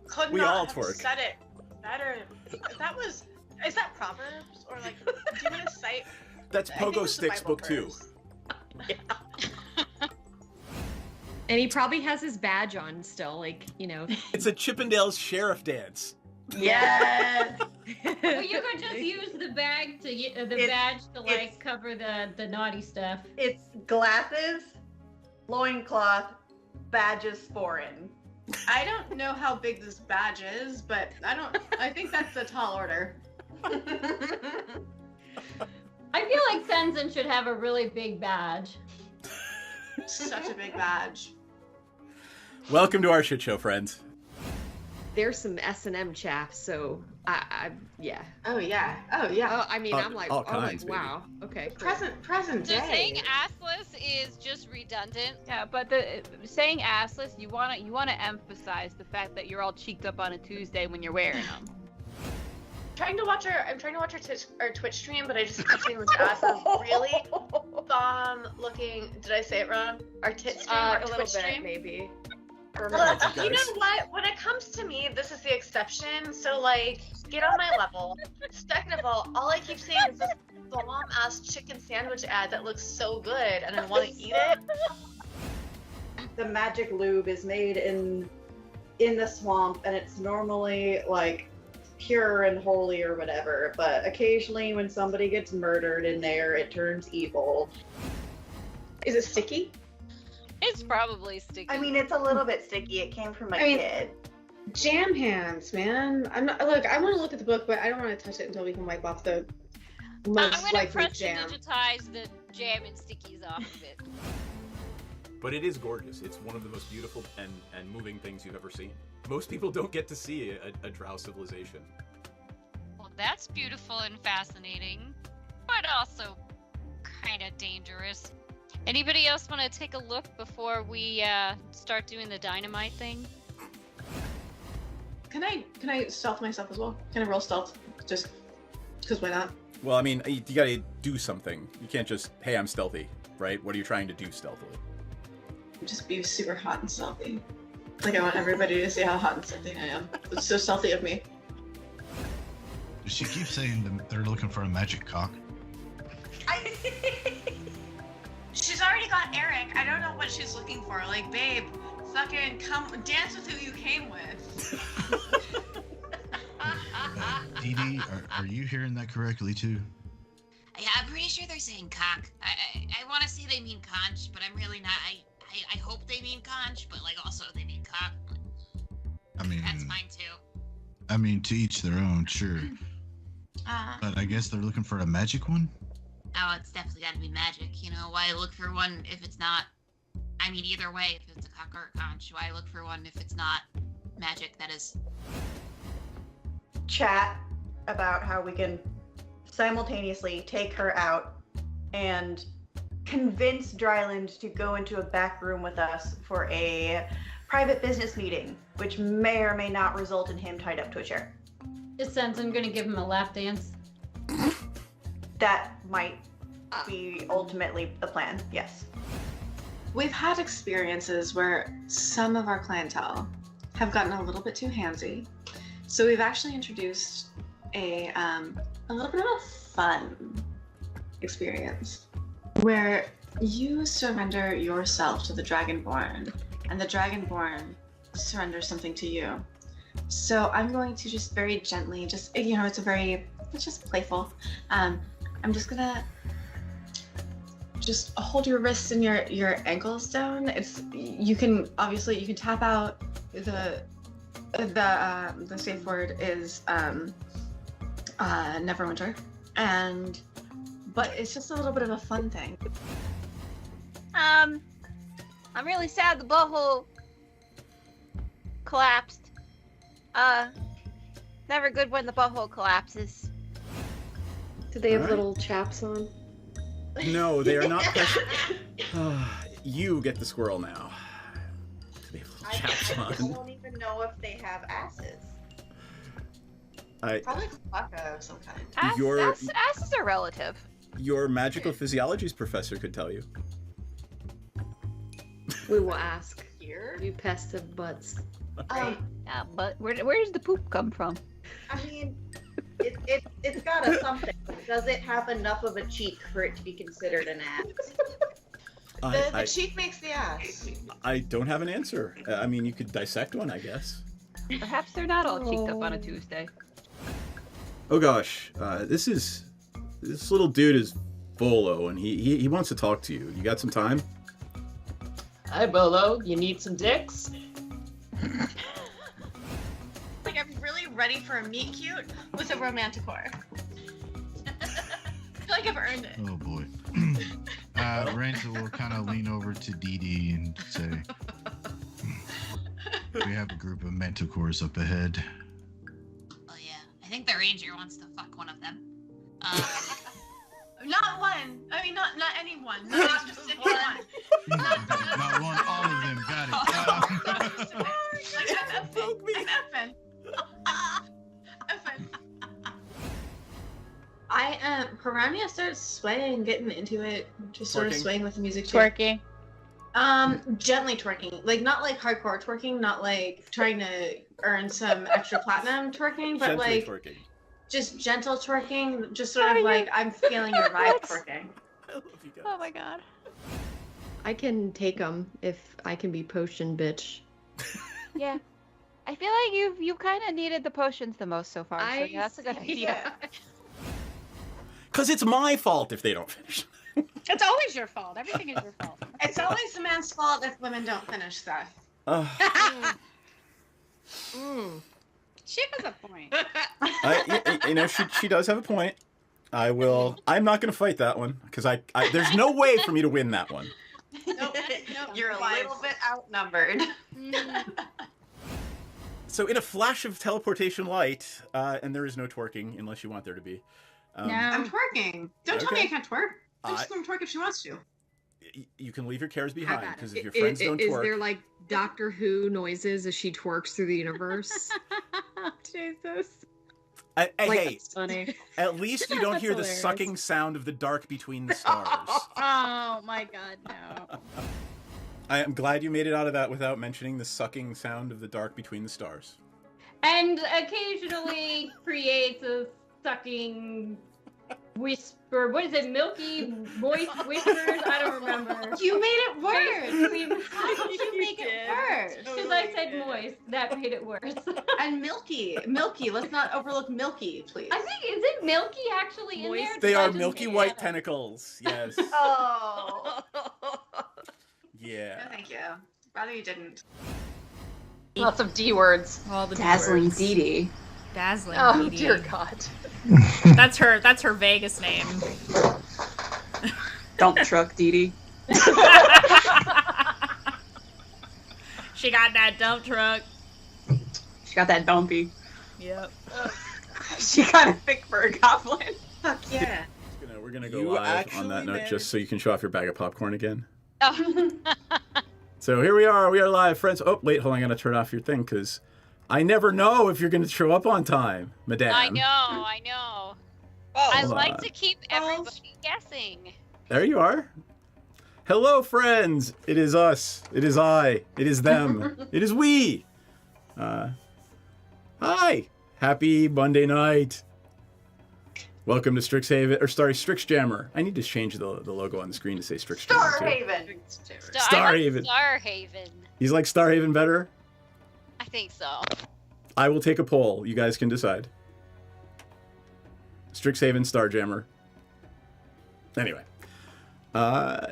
Could We not all have twerk. said it better. Is that Proverbs? Or like, do you want to cite? That's I think Pogo it's a Sticks Bible book 2. verse. And he probably has his badge on still, like, you know. It's a Chippendales sheriff dance. Yes. Well, you could just use the badge to like cover the naughty stuff. It's glasses, loincloth, badges foreign. I don't know how big this badge is, but I think that's a tall order. I feel like Sensen should have a really big badge. Such a big badge. Welcome to our shit show, friends. There's some S&M chaps, so yeah. Oh yeah. Oh yeah. Oh, I mean, I'm like, all kinds, wow. Okay. Cool. Present So day. saying assless is just redundant. Yeah, but the saying assless, you wanna emphasize the fact that you're all cheeked up on a Tuesday when you're wearing them. I'm trying to watch our Twitch stream, but I just keep seeing this ass is really bomb looking. Did I say it wrong? Our tit stream, our A little Twitch bit, stream. maybe. Look, you know what? When it comes to me, this is the exception. So like, get on my level. Second of all I keep seeing is this bomb ass chicken sandwich ad that looks so good, and I want to eat it. The magic lube is made in the swamp, and it's normally like pure and holy or whatever, but occasionally when somebody gets murdered in there, it turns evil. Is it sticky? It's probably sticky. I mean, it's a little bit sticky. It came from a kid. Jam hands, man. I'm not. Look, I want to look at the book, but I don't want to touch it until we can wipe off the I'm most gonna likely press jam. digitize the jam and stickies off of it. But it is gorgeous. It's one of the most beautiful and moving things you've ever seen. Most people don't get to see a drow civilization. Well, that's beautiful and fascinating, but also kind of dangerous. Anybody else want to take a look before we start doing the dynamite thing? Can I stealth myself as well? Can I roll stealth? Just because why not? Well, I mean, you gotta do something. You can't just, hey, I'm stealthy, right? What are you trying to do stealthily? Just be super hot and stealthy. Like I want everybody to see how hot and stealthy I am. It's so stealthy of me. She keeps saying that they're looking for a magic cock. She's already got Eric. I don't know what she's looking for. Like, babe, fucking come dance with who you came with. Dee Dee, are you hearing that correctly too? Yeah, I'm pretty sure they're saying cock. I want to say they mean conch, but I'm really not. I hope they mean conch, but like also they mean cock. I mean, That's fine too. I mean, to each their own, sure. But I guess they're looking for a magic one? Oh, it's definitely got to be magic. You know, why look for one if it's not? I mean, either way, if it's a cock or a conch, why look for one if it's not magic? That is. Chat about how we can simultaneously take her out and convince Dryland to go into a back room with us for a private business meeting, which may or may not result in him tied up to a chair. Is Sensen gonna give him a lap dance? That might be ultimately the plan, yes. We've had experiences where some of our clientele have gotten a little bit too handsy. So we've actually introduced a little bit of a fun experience where you surrender yourself to the Dragonborn and the Dragonborn surrenders something to you. So I'm going to just very gently, it's just playful. I'm just gonna just hold your wrists and your ankles down. You can tap out. The safe word is Neverwinter, but it's just a little bit of a fun thing. I'm really sad the butthole collapsed. Never good when the butthole collapses. Do they have Alright. little chaps on? No, they are not precious. You get the squirrel now. They have little chaps I on. don't even know if they have asses. Probably Klaka of some kind. Asses are relative. Your magical physiologies professor could tell you. We will ask. Here? You pest of butts. Yeah, but where does the poop come from? I mean, it's got a something. But does it have enough of a cheek for it to be considered an ass? The cheek makes the ass. I don't have an answer. I mean, you could dissect one, I guess. Perhaps they're not all cheeked up on a Tuesday. Oh gosh, this little dude is Volo, and he wants to talk to you. You got some time? Hi, Bolo. You need some dicks? Like, I'm really ready for a meet cute with a romanticore. I feel like I've earned it. Oh boy. Ranta will kind of lean over to Dee Dee and say, "We have a group of manticores up ahead." Oh yeah, I think the ranger wants to fuck one of them. Not one. I mean, not anyone. Not just anyone. Not one, all of them. Got it. I'm effing. Piranha starts swaying, getting into it, just sort of swaying with the music too. Twerking. Gently twerking, like not like hardcore twerking, not like trying to earn some extra platinum twerking, but Gently like twerking. just gentle twerking, just sort of like I'm feeling your vibe twerking. I love you guys. Oh my god. I can take them if I can be potion bitch. Yeah. I feel like you've kind of needed the potions the most so far. So yeah, that's a good idea. Cause it's my fault if they don't finish. It's always your fault. Everything is your fault. It's always the man's fault if women don't finish stuff. She has a point. She does have a point. I'm not gonna fight that one because I there's no way for me to win that one. Nope. You're a little bit outnumbered. So in a flash of teleportation light, and there is no twerking unless you want there to be. No. I'm twerking. Don't tell me I can't twerk. I'm just gonna twerk if she wants to. You can leave your cares behind because if your Is friends don't twerk. Is there like Doctor Who noises as she twerks through the universe? Jesus. Hey, funny. At least you don't hear the sucking sound of the dark between the stars. Oh my god, no. I am glad you made it out of that without mentioning the sucking sound of the dark between the stars. And occasionally creates a sucking whisper. What is it? Milky moist whispers? I don't remember. You made it worse. How did you make it worse? Because I said moist. That made it worse. And milky. Let's not overlook milky, please. I think, is it milky actually in there? They are milky white tentacles. Yes. Oh. Yeah. No, thank you. Rather you didn't. Lots of D words. All the Dazzling D-words. Dee Dee. Dazzling Oh Dee Dee. dear God. That's her Vegas name. Dump truck Dee Dee. She got that dump truck. She got that dumpy. Yep. She kind of thick for a goblin. Fuck yeah. We're gonna go live on that note just so you can show off your bag of popcorn again. Oh. So here we are live, friends. Oh, wait, hold on, I gotta turn off your thing because I never know if you're gonna show up on time, madame. I know. I like to keep everybody guessing. There you are. Hello, friends. It is us. It is I. It is them. It is we. Hi. Happy Monday night. Welcome to Strixjammer. I need to change the logo on the screen to say Strixjammer. Starhaven. Starhaven. Starhaven. He's like Starhaven better? I think so. I will take a poll. You guys can decide. Strixhaven, Starjammer. Anyway.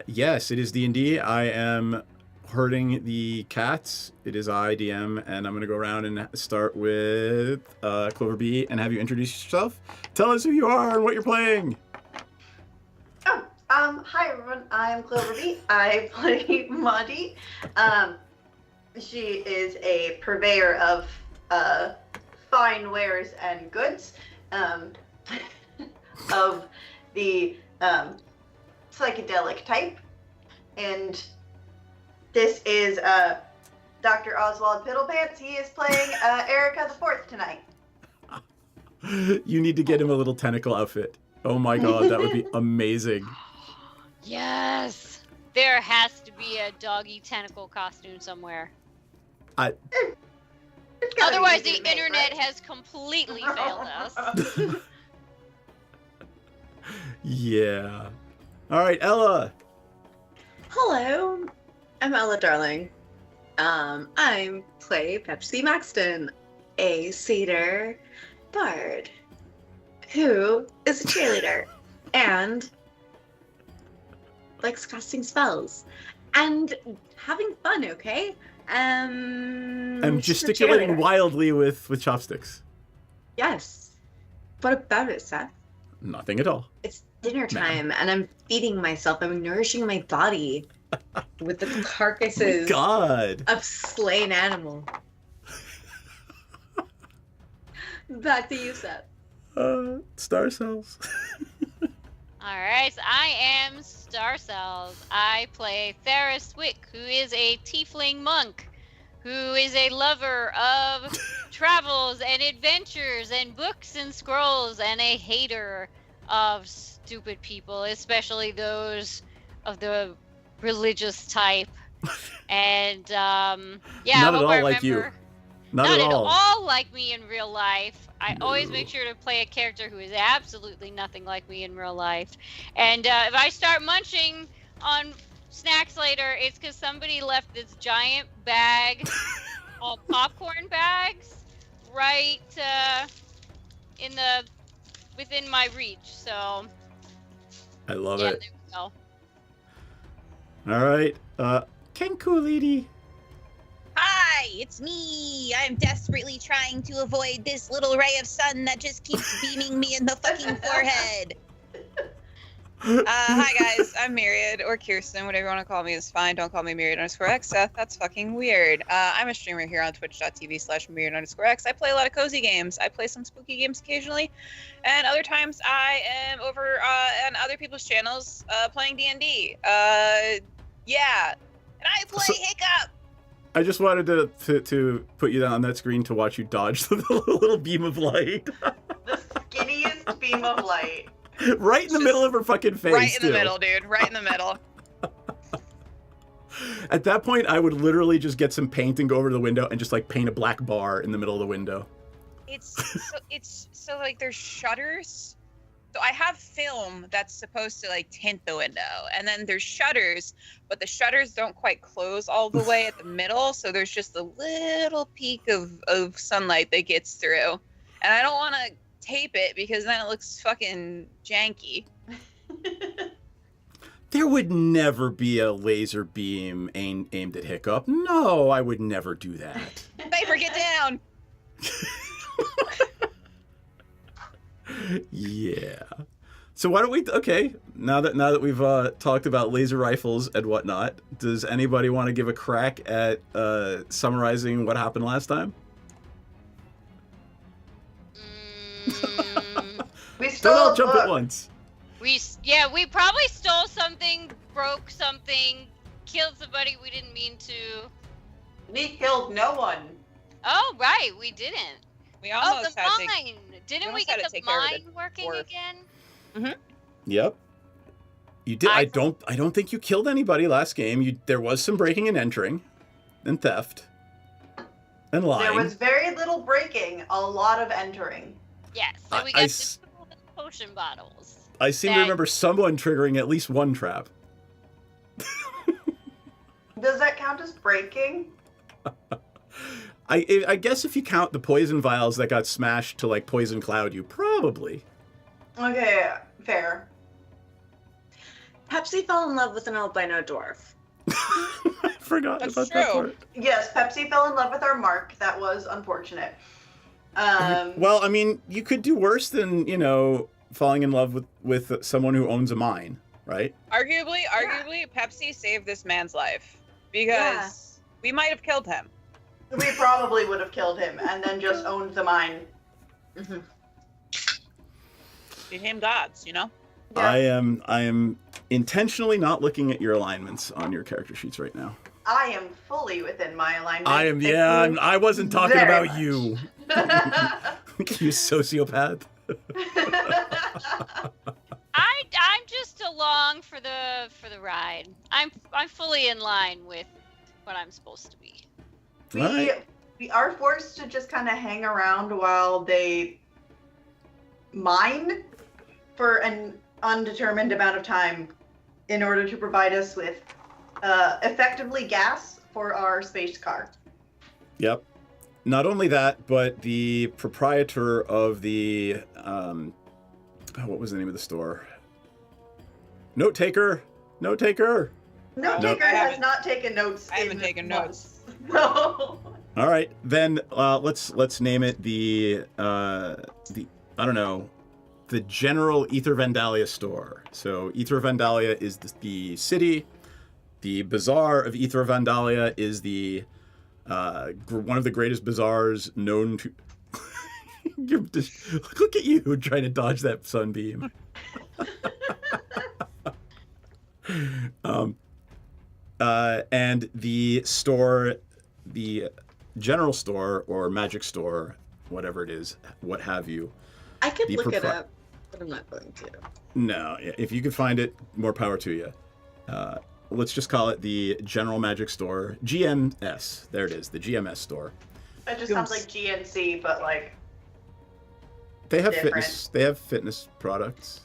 Yes, it is D&D. I am herding the cats. It is I, DM, and I'm going to go around and start with Clover B and have you introduce yourself. Tell us who you are and what you're playing. Hi everyone, I'm Clover B. I play Maudie. She is a purveyor of fine wares and goods, of the psychedelic type, and this is Dr. Oswald Piddlepants. He is playing Erica the Fourth tonight. You need to get him a little tentacle outfit. Oh my god, that would be amazing. Yes. There has to be a doggy tentacle costume somewhere. Otherwise, the internet has completely failed us. Yeah. All right, Ella. Hello, I'm Ella Darling. I play Pepsi Maxton, a satyr bard who is a cheerleader and likes casting spells and having fun. Okay. I'm gesticulating wildly with chopsticks. Yes. What about it, Seth? Nothing at all. It's dinner time, and I'm feeding myself. I'm nourishing my body with the carcasses of slain animal. Back to you, Seth. Star Cells. Alright, so I am Star Cells. I play Theris Wick, who is a tiefling monk, who is a lover of travels and adventures and books and scrolls, and a hater of stupid people, especially those of the religious type. And yeah, not at all like you. Not at all like me in real life. I always make sure to play a character who is absolutely nothing like me in real life. And if I start munching on snacks later, it's because somebody left this giant bag of popcorn bags right within my reach. So I love yeah, it. there we go. All right, Kenku lady. Hi, it's me. I'm desperately trying to avoid this little ray of sun that just keeps beaming me in the fucking forehead. Hi guys, I'm Myriad, or Kirsten, whatever you want to call me is fine. Don't call me Myriad_X, Seth, that's fucking weird. I'm a streamer here on twitch.tv/Myriad_X. I play a lot of cozy games. I play some spooky games occasionally, and other times I am over on other people's channels playing D&D. Yeah, and I play Hiccup! I just wanted to put you down on that screen to watch you dodge the little beam of light. The skinniest beam of light. Right in the middle of her fucking face. Right in the middle, dude. Right in the middle. At that point, I would literally just get some paint and go over to the window and just like paint a black bar in the middle of the window. It's so like there's shutters. So I have film that's supposed to like tint the window, and then there's shutters, but the shutters don't quite close all the way at the middle, so there's just a little peak of sunlight that gets through. And I don't want to tape it because then it looks fucking janky. There would never be a laser beam aimed at Hiccup. No, I would never do that. Viper, get down! Yeah. So why don't we? Okay, now that we've talked about laser rifles and whatnot, does anybody want to give a crack at summarizing what happened last time? Don't all jump at once. We probably stole something, broke something, killed somebody we didn't mean to. We killed no one. Oh right, we didn't. We almost the mine. Didn't we get the mine working again? Mm-hmm. Yep. You did. I don't think you killed anybody last game. There was some breaking and entering, and theft, and lying. There was very little breaking, a lot of entering. Yes. So we got the potion bottles. I seem to remember someone triggering at least one trap. Does that count as breaking? I guess if you count the poison vials that got smashed to like poison cloud you, probably. Okay, fair. Pepsi fell in love with an albino dwarf. I forgot about that part. Yes, Pepsi fell in love with our Mark. That was unfortunate. Well, I mean, you could do worse than, falling in love with someone who owns a mine, right? Arguably, Pepsi saved this man's life because we might have killed him. We probably would have killed him and then just owned the mine. Mm-hmm. Became gods, Yeah. I am intentionally not looking at your alignments on your character sheets right now. I am fully within my alignment. I wasn't talking about much. you. You sociopath. I'm just along for the ride. I'm fully in line with what I'm supposed to be. We we are forced to just kind of hang around while they mine for an undetermined amount of time in order to provide us with effectively gas for our space car. Yep. Not only that, but the proprietor of the what was the name of the store? Note taker. Note taker has not taken notes. I haven't taken notes. No. All right, then let's name it the I don't know, the General Ether Vandalia store. So Ether Vandalia is the city. The Bazaar of Ether Vandalia is the one of the greatest bazaars known to. Look at you trying to dodge that sunbeam. And the store, the general store or magic store, whatever it is, what have you. I could look it up, but I'm not going to. No, if you can find it, more power to you. Let's just call it the General Magic Store, GMS. There it is, the GMS store. That just sounds like GNC, but like they have different. fitness. They have fitness products.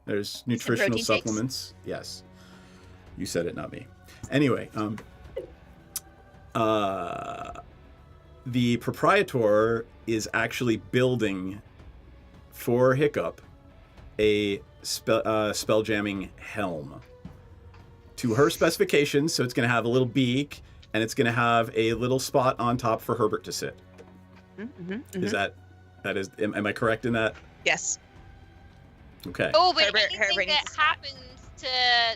There's nutritional supplements. Shakes. Yes, you said it, not me. Anyway, the proprietor is actually building for Hiccup a spell jamming helm to her specifications. So it's going to have a little beak and it's going to have a little spot on top for Herbert to sit. Is that is? Am I correct in that? Yes. Okay. Oh, but Herbert anything that needs to happens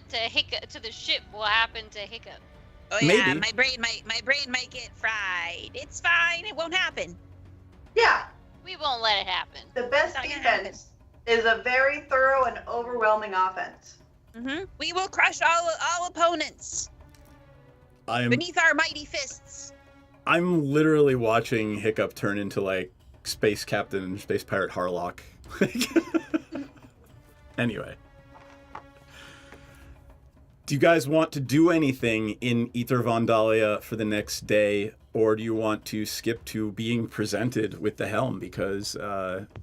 to Hiccup, to the ship, will happen to Hiccup. Oh yeah, Maybe. my brain might get fried. It's fine. It won't happen. Yeah. We won't let it happen. The best Not gonna happen. defense is a very thorough and overwhelming offense. We will crush all opponents beneath our mighty fists. I'm literally watching Hiccup turn into like Space Captain, Space Pirate Harlock. Anyway. Do you guys want to do anything in Ether Vandalia for the next day, or do you want to skip to being presented with the helm? Because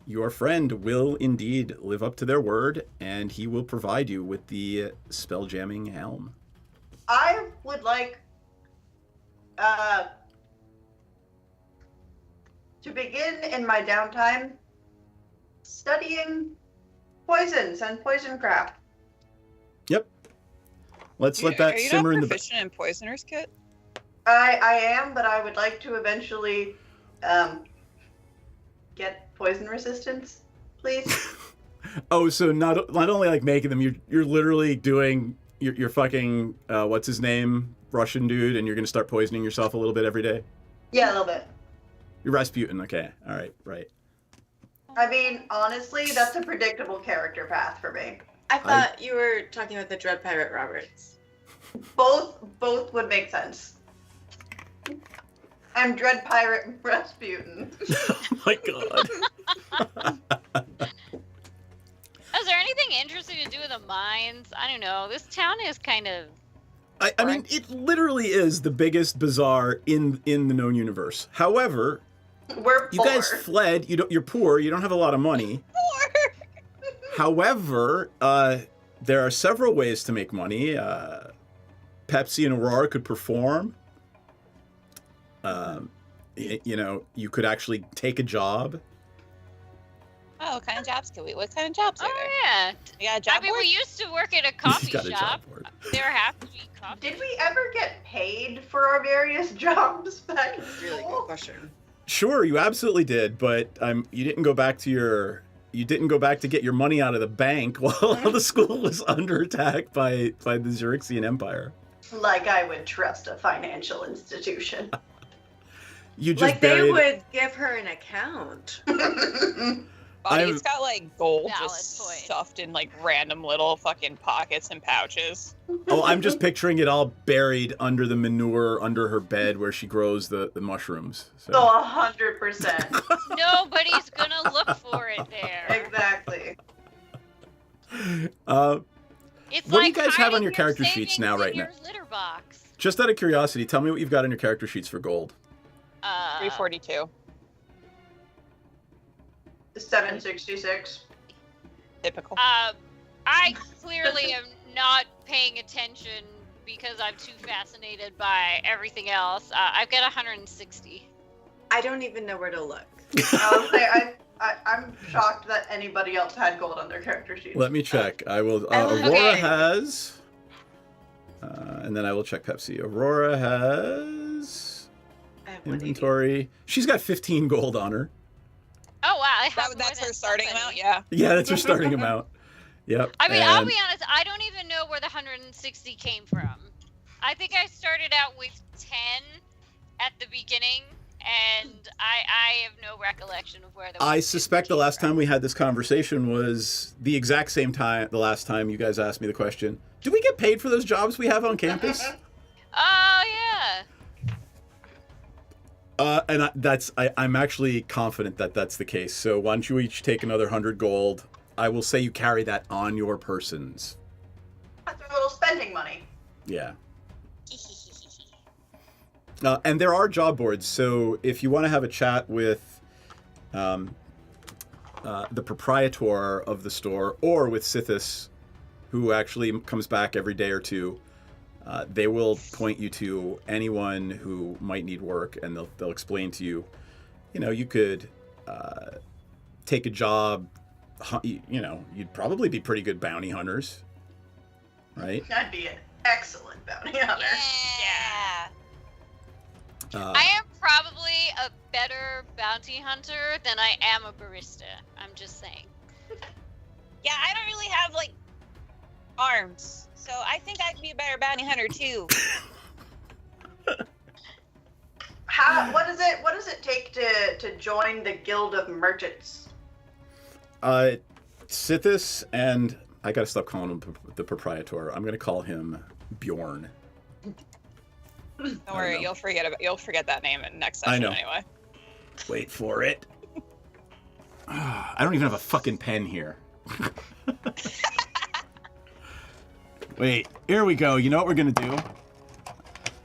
your friend will indeed live up to their word, and he will provide you with the spell jamming helm. I would like to begin in my downtime studying poisons and poisoncraft. Yep. Let's let that simmer in the back. Are you not proficient in Poisoner's Kit? I am, but I would like to eventually get poison resistance, please. Oh, so not only like making them, you're literally doing your fucking what's his name, Russian dude, and you're gonna start poisoning yourself a little bit every day. Yeah, a little bit. You're Rasputin, okay? All right, right. I mean, honestly, that's a predictable character path for me. I thought you were talking about the Dread Pirate Roberts. Both would make sense. I'm Dread Pirate Rasputin. Oh my god. Is there anything interesting to do with the mines? I don't know. This town is kind of. I mean, it literally is the biggest bazaar in the known universe. However, we're you guys fled. You're poor. You don't have a lot of money. However, there are several ways to make money. Pepsi and Aurora could perform. You could actually take a job. Oh, what kind of jobs can we? What kind of jobs are there? Oh yeah. You got a job I mean, board? we used to work at a coffee got a job shop. board. There have to be coffee. Did we ever get paid for our various jobs back in school? Really good question. Sure, you absolutely did, but you didn't go back to get your money out of the bank while the school was under attack by the Xerixian Empire. Like I would trust a financial institution. You just Like buried... they would give her an account. Body's got like gold Valid just point. stuffed in like random little fucking pockets and pouches. Oh, I'm just picturing it all buried under the manure under her bed where she grows the mushrooms. So. Oh, 100%. Nobody's gonna look for it there. Exactly. It's what do like you guys have on hiding your character sheets savings now, in right your now? litter box. Just out of curiosity, tell me what you've got in your character sheets for gold. 342. 766. Typical. I clearly am not paying attention because I'm too fascinated by everything else. I've got 160. I don't even know where to look. I'll say I'm shocked that anybody else had gold on their character sheet. Let me check. I will. Aurora has, and then I will check Pepsi. Aurora has inventory. She's got 15 gold on her. Oh wow, that's her starting amount. Yeah. Yeah, that's her starting amount. Yep. I mean, I'll be honest. I don't even know where the 160 came from. I think I started out with 10 at the beginning, and I have no recollection of where the. I suspect the last time we had this conversation was the exact same time. The last time you guys asked me the question, do we get paid for those jobs we have on campus? Oh yeah. And I'm actually confident that that's the case. So why don't you each take another 100 gold? I will say you carry that on your persons. That's a little spending money. Yeah. And there are job boards, so if you want to have a chat with the proprietor of the store or with Sithis, who actually comes back every day or two, they will point you to anyone who might need work, and they'll explain to you, you could take a job, you'd probably be pretty good bounty hunters, right? I'd be an excellent bounty hunter. Yeah. I am probably a better bounty hunter than I am a barista. I'm just saying. Yeah, I don't really have arms, so I think I could be a better bounty hunter too. What does it take to join the Guild of Merchants? Sithis, and I gotta stop calling him the proprietor. I'm gonna call him Bjorn. Don't worry, you'll forget that name in next session anyway. Wait for it. I don't even have a fucking pen here. Wait, here we go. You know what we're gonna do?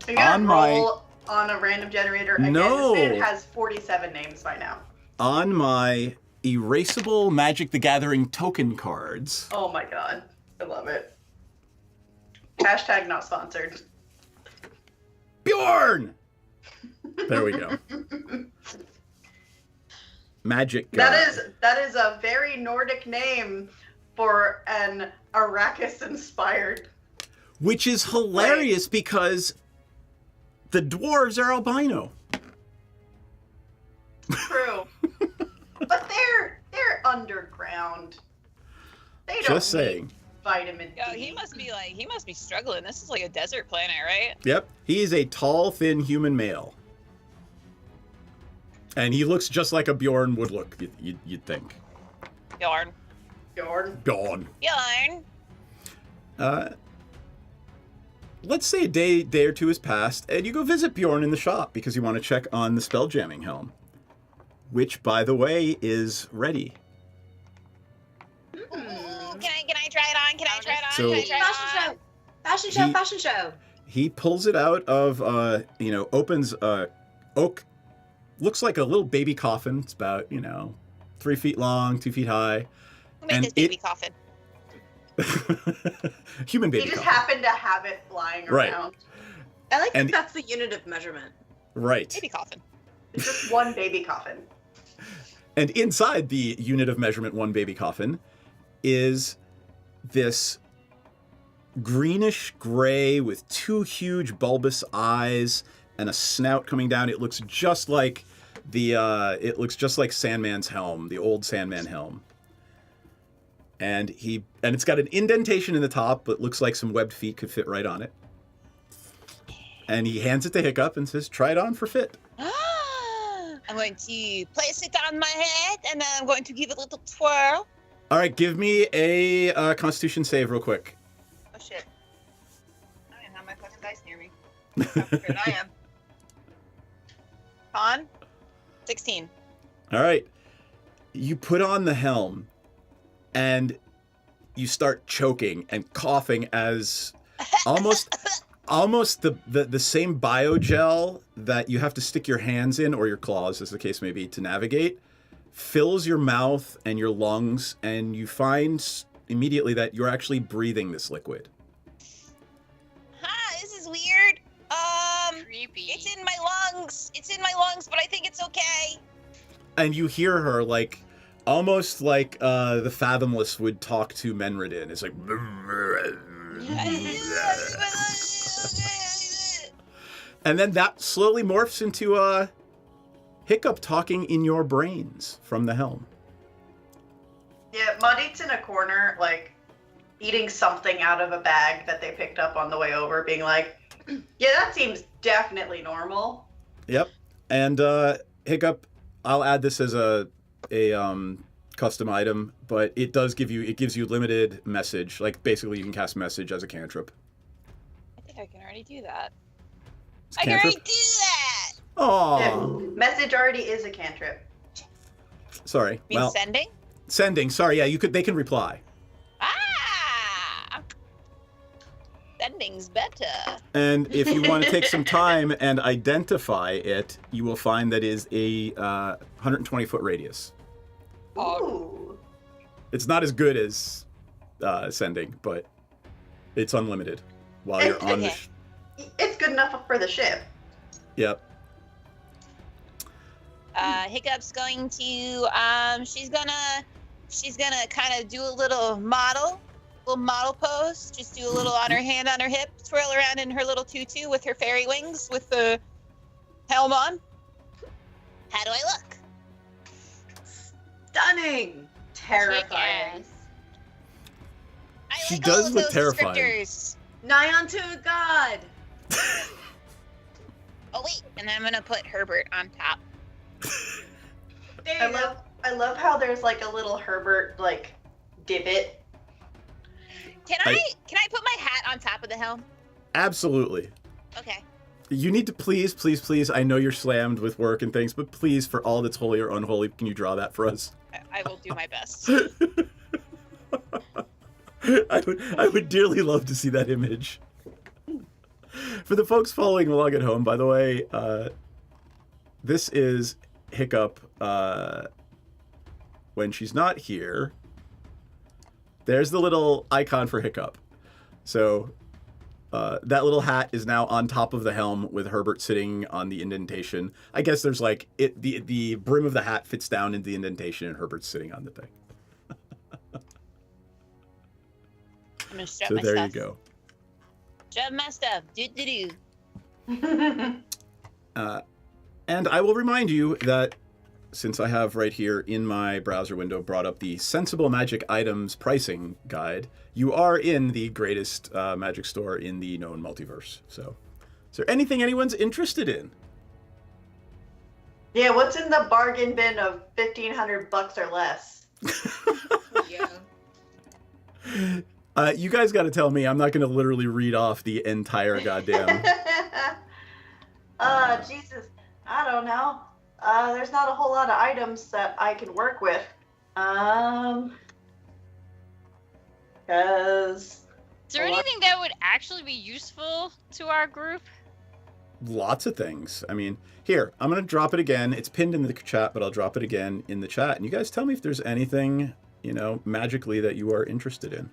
You're gonna roll on a random generator again. No. This man has 47 names by now. On my erasable Magic the Gathering token cards. Oh my god. I love it. Hashtag not sponsored. Bjorn! There we go. Magic God. That is a very Nordic name for an Arrakis-inspired. Which is hilarious because the dwarves are albino. True. But they're underground. They don't Just saying. need vitamin D. Yo, he must be struggling. This is like a desert planet, right? Yep. He is a tall, thin human male. And he looks just like a Bjorn would look, you'd think. Bjorn. Let's say a day or two has passed, and you go visit Bjorn in the shop because you want to check on the spelljamming helm. Which, by the way, is ready. Ooh, can I try it on? Can I try it on? So- Can I try it on? Fashion show. He pulls it out of, opens a oak, looks like a little baby coffin. It's about, 3 feet long, 2 feet high. Who made this baby coffin? Human baby He just coffin. happened to have it flying Right. around. I like And- that that's the unit of measurement. Right. Baby coffin. It's just one baby coffin. And inside the unit of measurement, one baby coffin, is this greenish gray with 2 huge bulbous eyes and a snout coming down. It looks just like Sandman's helm, the old Sandman helm. And it's got an indentation in the top, but looks like some webbed feet could fit right on it. And he hands it to Hiccup and says, "Try it on for fit." I'm going to place it on my head, and then I'm going to give it a little twirl. All right, give me a Constitution save real quick. Oh shit! I didn't have my fucking dice near me. How prepared I am. Con, 16. All right. You put on the helm, and you start choking and coughing as almost almost the same biogel that you have to stick your hands in, or your claws, as the case may be, to navigate, fills your mouth and your lungs, and you find immediately that you're actually breathing this liquid. This is weird. Creepy. It's in my lungs. It's in my lungs, but I think it's okay. And you hear her like, almost like the Fathomless would talk to Menredin. It's like... And then that slowly morphs into Hiccup talking in your brains from the helm. Yeah, Muddy's in a corner, like, eating something out of a bag that they picked up on the way over, being like, yeah, that seems definitely normal. Yep. And Hiccup, I'll add this as a custom item, but it gives you limited message. Like, basically you can cast message as a cantrip. I think I can already do that. It's I can already do that! Aww. Yeah, message already is a cantrip. Sorry. You mean sending? Sending. Sorry, yeah, they can reply. Sending's better. And if you want to take some time and identify it, you will find that is a 120-foot radius. Ooh. It's not as good as sending, but it's unlimited while you're on the It's good enough for the ship. Yep. Hiccup's going to she's gonna kind of do a little model pose, just do a little on her hand on her hip, twirl around in her little tutu with her fairy wings with the helm on. How do I look? Stunning. Terrifying. She does look terrifying. Descriptors. Nigh unto a god. Oh wait, and then I'm gonna put Herbert on top. I love how there's like a little Herbert like divot. Can I put my hat on top of the helm? Absolutely. Okay. You need to please, I know you're slammed with work and things, but please, for all that's holy or unholy, can you draw that for us? I will do my best. I would dearly love to see that image. For the folks following along at home, by the way, this is Hiccup when she's not here. There's the little icon for Hiccup. So that little hat is now on top of the helm with Herbert sitting on the indentation. I guess there's like the brim of the hat fits down into the indentation and Herbert's sitting on the thing. I'm gonna strap So my there stuff. you go. Strap my stuff. Do. And I will remind you that since I have right here in my browser window brought up the Sensible Magic Items pricing guide, you are in the greatest magic store in the known multiverse. So, is there anything anyone's interested in? Yeah, what's in the bargain bin of $1,500 or less? You guys got to tell me. I'm not going to literally read off the entire goddamn. Jesus, I don't know. There's not a whole lot of items that I can work with. Because... Is there anything that would actually be useful to our group? Lots of things. I mean, here, I'm going to drop it again. It's pinned in the chat, but I'll drop it again in the chat. And you guys tell me if there's anything, magically that you are interested in.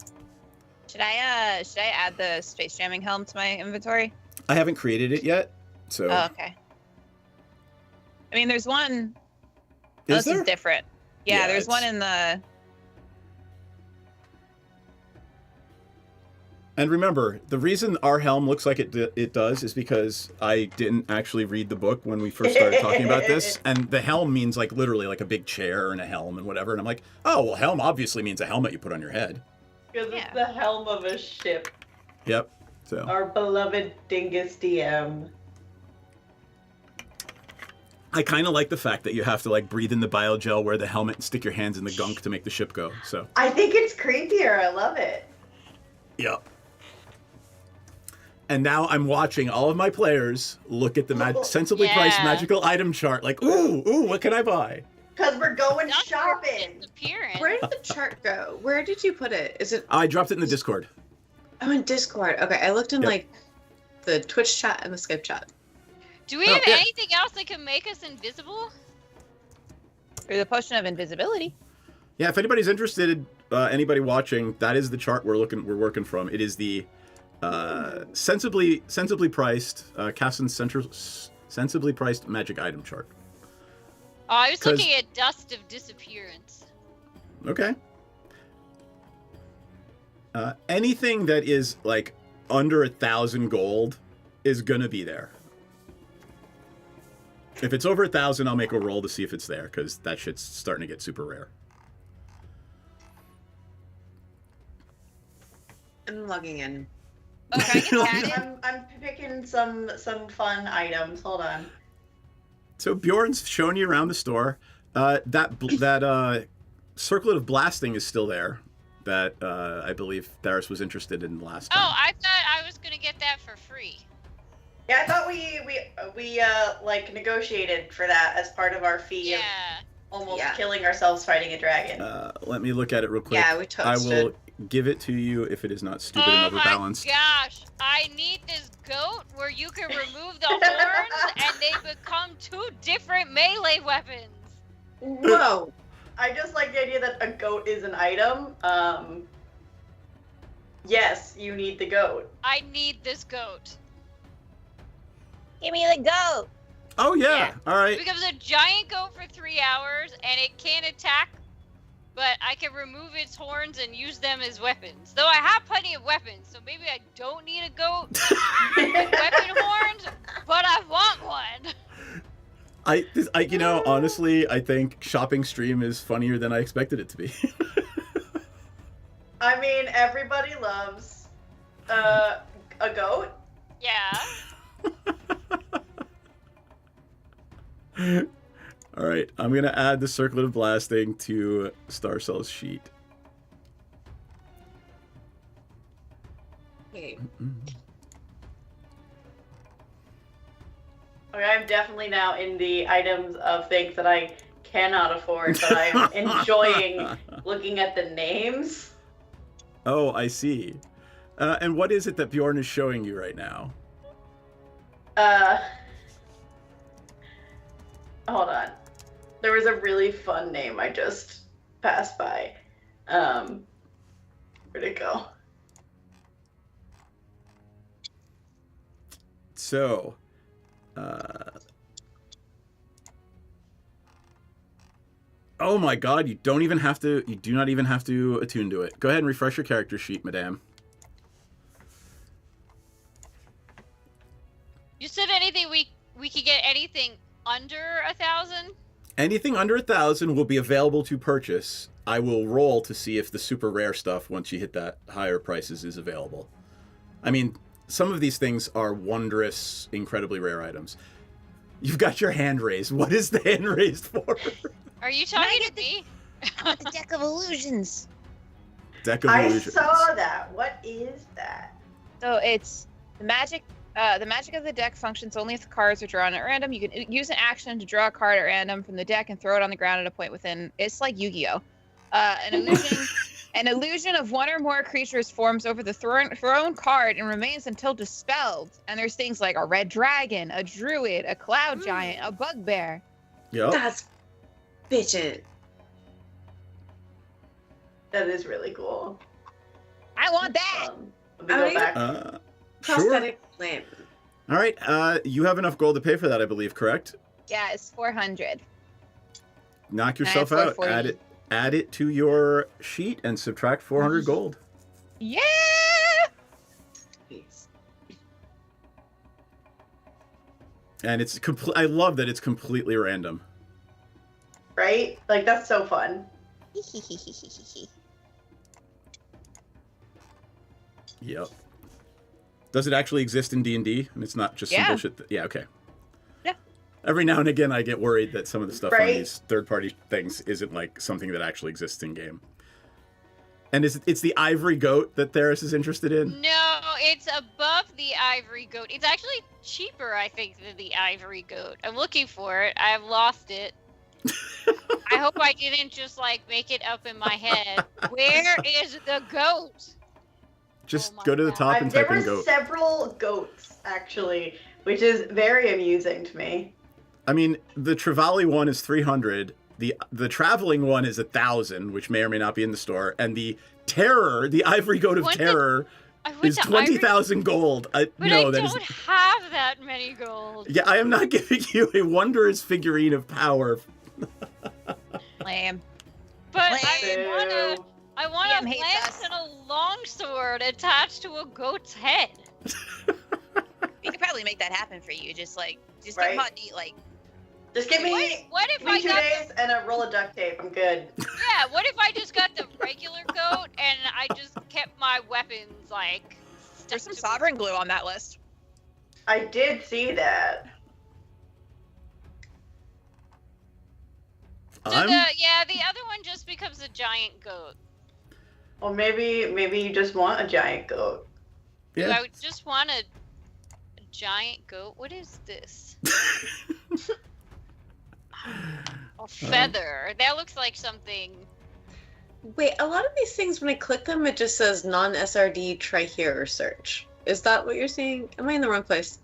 Should I add the Strixjamming helm to my inventory? I haven't created it yet, so... Oh, okay. I mean, there's one... Is this there? is different. Yeah, there's it's- one in the... And remember, the reason our helm looks like it does is because I didn't actually read the book when we first started talking about this. And the helm means like literally like a big chair and a helm and whatever. And I'm like, oh, well, helm obviously means a helmet you put on your head. Because it's the helm of a ship. Yep. So Our beloved Dingus DM. I kind of like the fact that you have to like breathe in the biogel, wear the helmet, and stick your hands in the gunk to make the ship go. So I think it's creepier. I love it. Yep. And now I'm watching all of my players look at the sensibly priced magical item chart like, ooh, what can I buy? Because we're going shopping. Where did the chart go? Where did you put it? Is it? I dropped it in the Discord. Oh, in Discord. Okay, I looked in Yep. like the Twitch chat and the Skype chat. Do we have anything else that can make us invisible? There's a potion of invisibility. Yeah, if anybody's interested, anybody watching, that is the chart we're working from. It is the sensibly priced sensibly priced magic item chart. Oh, I was looking at Dust of Disappearance. Okay. Anything that is like under 1,000 gold is gonna be there. If it's over 1,000, I'll make a roll to see if it's there, because that shit's starting to get super rare. I'm logging in. Okay, I'm picking some fun items. Hold on. So Bjorn's showing you around the store. That circlet of blasting is still there. That I believe Darius was interested in last time. Oh, I thought I was gonna get that for free. Yeah, I thought we like negotiated for that as part of our fee of almost killing ourselves fighting a dragon. Let me look at it real quick. Yeah, we toasted. I will give it to you if it is not stupid and overbalanced. Oh my gosh, I need this goat where you can remove the horns and they become 2 different melee weapons. Whoa! I just like the idea that a goat is an item. Yes, you need the goat. I need this goat. Give me the goat. Oh yeah. All right. It becomes a giant goat for 3 hours, and it can't attack, but I can remove its horns and use them as weapons. Though I have plenty of weapons, so maybe I don't need a goat with weapon horns, but I want one. You know, honestly, I think shopping stream is funnier than I expected it to be. I mean, everybody loves a goat. Yeah. All right, I'm gonna add the circlet of blasting to Starcell's sheet. Okay. Okay, I'm definitely now in the items of things that I cannot afford, but I'm enjoying looking at the names. Oh, I see. And what is it that Bjorn is showing you right now? Hold on. There was a really fun name I just passed by. Where'd it go? So, oh my god, you do not even have to attune to it. Go ahead and refresh your character sheet, madame. You said anything we could get anything under 1,000? Anything under 1,000 will be available to purchase. I will roll to see if the super rare stuff, once you hit that higher prices, is available. I mean, some of these things are wondrous, incredibly rare items. You've got your hand raised. What is the hand raised for? Are you talking to me? The Deck of Illusions. Deck of Illusions. I saw that. What is that? So it's the magic. The magic of the deck functions only if the cards are drawn at random. You can use an action to draw a card at random from the deck and throw it on the ground at a point within. It's like Yu-Gi-Oh! An illusion of one or more creatures forms over the thrown card and remains until dispelled. And there's things like a red dragon, a druid, a cloud giant, a bugbear. Yep. That's bitchin'. That is really cool. I want that. Let me go back. Sure. All right. You have enough gold to pay for that, I believe, correct? Yeah, it's 400. Knock yourself out. Add it to your sheet and subtract 400 gold. Yeah. And it's I love that it's completely random. Right? Like, that's so fun. Yep. Does it actually exist in D&D? And it's not just some bullshit? Yeah, okay. Yeah. Every now and again, I get worried that some of the stuff on these third-party things isn't like something that actually exists in game. And it's the ivory goat that Theris is interested in? No, it's above the ivory goat. It's actually cheaper, I think, than the ivory goat. I'm looking for it. I've lost it. I hope I didn't just like make it up in my head. Where is the goat? Just go to the top and type in goat. There were several goats actually, which is very amusing to me. I mean, the Trevally one is 300. The traveling one is 1,000, which may or may not be in the store, and the Terror, the Ivory Goat of Terror, is 20,000 gold. But I don't have that many gold. Yeah, I am not giving you a wondrous figurine of power. Lame. But Lame. I want a lance and a longsword attached to a goat's head. We could probably make that happen for you. Just Right. give him hot eat, like. Just give me, What if give me I 2 got days and a roll of duct tape. I'm good. Yeah, what if I just got the regular goat and I just kept my weapons like There's some sovereign glue on that list. I did see that. So the other one just becomes a giant goat. Well, maybe you just want a giant goat. Do I would just want a giant goat? What is this? A feather. That looks like something. Wait, a lot of these things, when I click them, it just says non-SRD, try here or search. Is that what you're seeing? Am I in the wrong place?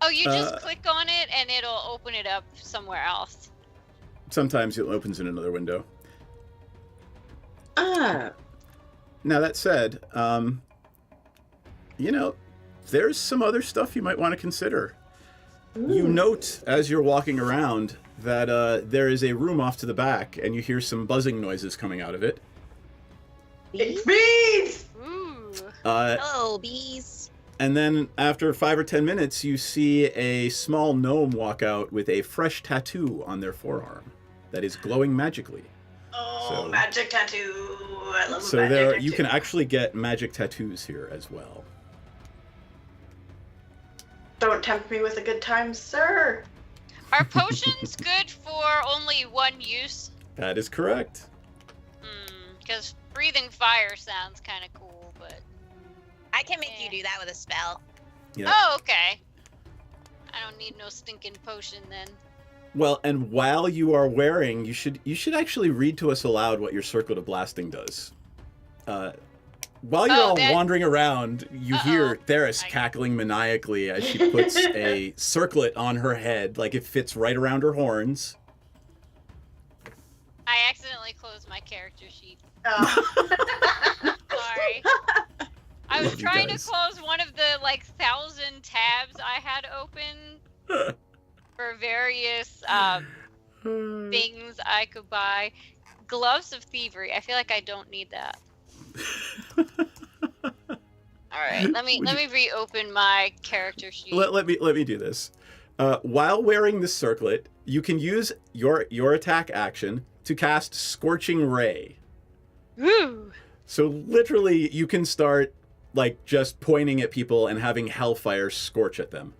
Oh, you just click on it and it'll open it up somewhere else. Sometimes it opens in another window. Ah. Now, that said, there's some other stuff you might want to consider. You note, as you're walking around, that there is a room off to the back, and you hear some buzzing noises coming out of it. It's bees! Ooh. Hello, bees. And then, after 5 or 10 minutes, you see a small gnome walk out with a fresh tattoo on their forearm that is glowing magically. Oh, magic tattoo! I love So magic tattoo. you can actually get magic tattoos here as well. Don't tempt me with a good time, sir. Are potions good for only one use? That is correct. Because breathing fire sounds kind of cool, but... I can make you do that with a spell. Yep. Oh, okay. I don't need no stinking potion then. Well, and while you are wearing, you should actually read to us aloud what your Circlet of Blasting does. While you're wandering around, you hear Theris cackling maniacally as she puts a circlet on her head, like it fits right around her horns. I accidentally closed my character sheet. Oh. Sorry. I was trying to close one of the 1,000 tabs I had open for various things I could buy. Gloves of Thievery. I feel like I don't need that. All right, let me reopen my character sheet. Let me do this. While wearing the circlet, you can use your attack action to cast Scorching Ray. Ooh. So literally, you can start just pointing at people and having hellfire scorch at them.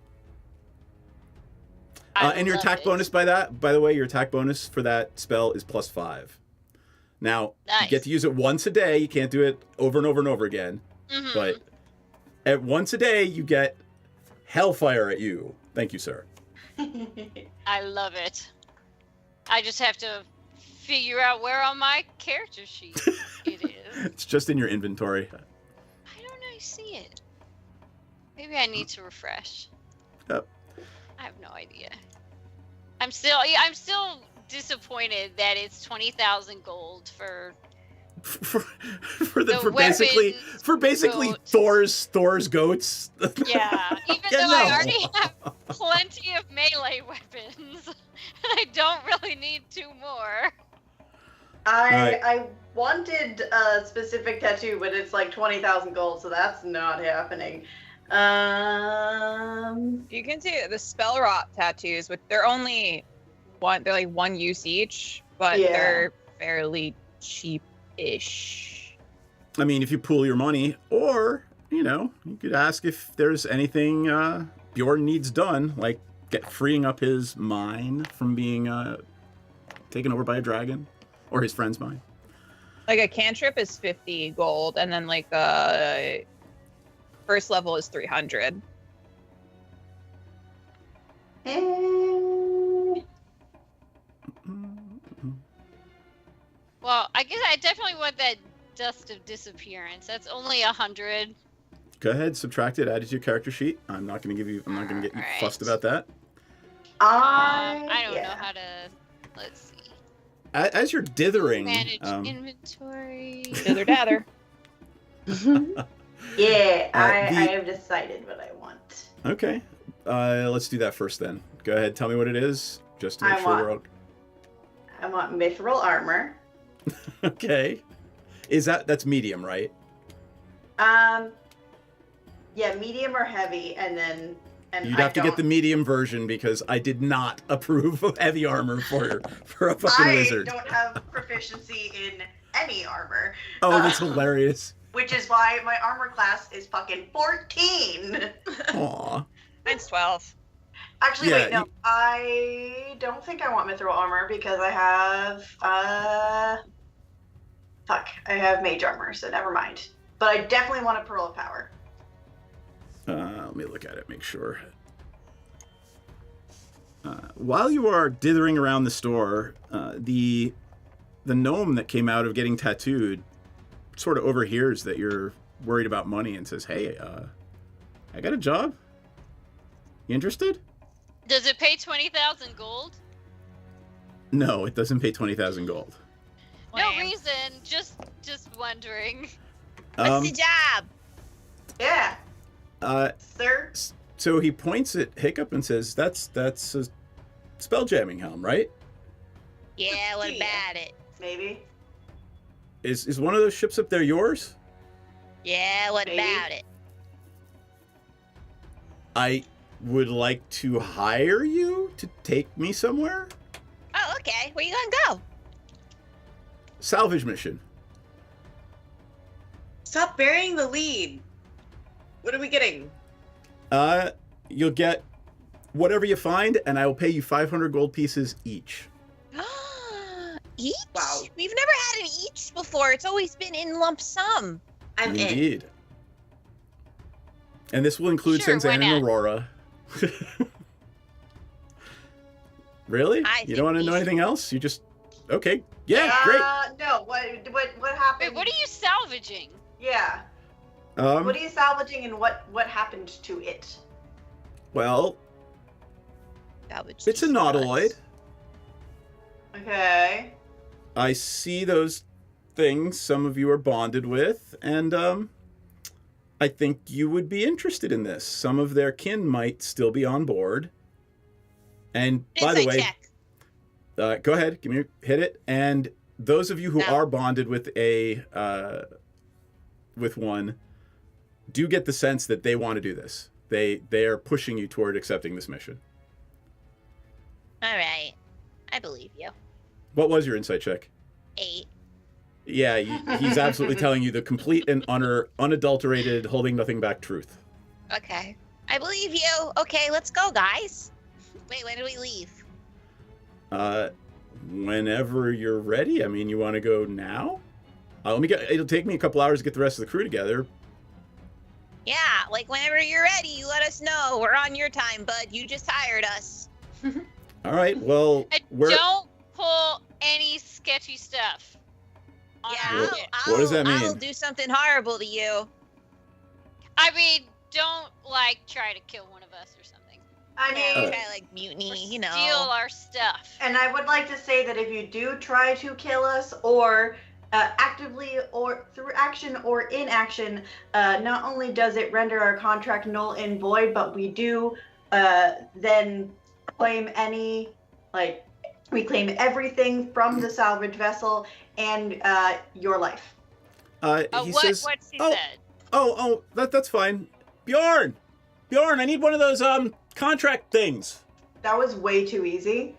And your attack bonus by the way, your attack bonus for that spell is +5. Now, you get to use it once a day. You can't do it over and over and over again. Mm-hmm. But at once a day, you get hellfire at you. Thank you, sir. I love it. I just have to figure out where on my character sheet it is. It's just in your inventory. I don't know. I see it. Maybe I need to refresh. Yep. I have no idea. I'm still disappointed that it's 20,000 gold for basically goat. Thor's goats. Yeah, even though I already have plenty of melee weapons, and I don't really need 2 more. I wanted a specific tattoo, but it's 20,000 gold, so that's not happening. You can do the spell rot tattoos, but they're only they're 1 use each, but they're fairly cheap-ish. I mean, if you pool your money, or you could ask if there's anything Bjorn needs done, like freeing up his mine from being taken over by a dragon, or his friend's mine. A cantrip is 50 gold, and then first level is 300. Well, I guess I definitely want that Dust of Disappearance. That's only 100. Go ahead, subtract it, add it to your character sheet. I'm not going to get you Alright. fussed about that. I don't know how to. Let's see. As you're dithering, Manage inventory. Dither dather. Yeah, I the- have decided what I want. Okay. Let's do that first then. Go ahead, tell me what it is, just to make I sure we're want- I want mithril armor. okay. That's medium, right? Yeah, medium or heavy, and then You'd have to get the medium version because I did not approve of heavy armor for a fucking wizard. I don't have proficiency in any armor. Oh, that's hilarious. Which is why my armor class is fucking 14. Aw. Mine's 12. Actually, Yeah, wait, no. I don't think I want mithril armor because I have, fuck, I have mage armor, so never mind. But I definitely want a pearl of power. Let me look at it, make sure. While you are dithering around the store, the gnome that came out of getting tattooed sort of overhears that you're worried about money and says, "Hey, I got a job. You interested?" Does it pay 20,000 gold? No, it doesn't pay 20,000 gold. No reason. Just wondering. What's the job? Yeah. Sir? So he points at Hiccup and says, that's a spell jamming helm, right? Yeah, what about it? Maybe. Is one of those ships up there yours? Yeah, what Maybe. about it? I would like to hire you to take me somewhere. Oh, okay. Where you gonna go? Salvage mission. Stop burying the lead. What are we getting? You'll get whatever you find, and I will pay you 500 gold pieces each. Each? Wow. We've never had an each before. It's always been in lump sum. Indeed. And this will include Sure, Senzan why and not? Aurora. Really? I You think don't want to know we anything else? You just okay? Yeah, great. No, what happened? Wait, what are you salvaging? Yeah. Um, What are you salvaging and what happened to it? Well, Salvage it's a nautiloid. Okay. I see those things some of you are bonded with, and I think you would be interested in this. Some of their kin might still be on board. And by the Insight way, check. go ahead, hit it. And those of you who are bonded with with one, do get the sense that they want to do this. They are pushing you toward accepting this mission. All right. I believe you. What was your insight check? 8. Yeah, he's absolutely telling you the complete and unadulterated, holding nothing back truth. Okay. I believe you. Okay, let's go, guys. Wait, when do we leave? Whenever you're ready. I mean, you want to go now? It'll take me a couple hours to get the rest of the crew together. Yeah, like whenever you're ready, you let us know. We're on your time, bud. You just hired us. All right. Well, Don't pull any sketchy stuff. Yeah, what does that mean? I'll do something horrible to you. I mean, don't try to kill one of us or something. I mean, try like mutiny, you know. Steal our stuff. And I would like to say that if you do try to kill us, or actively or through action or inaction, not only does it render our contract null and void, but we do then claim we claim everything from the salvage vessel and your life. He says, what's he oh, said? that's fine. Bjorn, I need one of those contract things. That was way too easy.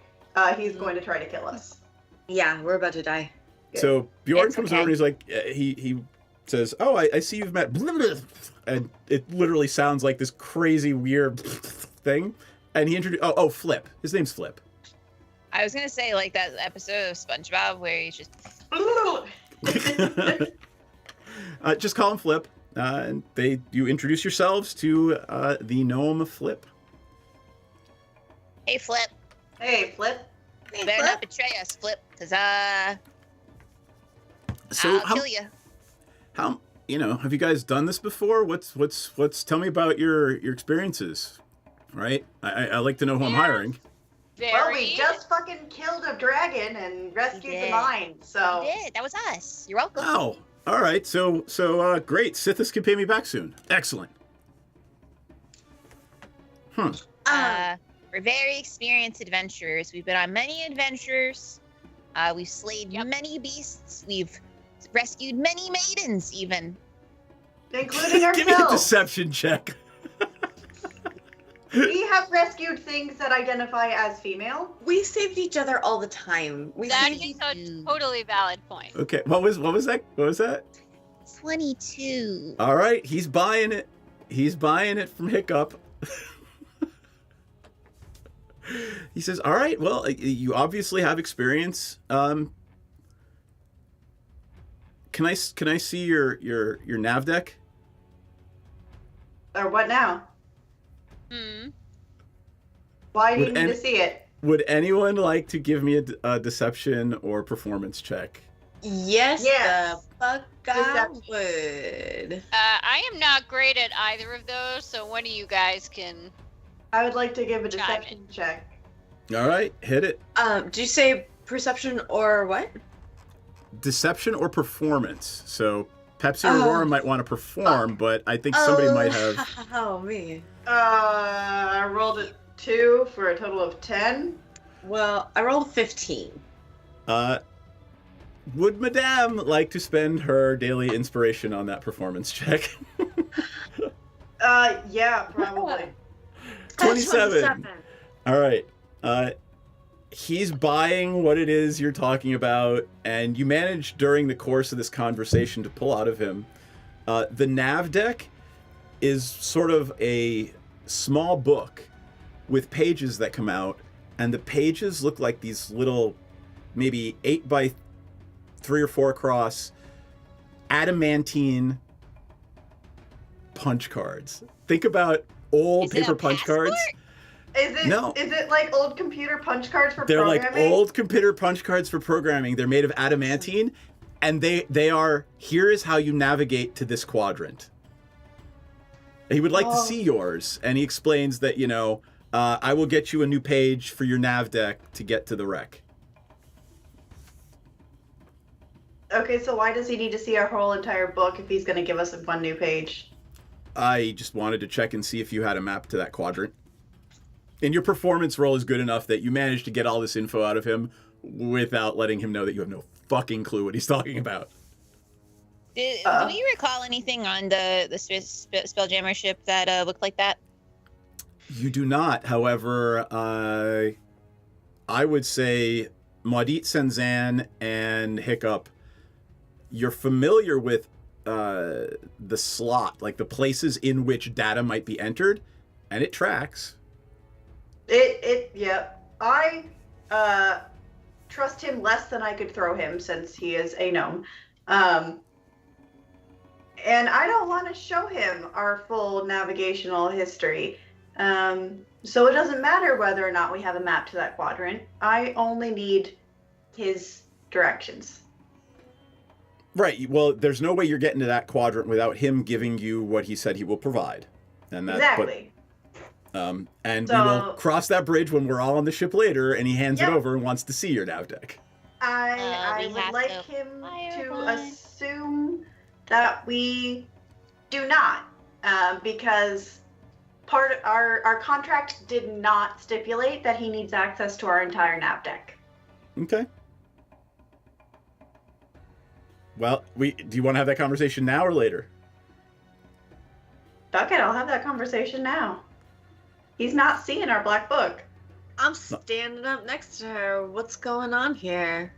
He's going to try to kill us. Yeah, we're about to die. So Bjorn comes over and he's like, he says, "Oh, I see you've met," and it literally sounds like this crazy weird thing. And he introduced, Flip. His name's Flip. I was gonna say like that episode of SpongeBob where he's just. Just call him Flip. And you introduce yourselves to the gnome Flip. Hey, Flip. Hey, Flip. You better not betray us, Flip, because So I'll kill you. you know, have you guys done this before? What's tell me about your experiences, right? I like to know who I'm hiring. Well, we just fucking killed a dragon and rescued the mine, so. We did. That was us. You're welcome. Oh, all right. So great. Sithis can pay me back soon. Excellent. We're very experienced adventurers. We've been on many adventures. We've slayed many beasts. We've rescued many maidens, even. Including ourselves. Give me a deception check. We have rescued things that identify as female. We saved each other all the time. That is a totally valid point. Okay. What was that? What was that? 22. All right. He's buying it. He's buying it from Hiccup. He says, "All right. Well, you obviously have experience. Can I see your nav deck? Or what now? Hmm. Why do you need to see it? Would anyone like to give me a deception or performance check? Yes. The fuck I Deception. would. I am not great at either of those, so one of you guys can. I would like to give a Chime deception check. All right. Hit it. Do you say perception or what? Deception or performance. So Pepsi or Aurora might want to perform, but I think somebody might have. Oh, me. I rolled a 2 for a total of 10. Well, I rolled 15. Would Madame like to spend her daily inspiration on that performance check? Yeah, probably. 27. All right. He's buying what it is you're talking about, and you manage during the course of this conversation to pull out of him. The nav deck is sort of a small book with pages that come out, and the pages look like these little, maybe 8 by 3 or 4 across, adamantine punch cards. Think about old paper punch cards. Is it like old computer punch cards for They're programming? like old computer punch cards for programming. They're made of adamantine, and they are, here is how you navigate to this quadrant. He would like to see yours, and he explains that, you know, I will get you a new page for your nav deck to get to the wreck. Okay, so why does he need to see our whole entire book if he's going to give us one new page? I just wanted to check and see if you had a map to that quadrant. And your performance roll is good enough that you managed to get all this info out of him without letting him know that you have no fucking clue what he's talking about. Do you recall anything on the Spelljammer ship that looked like that? You do not, however, I would say Maudit Senzan and Hiccup, you're familiar with the slot, like the places in which data might be entered, and it tracks. Yeah. I trust him less than I could throw him since he is a gnome. And I don't want to show him our full navigational history. So it doesn't matter whether or not we have a map to that quadrant. I only need his directions. Right. Well, there's no way you're getting to that quadrant without him giving you what he said he will provide. And that, exactly. And we will cross that bridge when we're all on the ship later, and he hands it over and wants to see your nav deck. I would like him to assume that we do not, because our contract did not stipulate that he needs access to our entire nav deck. Okay. Well, do you want to have that conversation now or later? Fuck it, I'll have that conversation now. He's not seeing our black book. I'm standing up next to her. What's going on here?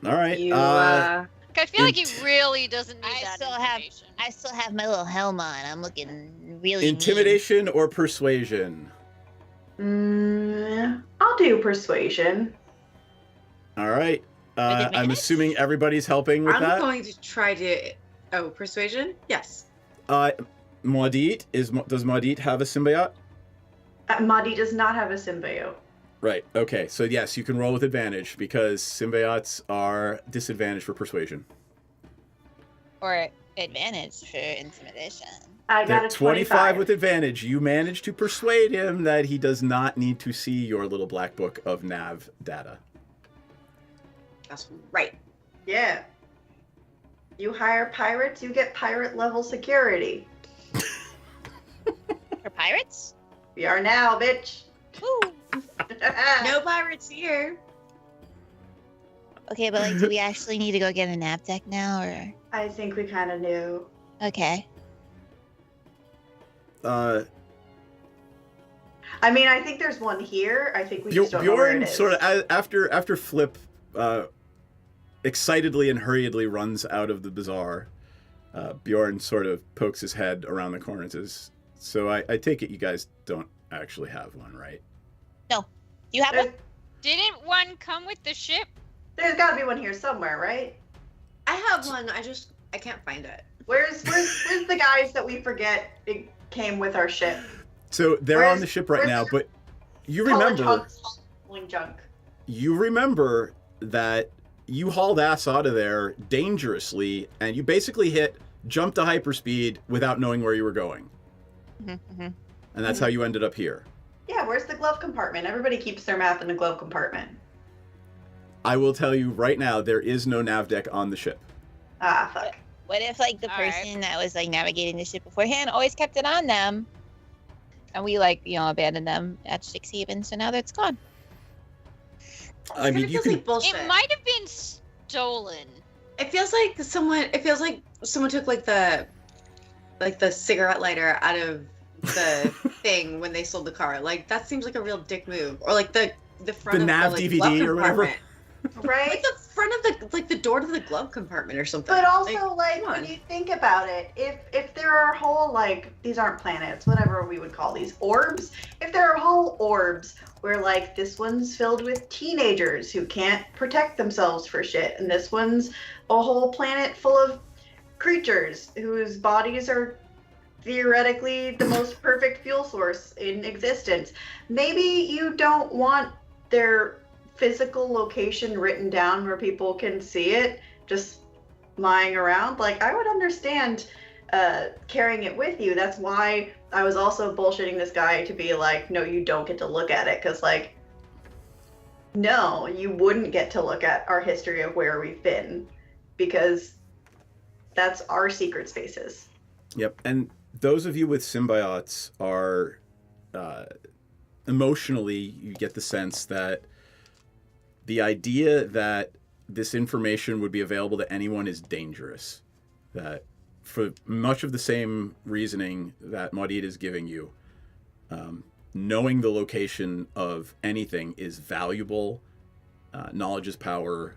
All right. I feel like he really doesn't need that information. I still have my little helm on. I'm looking really Intimidation or persuasion? I'll do persuasion. All right. I'm assuming everybody's helping with that. I'm going to try to... Oh, persuasion? Yes. Maudit, does Maudit have a symbiote? Maudit does not have a symbiote. Right. Okay. So yes, you can roll with advantage because symbiotes are disadvantaged for persuasion. Or advantage for intimidation. I got a 25 with advantage. You managed to persuade him that he does not need to see your little black book of nav data. That's right. Yeah. You hire pirates, you get pirate level security. For pirates? We are now, bitch. Woo. No pirates here. Okay, but like, do we actually need to go get a nav deck now, or? I think we kind of knew. Okay. I mean, I think there's one here. I think we just don't know where it Bjorn is. sort of after Flip excitedly and hurriedly runs out of the bazaar. Bjorn sort of pokes his head around the corner and says, "So I take it you guys don't actually have one, right?" No. You have one? Didn't one come with the ship? There's got to be one here somewhere, right? I have one. I can't find it. Where's the guys that we forget it came with our ship? So they're on the ship right now, but you remember junk. You remember that you hauled ass out of there dangerously, and you basically jumped to hyperspeed without knowing where you were going. Mm-hmm. And that's how you ended up here. Yeah, where's the glove compartment? Everybody keeps their map in the glove compartment. I will tell you right now, there is no nav deck on the ship. Ah, fuck. What if like the person that was like navigating the ship beforehand always kept it on them, and we abandoned them at Strixhaven, so now that's gone. I mean, you can. Like bullshit. It might have been stolen. It feels like someone took like the cigarette lighter out of the thing when they sold the car. Like that seems like a real dick move. Or like the front The of nav the DVD glove or whatever. compartment. Right? Like the front of the door to the glove compartment or something. But also, come when on. you think about it, if there are whole, these aren't planets, whatever we would call these, orbs, if there are whole orbs where, this one's filled with teenagers who can't protect themselves for shit, and this one's a whole planet full of creatures whose bodies are theoretically the most perfect fuel source in existence, maybe you don't want their physical location written down where people can see it just lying around. I would understand carrying it with you. That's why I was also bullshitting this guy to be like, no, you don't get to look at it, because no, you wouldn't get to look at our history of where we've been, because that's our secret spaces. Yep, and those of you with symbiotes are emotionally, you get the sense that the idea that this information would be available to anyone is dangerous. That for much of the same reasoning that Maudit is giving you, knowing the location of anything is valuable. Knowledge is power,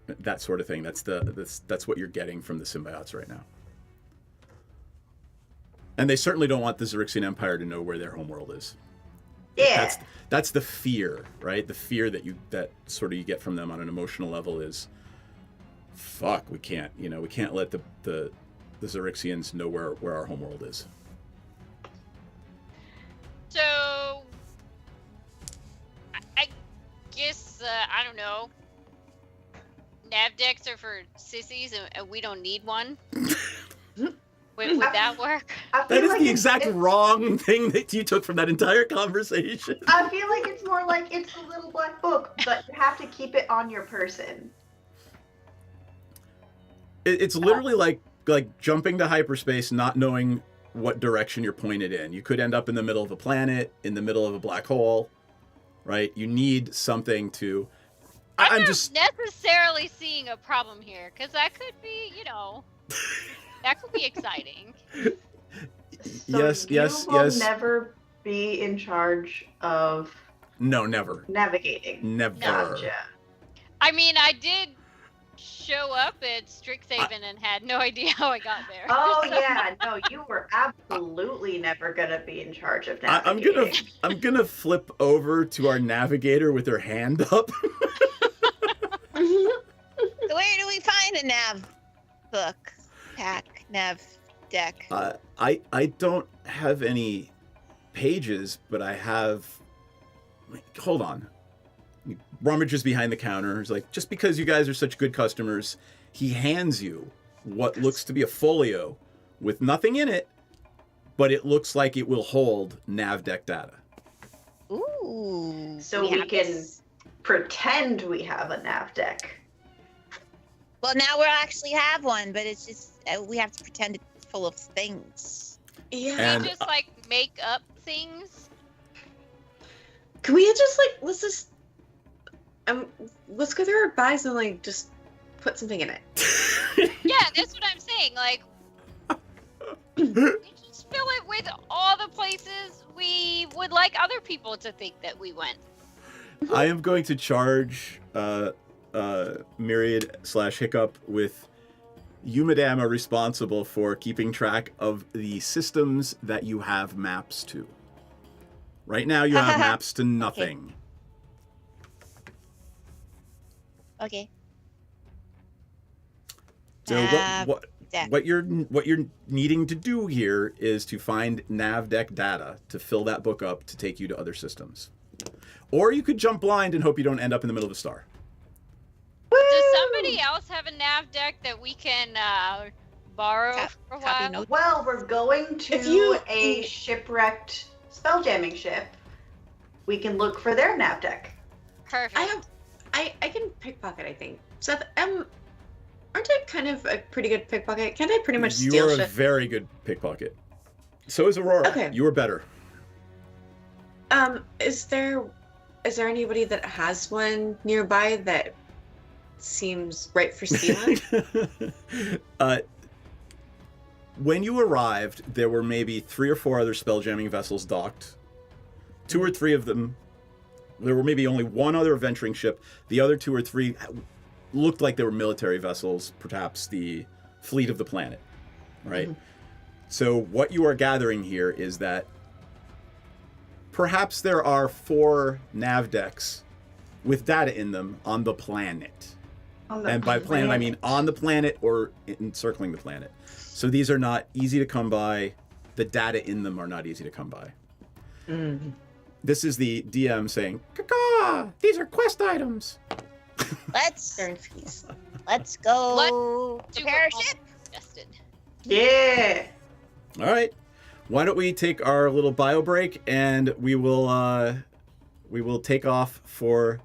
that sort of thing. That's what you're getting from the symbiotes right now. And they certainly don't want the Xerixian Empire to know where their homeworld is. Yeah. That's the fear, right? The fear that you get from them on an emotional level is, fuck, we can't let the Xerixians know where our homeworld is. So, I guess, I don't know. Nav decks are for sissies and we don't need one? Would that work? That is the exact wrong thing that you took from that entire conversation. I feel like it's more like it's a little black book, but you have to keep it on your person. It's literally like jumping to hyperspace, not knowing what direction you're pointed in. You could end up in the middle of a planet, in the middle of a black hole, right? You need something to... I'm not necessarily seeing a problem here, because that could be, that could be exciting. So you will never be in charge of... No, never. Navigating. Never. Gotcha. I mean, I did show up at Strixhaven and had no idea how I got there. Oh yeah, no, you were absolutely never gonna be in charge of navigating. I'm gonna flip over to our navigator with her hand up. So where do we find a nav book, pack, nav deck? I don't have any pages, but I have... Hold on. He rummages behind the counter. He's like, just because you guys are such good customers, he hands you what looks to be a folio with nothing in it, but it looks like it will hold nav deck data. Ooh. So we can pretend we have a nav deck. Well, now we actually have one, but it's just we have to pretend it's full of things. Yeah. And- We just like make up things. Can we just let's go through our bags and like just put something in it. Yeah, that's what I'm saying. Like, we just fill it with all the places we would like other people to think that we went. I am going to charge Myriad/Hiccup with you, madame, are responsible for keeping track of the systems that you have maps to. Right now, you have maps to nothing. Okay. So what you're needing to do here is to find nav deck data to fill that book up to take you to other systems. Or you could jump blind and hope you don't end up in the middle of a star. Does somebody else have a nav deck that we can borrow for a while? Well, we're going to a shipwrecked spelljamming ship. We can look for their nav deck. Perfect. I can pickpocket, I think. Seth, aren't I kind of a pretty good pickpocket? Can't I pretty much steal You're a shit? very good pickpocket. So is Aurora. Okay. You were better. Is there anybody that has one nearby that seems right for stealing? When you arrived, there were maybe 3 or 4 other spelljamming vessels docked. 2 or 3 of them, there were maybe only 1 other venturing ship. The other 2 or 3 looked like they were military vessels, perhaps the fleet of the planet, right? Mm-hmm. So what you are gathering here is that perhaps there are 4 nav decks with data in them on the planet. And by planet, I mean on the planet or encircling the planet. So these are not easy to come by. The data in them are not easy to come by. Mm-hmm. This is the DM saying, "Caw, these are quest items." Let's go. Prepare a ship. Yeah. All right. Why don't we take our little bio break and we will take off for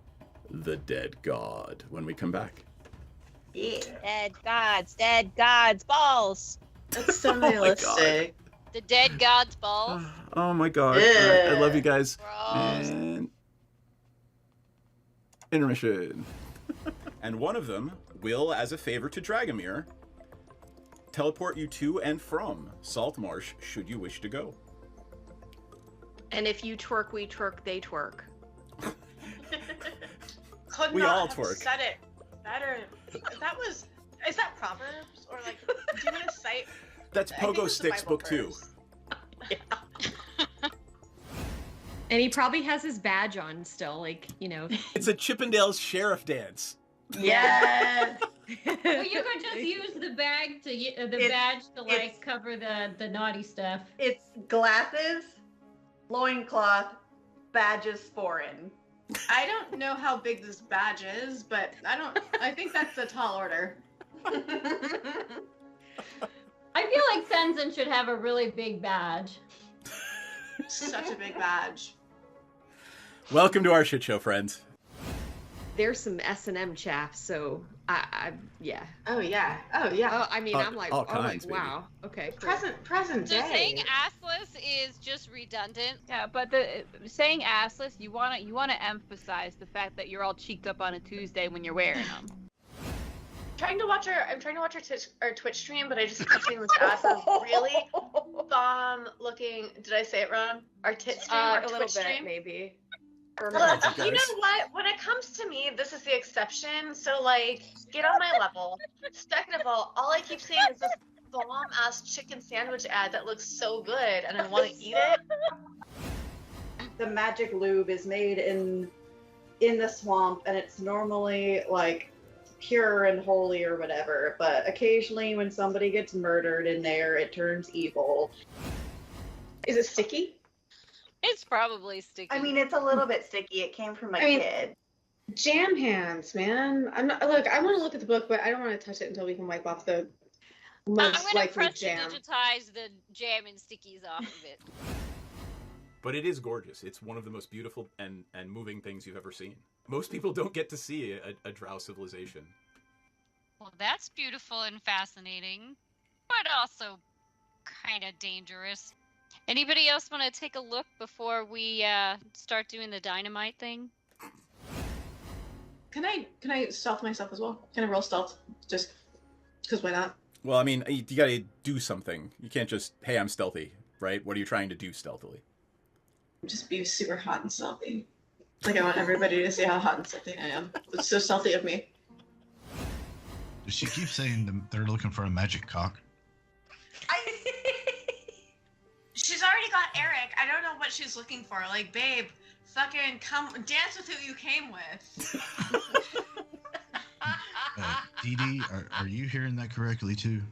the dead god when we come back. Yeah. Dead gods, balls. That's so realistic. The dead god's balls. Oh my god. I love you guys. Gross. And intermission. And one of them will, as a favor to Dragomir, teleport you to and from Saltmarsh should you wish to go. And if you twerk, we twerk, they twerk. Could We not all have twerk. said it better. Is that Proverbs? Or like, do you want to cite? That's I think Pogo it's a Sticks Bible book 2. verse. And he probably has his badge on still, like, you know. It's a Chippendales sheriff dance. Yes. Well, you could just use the badge to like cover the naughty stuff. It's glasses, loincloth, badges foreign. I don't know how big this badge is, but I think that's a tall order. I feel like Sensen should have a really big badge. Such a big badge. Welcome to our shit show, friends. There's some S&M chaff, so I yeah. Oh yeah. Oh yeah. Oh, I mean, I'm like, all kinds, oh, wow. Okay. Cool. Present So day. saying assless is just redundant. Yeah, but the saying assless, you wanna emphasize the fact that you're all cheeked up on a Tuesday when you're wearing them. I'm trying to watch our Twitch stream, but I just keep seeing this ass is really bomb looking. Did I say it wrong? Our tit stream, our a Twitch little bit, stream. maybe. Look, you know what? When it comes to me, this is the exception. So, like, get on my level. Second of all I keep seeing is this bomb-ass chicken sandwich ad that looks so good, and I want to eat it. The magic lube is made in the swamp, and it's normally, like, pure and holy or whatever, but occasionally when somebody gets murdered in there, it turns evil. Is it sticky? It's probably sticky. I mean, it's a little bit sticky. It came from a kid. Jam hands, man. I want to look at the book, but I don't want to touch it until we can wipe off the I'm Most gonna likely press jam. digitize the jam and stickies off of it. But it is gorgeous. It's one of the most beautiful and moving things you've ever seen. Most people don't get to see a drow civilization. Well, that's beautiful and fascinating, but also kind of dangerous. Anybody else want to take a look before we start doing the dynamite thing? Can I stealth myself as well? Can I roll stealth? Just because why not? Well, I mean, you gotta do something. You can't just, hey, I'm stealthy, right? What are you trying to do stealthily? Just be super hot and stealthy. Like I want everybody to see how hot and stealthy I am. It's so stealthy of me. Does she keep saying they're looking for a magic cock? She's already got Eric. I don't know what she's looking for. Like, babe, fucking come dance with who you came with. Dee Dee, are you hearing that correctly too?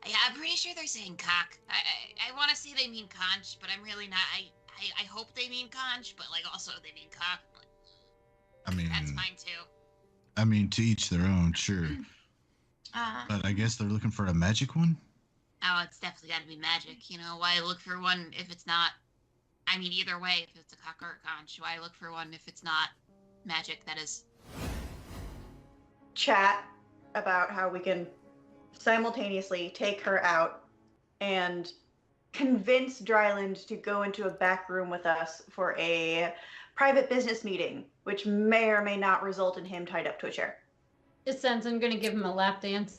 Yeah, I'm pretty sure they're saying cock. I want to say they mean conch, but I'm really not. I hope they mean conch, but like also they mean cock. I mean, that's fine too. I mean, to each their own, sure. But I guess they're looking for a magic one? Oh, it's definitely got to be magic. You know, why look for one if it's not? I mean, either way, if it's a cock or a conch, why look for one if it's not magic? That is. Chat about how we can simultaneously take her out and convince Dryland to go into a back room with us for a private business meeting, which may or may not result in him tied up to a chair. It sounds I'm gonna give him a lap dance.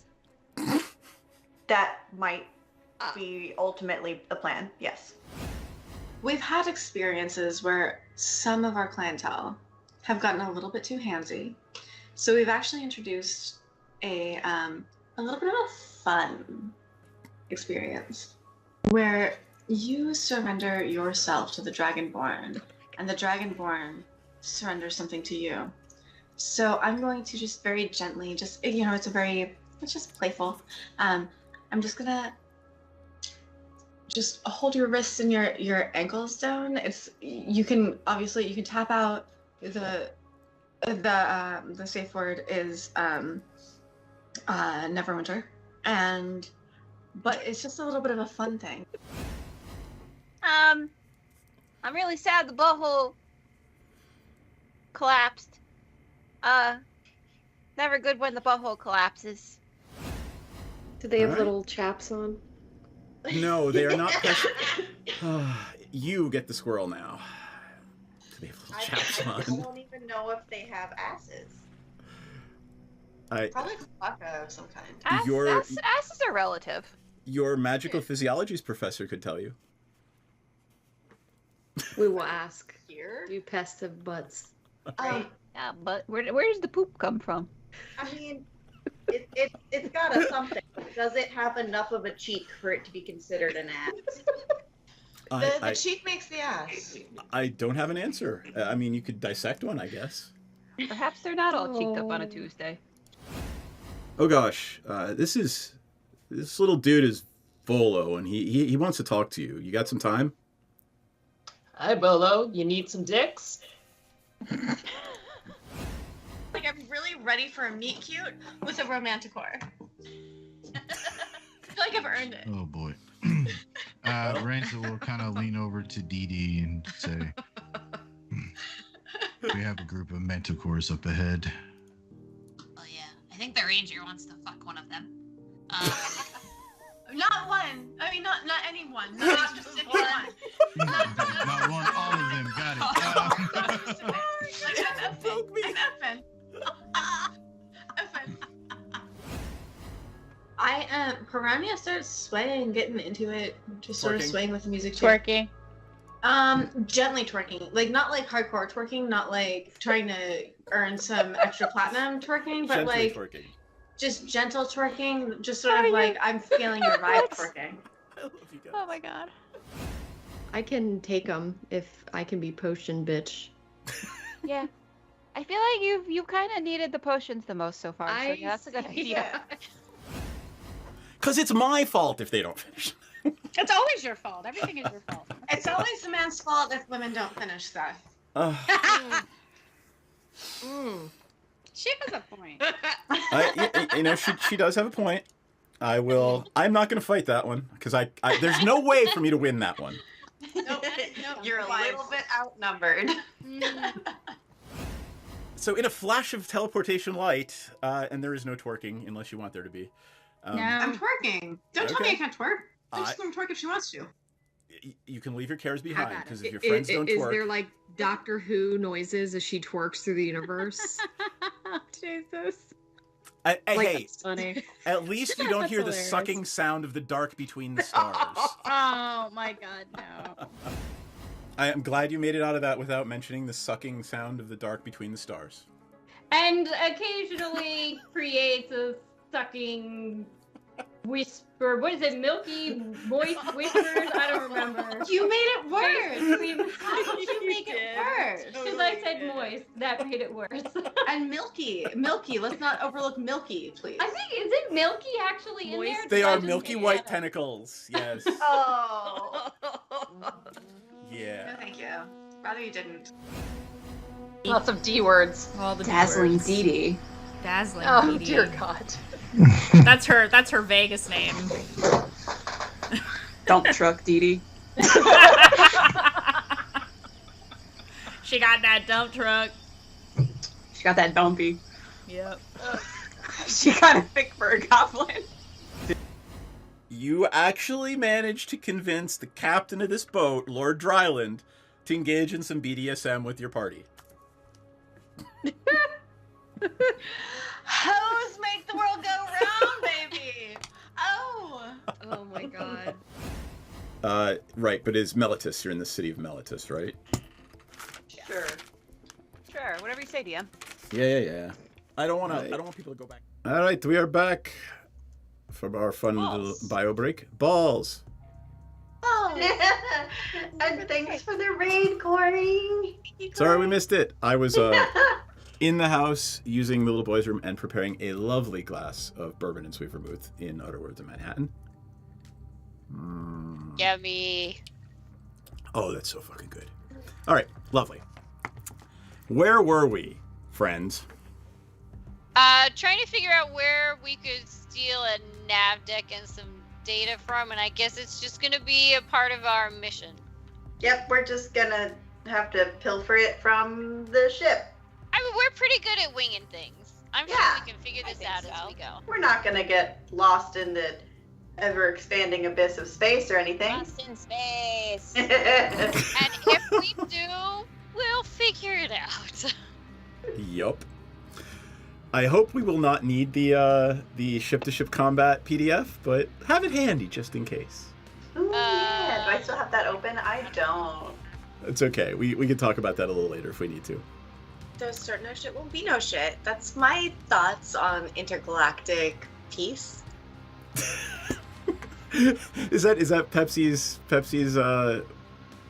That might be ultimately the plan, yes. We've had experiences where some of our clientele have gotten a little bit too handsy. So we've actually introduced a little bit of a fun experience where you surrender yourself to the Dragonborn and the Dragonborn surrenders something to you. So I'm going to just very gently, it's just playful. I'm just gonna just hold your wrists and your ankles down. You can tap out. The safe word is Neverwinter, but it's just a little bit of a fun thing. I'm really sad the butthole collapsed. Never good when the butthole collapses. Do they have Alright. little chaps on? No, they are not. You get the squirrel now. Do they have little chaps I on? don't even know if they have asses. Probably Klaka of some kind. Asses are relative. Your magical physiologies professor could tell you. We will ask. Here? You pest of butts. Yeah, but where does the poop come from? I mean, it's got a something. Does it have enough of a cheek for it to be considered an ass? The cheek makes the ass. I don't have an answer. I mean, you could dissect one, I guess. Perhaps they're not all cheeked up on a Tuesday. Oh gosh, this little dude is Volo, and he wants to talk to you. You got some time? Hi, Bolo. You need some dicks? Like, I'm really ready for a meet cute with a romanticore. I feel like I've earned it. Oh boy. Ranza will kind of lean over to Dee Dee and say, we have a group of manticores up ahead. Oh yeah, I think the ranger wants to fuck one of them. Not one. I mean, not anyone. Not a specific one. Not one, all of them. Got it. Like, I'm effing. Piranha starts swaying, getting into it, just sort of Twerking? swaying with the music too. Twerking. Gently twerking, like not like hardcore twerking, not like trying to earn some extra platinum twerking, but Gently like twerking. just gentle twerking, just sort of like I'm feeling your vibe twerking. I love you guys. Oh my god. I can take them if I can be potion bitch. Yeah. I feel like you've kind of needed the potions the most so far. So yeah, that's a good idea. Because it's my fault if they don't finish. It's always your fault. Everything is your fault. It's always the man's fault if women don't finish stuff. She has a point. You know, she does have a point. I will. I'm not going to fight that one because I there's no way for me to win that one. Nope. You're a little bit outnumbered. So in a flash of teleportation light, and there is no twerking unless you want there to be. No. I'm twerking. Don't tell me I can't twerk. I'm just going to twerk if she wants to. You can leave your cares behind because if your Is- friends don't is twerk. there like Doctor Who noises as she twerks through the universe? Jesus. Hey, That's funny. at least you don't That's hear the hilarious. sucking sound of the dark between the stars. Oh my god, no. I am glad you made it out of that without mentioning the sucking sound of the dark between the stars. And occasionally creates a sucking whisper. What is it? Milky moist whispers? I don't remember. You made it worse. Between- How did you make it worse? Because I said moist. That made it worse. And milky. Milky. Let's not overlook milky, please. I think, is it milky actually in there? They Did I are just milky make white it up? tentacles. Yes. Oh. Yeah. No, thank you. Rather you didn't. Lots of D words. All the D Dazzling words. Dee Dee. Dazzling Oh, Dee Dee. dear God. That's her Vegas name. Dump truck Dee Dee. She got that dump truck. She got that dumpy. Yep. She kind of thick for a goblin. You actually managed to convince the captain of this boat, Lord Dryland, to engage in some BDSM with your party. Hoes make the world go round, baby. Oh. Oh my god. Right, but is Melitus? You're in the city of Melitus, right? Sure. Sure. Whatever you say, DM. Yeah. I don't want to. I don't want people to go back. All right, we are back from our fun little bio break. Balls. Oh. And thanks for the raid, Corey. Sorry we missed it. I was in the house using the little boys' room and preparing a lovely glass of bourbon and sweet vermouth in Outer Worlds of Manhattan. Yummy. Oh, that's so fucking good. All right, lovely. Where were we, friends? Trying to figure out where we could steal a nav deck and some data from, and I guess it's just gonna be a part of our mission. Yep, we're just gonna have to pilfer it from the ship. I mean, we're pretty good at winging things. I'm sure we can figure this out as we go. We're not gonna get lost in the ever-expanding abyss of space or anything. Lost in space. And if we do, we'll figure it out. Yup. I hope we will not need the ship-to-ship combat PDF, but have it handy just in case. Ooh, yeah. Do I still have that open? I don't. It's okay. We can talk about that a little later if we need to. There's start no shit won't be no shit. That's my thoughts on intergalactic peace. Is that Pepsi's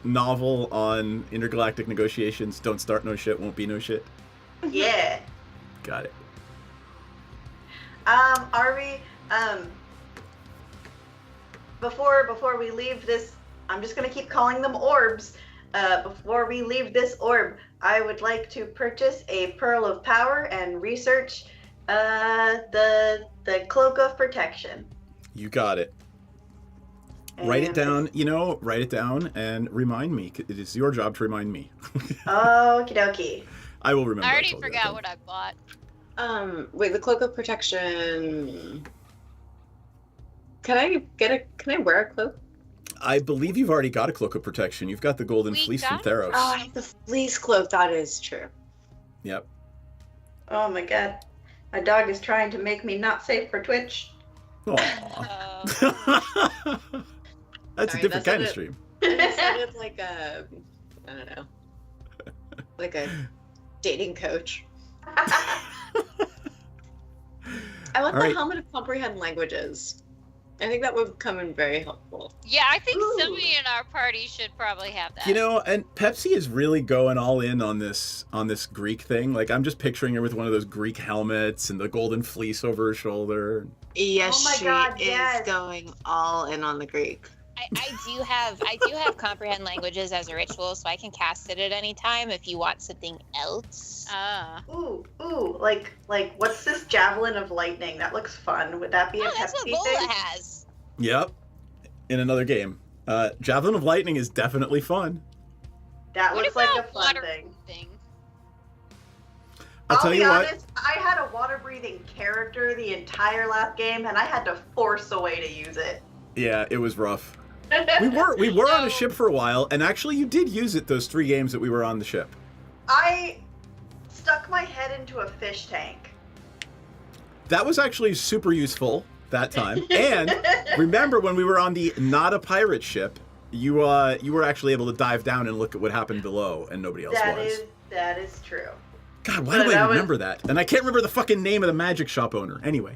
novel on intergalactic negotiations? Don't start no shit, won't be no shit. Yeah. Got it. Are we before we leave this, I'm just gonna keep calling them orbs. Before we leave this orb, I would like to purchase a pearl of power and research the cloak of protection. You got it. Write it down, write it down and remind me. It is your job to remind me. Okie dokie. I will remember. I already forgot what I bought. Wait, the cloak of protection. Can I wear a cloak? I believe you've already got a cloak of protection. You've got the golden fleece from Theros. Oh, I have the fleece cloak. That is true. Yep. Oh my god. My dog is trying to make me not safe for Twitch. Aww. That's a different kind of stream. It sounded like a, I don't know, like a dating coach. I want the helmet of comprehend languages. I think that would come in very helpful. Yeah, I think somebody in our party should probably have that. And Pepsi is really going all in on this Greek thing. Like, I'm just picturing her with one of those Greek helmets and the golden fleece over her shoulder. Yes, Oh my she God, is yes. going all in on the Greek. I do have comprehend languages as a ritual, so I can cast it at any time if you want something else. Ooh, like what's this javelin of lightning? That looks fun. Would that be a that's what Pepsi Lola thing? has. Yep. In another game. Javelin of Lightning is definitely fun. That What looks like a about fun water thing. I'll tell be you what. honest, I had a water breathing character the entire last game, and I had to force a way to use it. Yeah, it was rough. We were on a ship for a while, and actually you did use it those 3 games that we were on the ship. I stuck my head into a fish tank. That was actually super useful that time. And remember when we were on the not a pirate ship, you were actually able to dive down and look at what happened below, and nobody else was. That is true. God, why do I remember that? And I can't remember the fucking name of the magic shop owner. Anyway.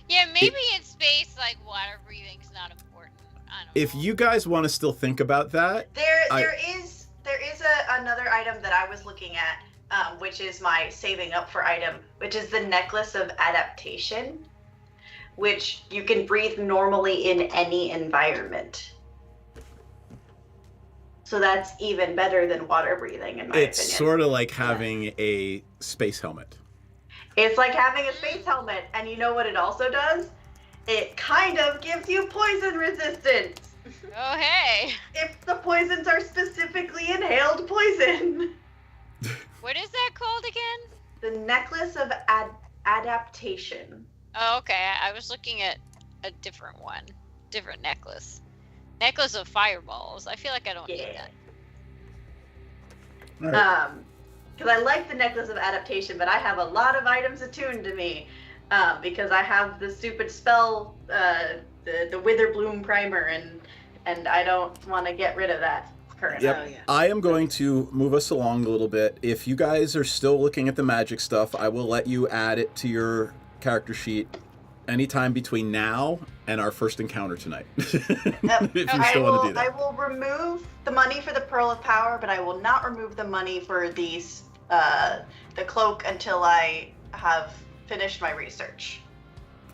Yeah, maybe in space, like, water breathing's not important. I don't know. If you guys want to still think about that, There is another item that I was looking at, which is my saving up for item, which is the necklace of adaptation, which you can breathe normally in any environment. So that's even better than water breathing, in my it's opinion. sort of like having a space helmet. It's like having a space helmet, and you know what it also does? It kind of gives you poison resistance. Oh, hey. If the poisons are specifically inhaled poison. What is that called again? The necklace of adaptation. Oh, okay. I was looking at a different one. Different necklace. Necklace of fireballs. I feel like I don't need that. Because I like the necklace of adaptation, but I have a lot of items attuned to me. Because I have the stupid spell, the Witherbloom primer, and I don't want to get rid of that currently. Yep. I am going to move us along a little bit. If you guys are still looking at the magic stuff, I will let you add it to your character sheet anytime between now and our first encounter tonight. If you still want to do that. I will remove the money for the Pearl of Power, but I will not remove the money for these the cloak until I have finished my research.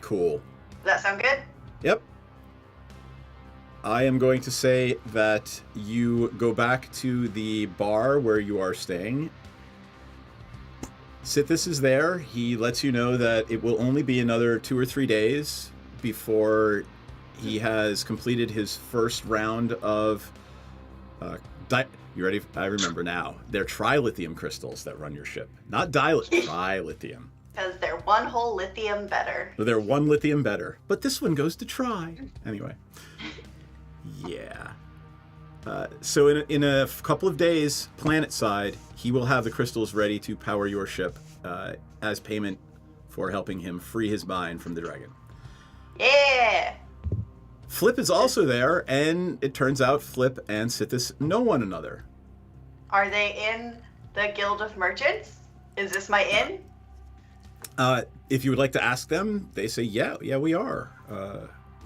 Cool. Does that sound good? Yep. I am going to say that you go back to the bar where you are staying. Sithis is there. He lets you know that it will only be another 2 or 3 days before he has completed his first round of... you ready? I remember now. They're trilithium crystals that run your ship. Not trilithium. Because they're one whole lithium better. They're 1 lithium better. But this one goes to tri. Anyway. Yeah. So in a couple of days, planet side, he will have the crystals ready to power your ship as payment for helping him free his mind from the dragon. Yeah! Flip is also there, and it turns out Flip and Sithis know one another. Are they in the Guild of Merchants? Is this my inn? If you would like to ask them, they say, yeah, we are.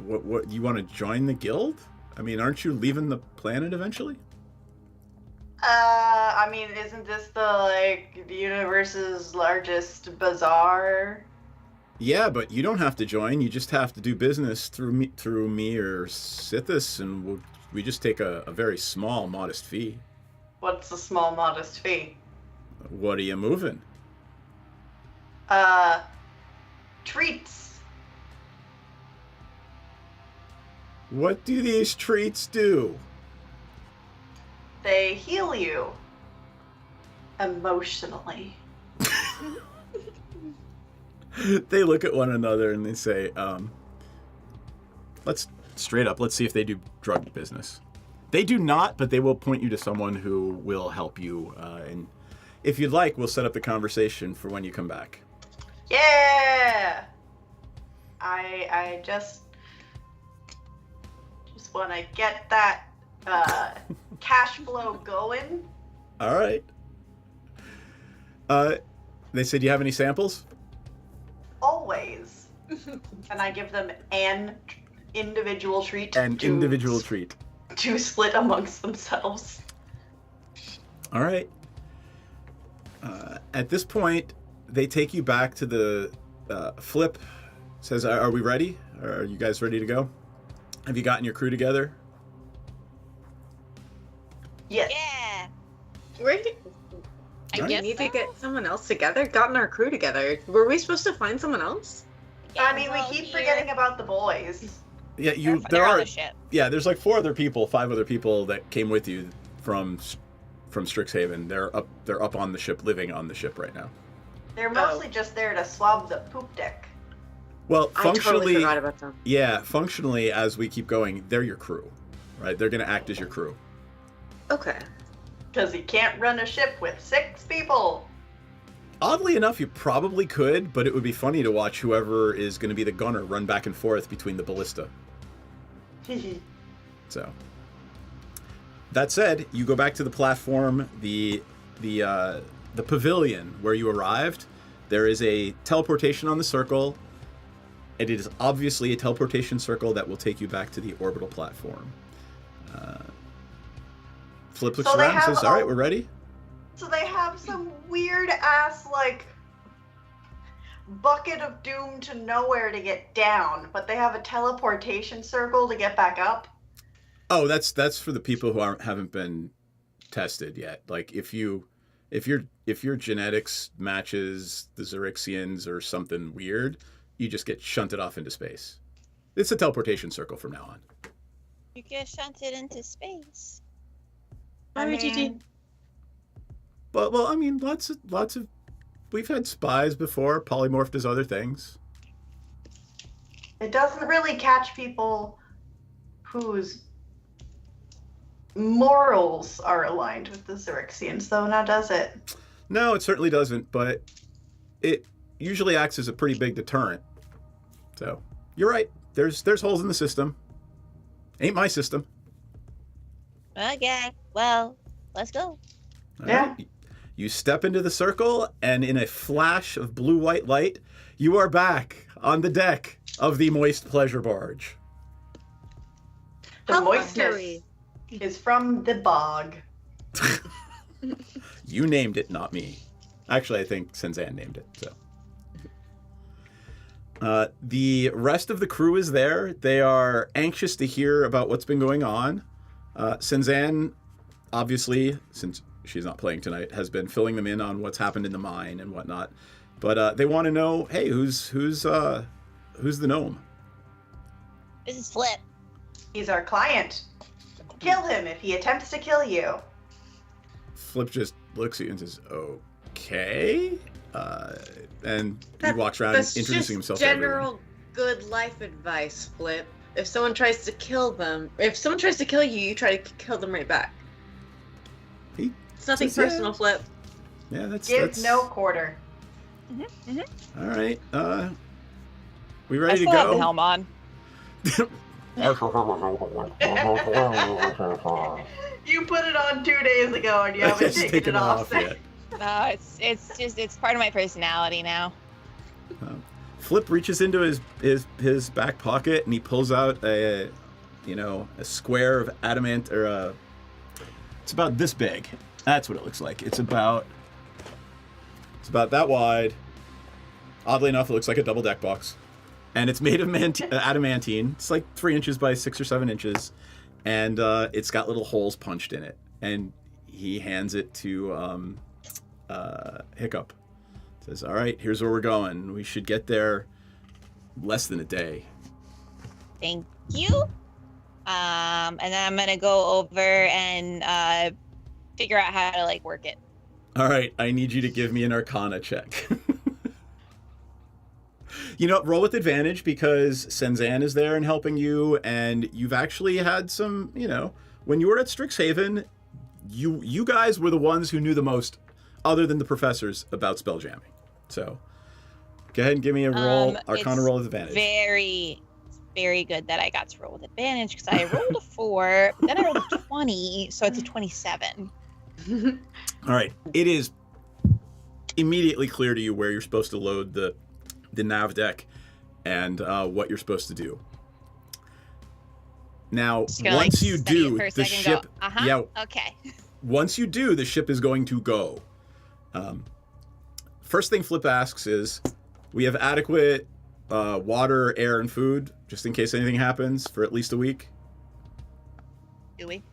What you want to join the guild? I mean, aren't you leaving the planet eventually? I mean, isn't this the universe's largest bazaar? Yeah, but you don't have to join. You just have to do business through me or Sithis, and we just take a very small, modest fee. What's a small, modest fee? What are you moving? Treats. What do these treats do? They heal you. Emotionally. They look at one another and they say, let's see if they do drug business. They do not, but they will point you to someone who will help you. And if you'd like, we'll set up the conversation for when you come back. Yeah! I just want to get that cash flow going. All right. They said, do you have any samples? Always. And I give them an individual treat. Individual treat. To split amongst themselves. All right. At this point, they take you back to the Flip says, "Are we ready? Are you guys ready to go? Have you gotten your crew together?" Yes. Yeah. Do we guess need so. to get someone else together? Gotten our crew together. Were we supposed to find someone else? I mean, we keep forgetting about the boys. Yeah, They're there on are. the ship. Yeah, there's like 5 other people that came with you from Strixhaven. They're up on the ship, living on the ship right now. They're mostly just there to swab the poop deck. Well, I totally functionally, forgot about them. yeah, functionally, as we keep going, they're your crew, right? They're going to act as your crew. Okay. Because you can't run a ship with 6 people. Oddly enough, you probably could, but it would be funny to watch whoever is going to be the gunner run back and forth between the ballista. So, that said, you go back to the platform, the pavilion where you arrived. There is a teleportation on the circle. It is obviously a teleportation circle that will take you back to the orbital platform. Flip looks So they around and have says, "All right, we're ready." So they have some weird ass, like, bucket of doom to nowhere to get down, but they have a teleportation circle to get back up. Oh, that's for the people who haven't been tested yet. Like if your genetics matches the Xerixians or something weird, you just get shunted off into space. It's a teleportation circle from now on. You get shunted into space. I mean, But well, I mean, lots of we've had spies before, polymorphed as other things. it doesn't really catch people whose morals are aligned with the Xerixians, though, now does it? No, it certainly doesn't, but it usually acts as a pretty big deterrent. So, you're right. There's holes in the system. Ain't my system. Okay, well, let's go. All Yeah. right. You step into the circle, and in a flash of blue-white light, you are back on the deck of the Moist Pleasure Barge. The How moistness mystery. is from the bog. You named it, not me. Actually, I think Senzan named it. So, the rest of the crew is there. They are anxious to hear about what's been going on. Senzan, obviously, since she's not playing tonight, has been filling them in on what's happened in the mine and whatnot. But they want to know, hey, who's the gnome? This is Flip. He's our client. Kill him if he attempts to kill you. Flip just looks at you and says, "Okay," and he walks around That's introducing just himself. To everyone. general good life advice, Flip. If someone tries to kill you, you try to kill them right back. It's nothing says, yeah. personal, Flip. Yeah, that's No quarter. all right. We I ready to still have the go? helm on. You put it on 2 days ago and you haven't Just taken taken it off yet. No, it's part of my personality now. Flip reaches into his back pocket and he pulls out a square of adamant, or it's about this big. That's what it looks like. It's about that wide. Oddly enough, it looks like a double deck box, and it's made of adamantine. It's like 3 inches by 6 or 7 inches, and it's got little holes punched in it. And he hands it to Hiccup. Says, "All right, here's where we're going. We should get there less than a day." Thank you. And then I'm gonna go over and figure out how to work it. All right, I need you to give me an Arcana check. Roll with advantage because Senzan is there and helping you, and you've actually had some, when you were at Strixhaven, you guys were the ones who knew the most, other than the professors, about spell jamming. So, go ahead and give me a roll, Arcana roll with advantage. Very, very good that I got to roll with advantage because I rolled a 4, but then I rolled a 20, so it's a 27. All right, it is immediately clear to you where you're supposed to load the nav deck and what you're supposed to do. Now, once you do, the ship, okay. Once you do, the ship is going to go. First thing Flip asks is, we have adequate water, air, and food, just in case anything happens for at least a week? Do we?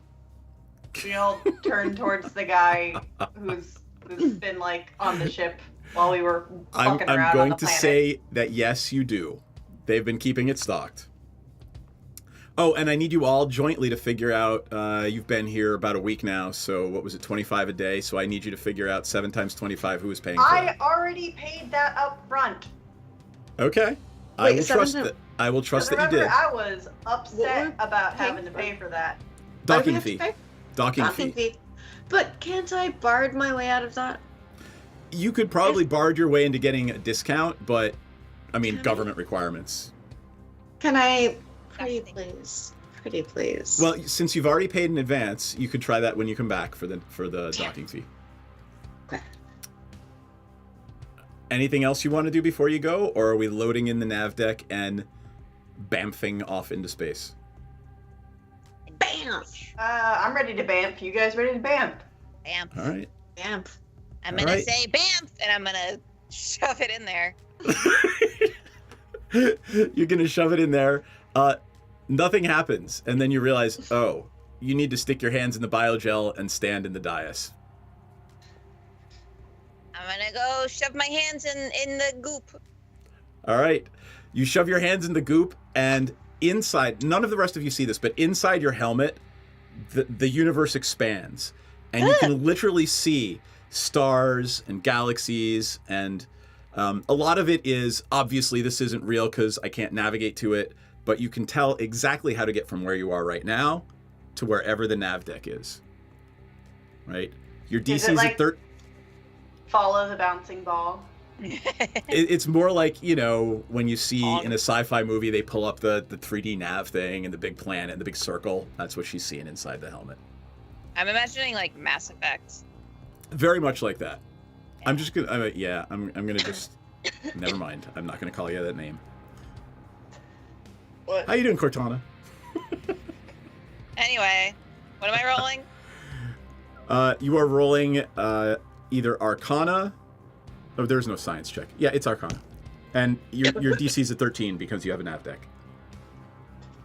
We all turn towards the guy who's been like on the ship while we were fucking around I'm going on the to planet. say that yes, you do. They've been keeping it stocked. Oh, and I need you all jointly to figure out, you've been here about a week now, so what was it, 25 a day? So I need you to figure out 7 times 25 who is paying for I that. already paid that up front. Okay. I will trust that. I will trust that you Remember, did. I was upset about having to pay for that. Docking fee. Docking fee. fee. But can't I bard my way out of that? You could probably bard your way into getting a discount, but, I mean, government requirements. Can I... Pretty please. Pretty please. Well, since you've already paid in advance, you could try that when you come back for the docking fee. Okay. Anything else you want to do before you go, or are we loading in the nav deck and bamfing off into space? Bamf! I'm ready to bamf. You guys ready to bamf? Bamf. All right. Bamf. I'm All gonna right. say bamf, and I'm gonna shove it in there. You're gonna shove it in there. Nothing happens, and then you realize, oh, you need to stick your hands in the biogel and stand in the dais. I'm gonna go shove my hands in the goop. All right. You shove your hands in the goop, and inside, none of the rest of you see this, but inside your helmet, the universe expands. And you can literally see stars and galaxies, and a lot of it is, obviously, this isn't real because I can't navigate to it, but you can tell exactly how to get from where you are right now to wherever the nav deck is. Right? Your DC is at 13. Follow the bouncing ball. It's more like, you know, when you see in a sci-fi movie, they pull up the 3D nav thing and the big planet and the big circle. That's what she's seeing inside the helmet. I'm imagining like Mass Effect. Very much like that. I'm just gonna, I'm gonna just, never mind. I'm not gonna call you that name. What? How you doing, Cortana? Anyway, what am I rolling? You are rolling either Arcana. Oh, there's no science check. Yeah, it's Arcana. And your DC's at 13 because you have a nav deck.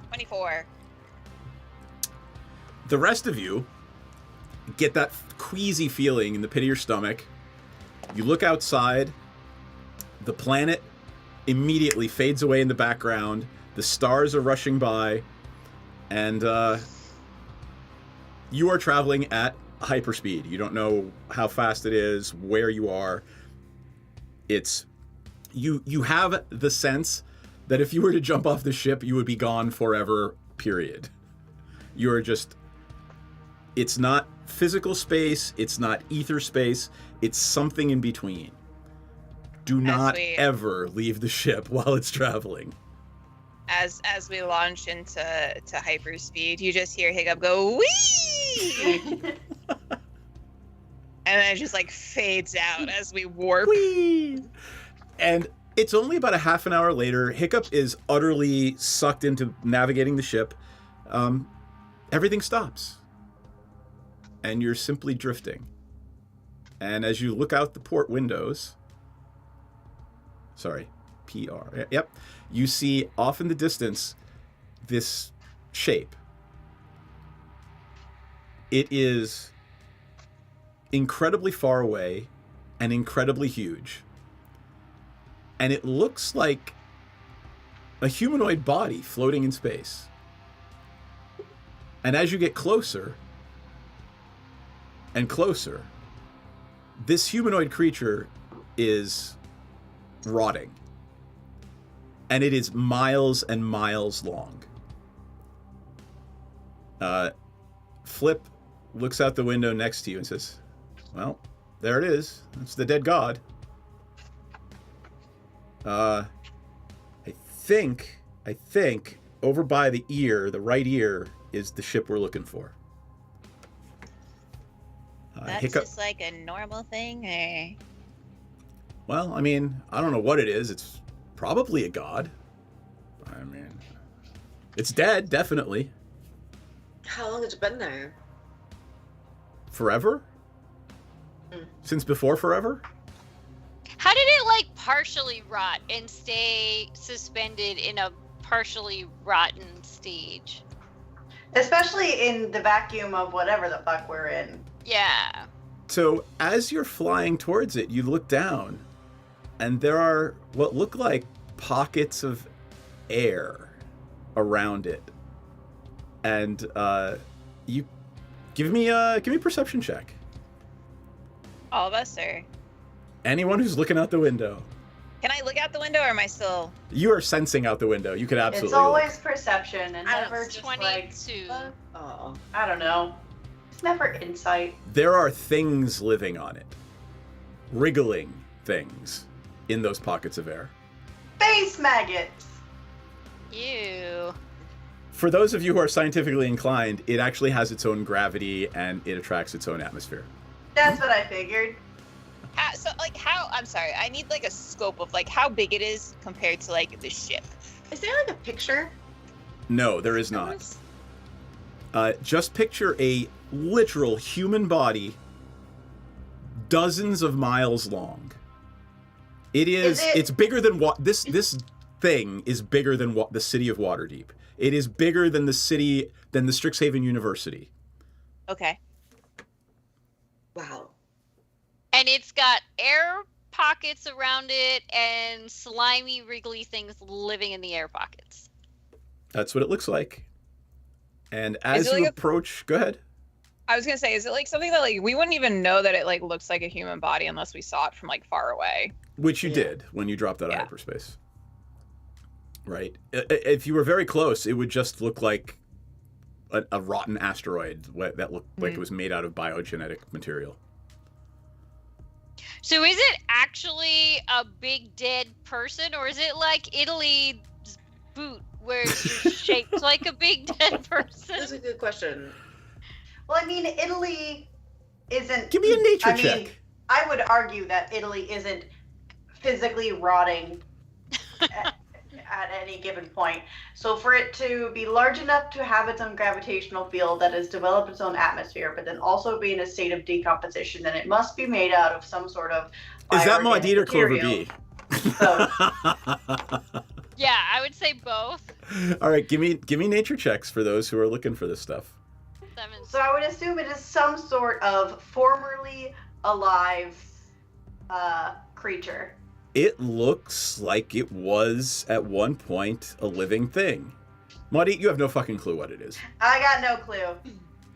24. The rest of you get that queasy feeling in the pit of your stomach. You look outside. The planet immediately fades away in the background. The stars are rushing by. And you are traveling at hyperspeed. You don't know how fast it is, where you are. It's you have the sense that if you were to jump off the ship, you would be gone forever, period. You are just, it's not physical space, it's not ether space, it's something in between. Do not ever leave the ship while it's traveling. As we launch into hyperspeed, you just hear Hiccup go, wee! And then it just like fades out as we warp. Whee! And it's only about a half an hour later. Hiccup is utterly sucked into navigating the ship. Everything stops. And you're simply drifting. And as you look out the port windows, sorry, PR, yep, you see off in the distance this shape. It is incredibly far away and incredibly huge. And it looks like a humanoid body floating in space. And as you get closer and closer, this humanoid creature is rotting. And it is miles and miles long. Flip looks out the window next to you and says, well, there it is. That's the dead god. I think over by the ear, the right ear, is the ship we're looking for. That's Hiccup. just like a normal thing, or? Well, I mean, I don't know what it is. It's probably a god. I mean, it's dead, definitely. How long has it been there? Forever? Since before forever? How did it like partially rot and stay suspended in a partially rotten stage? Especially in the vacuum of whatever the fuck we're in. Yeah. So as you're flying towards it, you look down, and there are what look like pockets of air around it. And you give me a perception check. All of us, or Anyone who's looking out the window. can I look out the window, or am I still? You are sensing out the window. You could absolutely. It's always perception and I don't never know, just 22. like, oh, I don't know. It's never insight. There are things living on it. Wriggling things in those pockets of air. Space maggots. Ew. For those of you who are scientifically inclined, it actually has its own gravity and it attracts its own atmosphere. That's what I figured. I'm sorry. I need like a scope of like how big it is compared to like the ship. Is there like a picture? No, there is not. Just picture a literal human body dozens of miles long. It's bigger than what this thing is bigger than what the city of Waterdeep. It is bigger than the Strixhaven University. Okay. Wow. And it's got air pockets around it and slimy, wriggly things living in the air pockets. That's what it looks like. And as it you like approach, go ahead. I was gonna say, is it like something that like we wouldn't even know that it like looks like a human body unless we saw it from like far away? Which you did when you dropped out of hyperspace. Right? If you were very close, it would just look like a rotten asteroid that looked like it was made out of biogenetic material. So is it actually a big dead person, or is it like Italy's boot where it's just shaped like a big dead person? That's a good question. Well, I mean, Italy isn't. Give me a nature I mean, check. I would argue that Italy isn't physically rotting at any given point. So for it to be large enough to have its own gravitational field that has developed its own atmosphere, but then also be in a state of decomposition, then it must be made out of some sort of. Is that bioorganic Maudit or Clover material. B? Yeah, I would say both. All right, give me nature checks for those who are looking for this stuff. So I would assume it is some sort of formerly alive creature. It looks like it was at one point a living thing. Maudit, you have no fucking clue what it is. I got no clue.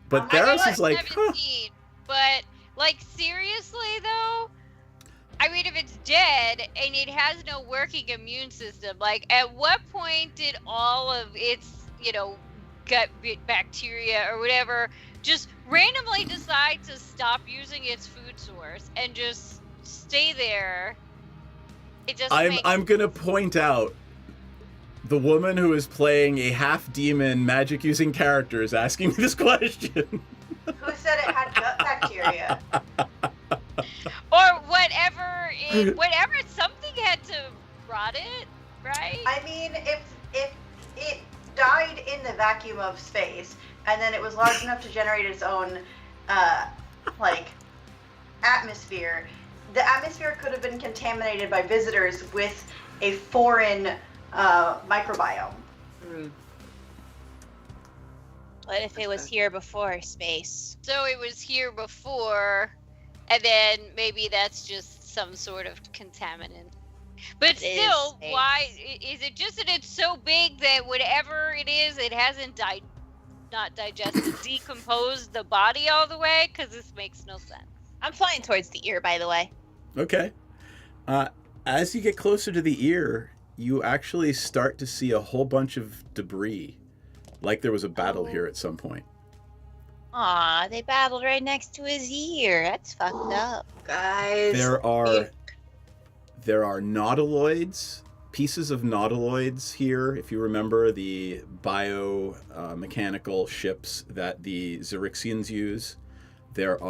But Theros is like, 17, but like seriously though, I mean, if it's dead and it has no working immune system, like at what point did all of its, gut bacteria or whatever just randomly decide to stop using its food source and just stay there? It just I'm gonna point out the woman who is playing a half-demon magic-using character is asking me this question. Who said it had gut bacteria? Or whatever, something had to rot it, right? I mean, if it died in the vacuum of space, and then it was large enough to generate its own, atmosphere, the atmosphere could have been contaminated by visitors with a foreign microbiome. What if it was here before space? So it was here before, and then maybe that's just some sort of contaminant. But still, why is it just that it's so big that whatever it is, it hasn't not digested, decomposed the body all the way? Because this makes no sense. I'm flying towards the ear, by the way. Okay. As you get closer to the ear, you actually start to see a whole bunch of debris, like there was a battle here at some point. Aw, they battled right next to his ear. That's fucked up. Guys. There are nautiloids, pieces of nautiloids here. If you remember the mechanical ships that the Xerixians use. There's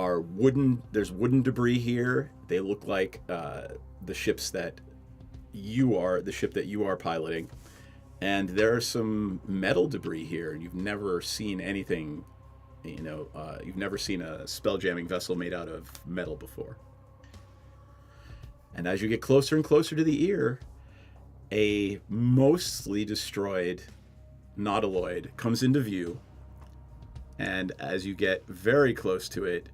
wooden debris here. They look like the ship that you are piloting. And there are some metal debris here. You've never seen anything, you've never seen a spell jamming vessel made out of metal before. And as you get closer and closer to the ear, a mostly destroyed nautiloid comes into view. And as you get very close to it,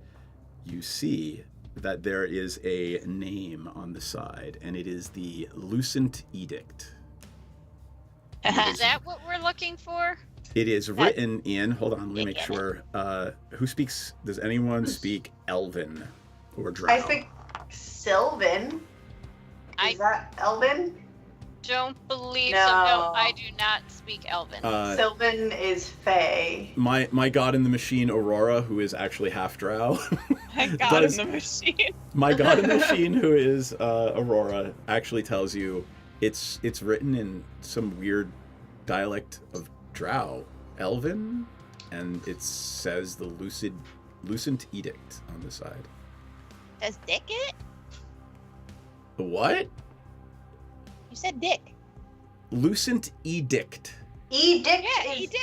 you see that there is a name on the side, and it is the Lucent Edict. Is that what we're looking for? It is written in, hold on, let me make sure. Who speaks, does anyone speak Elven or Drow? I speak Sylvan. Is that Elven? Don't believe so. No, I do not speak Elven. Sylvan is Fae. My god in the machine, Aurora, who is actually half Drow. My god in the machine. My god in the machine, who is Aurora, actually tells you it's written in some weird dialect of Drow, Elven, and it says the Lucent Edict on the side. Does Dick it? The what? You said Dick. Lucent Edict. Edict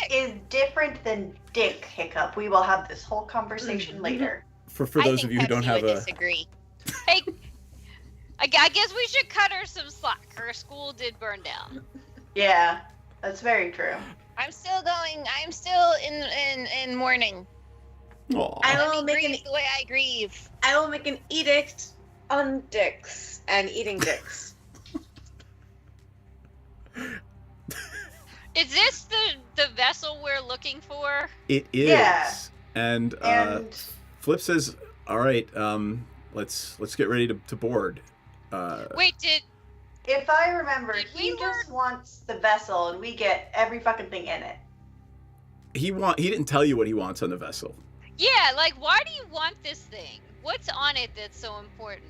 is different than Dick, Hiccup. We will have this whole conversation later. For those of you who don't have a... disagree. Hey, I guess we should cut her some slack. Her school did burn down. Yeah, that's very true. I'm still going. I'm still in mourning. Aww. I will make the way I grieve. I will make an edict on dicks and eating dicks. Is this the vessel we're looking for? It is. Yeah. And Flip says, "All right, let's get ready to board." Wait, If I remember, he just wants the vessel, and we get every fucking thing in it. He didn't tell you what he wants on the vessel. Yeah, like, why do you want this thing? What's on it that's so important?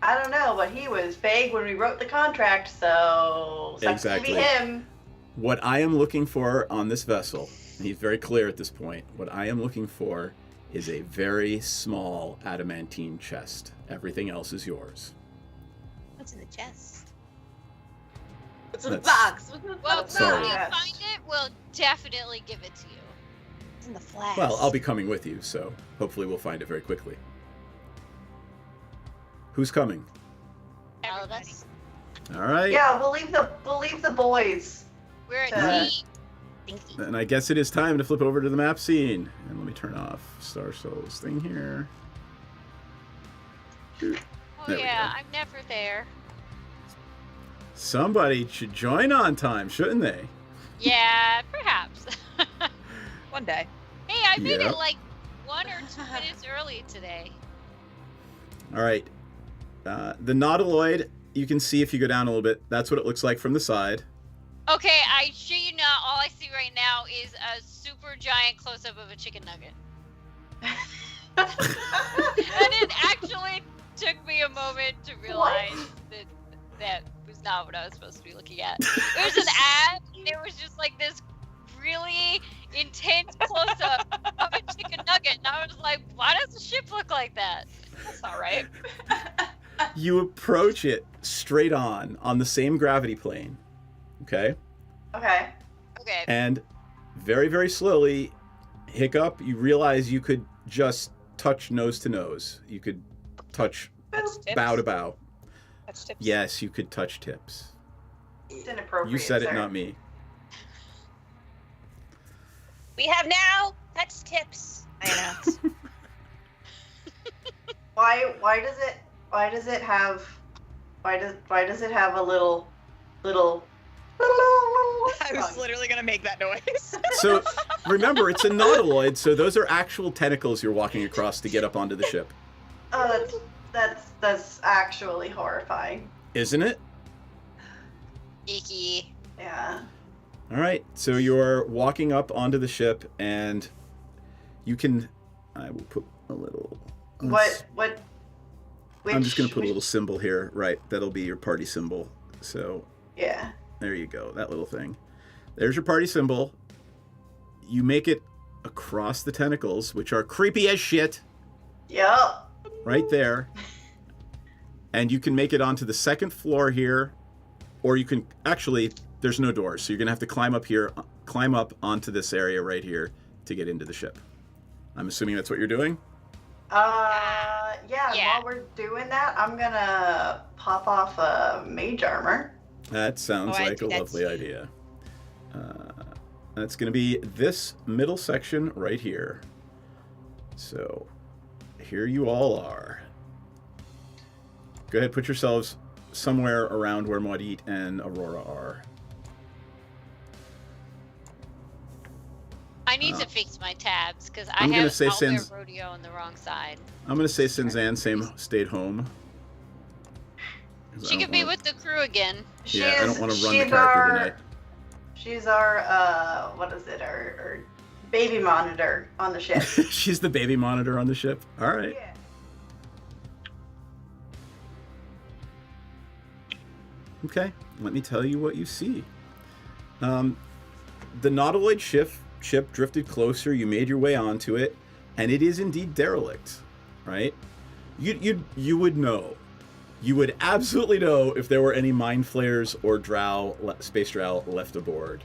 I don't know, but he was vague when we wrote the contract, so sucks to be him. What I am looking for on this vessel, and he's very clear at this point, what I am looking for is a very small adamantine chest. Everything else is yours. What's in the chest? What's in the box? Well, Sorry. when you find it, we'll definitely give it to you. It's in the flask. Well, I'll be coming with you, so hopefully we'll find it very quickly. Who's coming? All of us. All right. Yeah, believe the boys. We're a team. And I guess it is time to flip over to the map scene. And let me turn off Star Souls thing here. Oh There we yeah, go. I'm never there. Somebody should join on time, shouldn't they? Yeah, perhaps. One day. Hey, I made Yeah. it like 1 or 2 minutes early today. All right. The nautiloid, you can see if you go down a little bit. That's what it looks like from the side. Okay, I shit you not, all I see right now is a super giant close-up of a chicken nugget. And it actually took me a moment to realize that that was not what I was supposed to be looking at. It was an ad, and it was just like this really intense close-up of a chicken nugget, and I was like, why does the ship look like that? That's not right. You approach it straight on the same gravity plane. Okay? Okay. Okay. And very, very slowly, Hiccup, you realize you could just touch nose to nose. You could touch bow to bow. Touch tips. Yes, you could touch tips. It's inappropriate. You said it, sir. not me. We have now touch tips. I announce. Why does it have a little I was literally gonna make that noise. So remember, it's a nautiloid, so those are actual tentacles you're walking across to get up onto the ship. Oh, that's actually horrifying. Isn't it? Icky. Yeah. All right, so you're walking up onto the ship, and you can... I will put a little... I'm just going to put a little symbol here. Right, that'll be your party symbol. So... Yeah. There you go, that little thing. There's your party symbol. You make it across the tentacles, which are creepy as shit. Yup. Right there. And you can make it onto the second floor here, or you can... Actually, there's no doors, so you're going to have to climb up here, climb up onto this area right here to get into the ship. I'm assuming that's what you're doing? Yeah. While we're doing that, I'm gonna pop off a mage armor. That sounds like a lovely idea. That's going to be this middle section right here. So, here you all are. Go ahead, put yourselves somewhere around where Maudit and Aurora are. I need to fix my tabs because I I'm gonna have say all their since- rodeo on the wrong side. I'm going to say Sinzan stayed home. 'Cause She I could don't be wanna- with the crew again. Yeah, I don't want to run the character tonight. She's our what is it? Our baby monitor on the ship. She's the baby monitor on the ship. All right. Yeah. Okay, let me tell you what you see. The Nautiloid ship drifted closer. You made your way onto it, and it is indeed derelict, right? You would know. You would absolutely know if there were any mind flayers or space drow left aboard.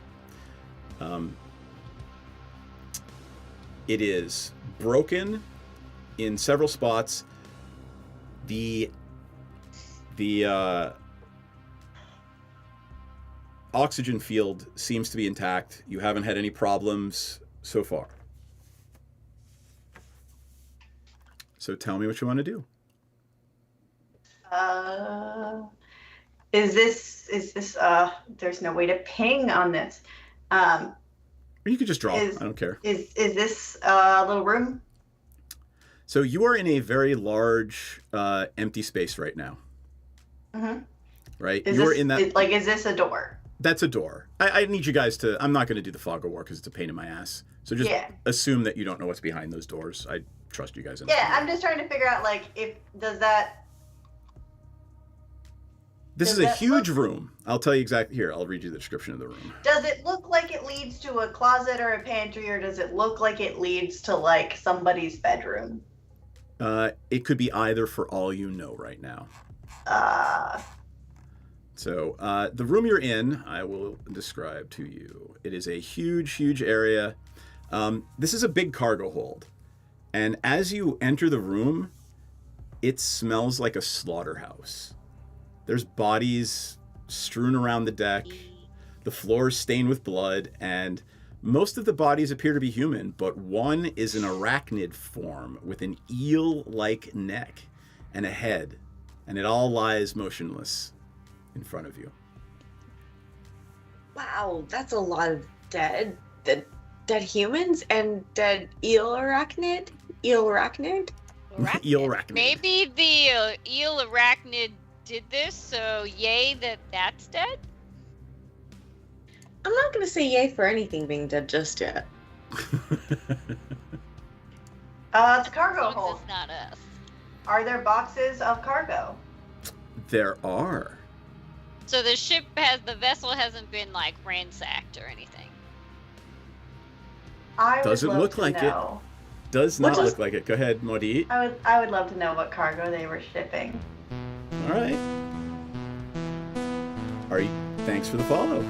It is broken in several spots. The oxygen field seems to be intact. You haven't had any problems so far. So tell me what you want to do. Is this there's no way to ping on this. You could just draw. I don't care. Is this a little room? So you are in a very large empty space right now. Mm-hmm. Right? Is this a door? That's a door. I need you guys to... I'm not going to do the fog of war because it's a pain in my ass. So just assume that you don't know what's behind those doors. I trust you guys. I'm just trying to figure out, This is a huge room. I'll tell you exactly. Here, I'll read you the description of the room. Does it look like it leads to a closet or a pantry, or does it look like it leads to, somebody's bedroom? It could be either for all you know right now. So, the room you're in, I will describe to you. It is a huge, huge area. This is a big cargo hold. And as you enter the room, it smells like a slaughterhouse. There's bodies strewn around the deck. The floor is stained with blood, and most of the bodies appear to be human, but one is an arachnid form with an eel-like neck and a head, and it all lies motionless in front of you. Wow, that's a lot of dead humans and dead eel arachnid. Eel arachnid. Maybe the eel arachnid did this, so yay that's dead. I'm not gonna say yay for anything being dead just yet. It's a cargo hold. It's not us. Are there boxes of cargo? There are. So the vessel hasn't been ransacked or anything. Doesn't look like it. Does not look like it. Go ahead, Maudit. I would love to know what cargo they were shipping. All right. Thanks for the follow.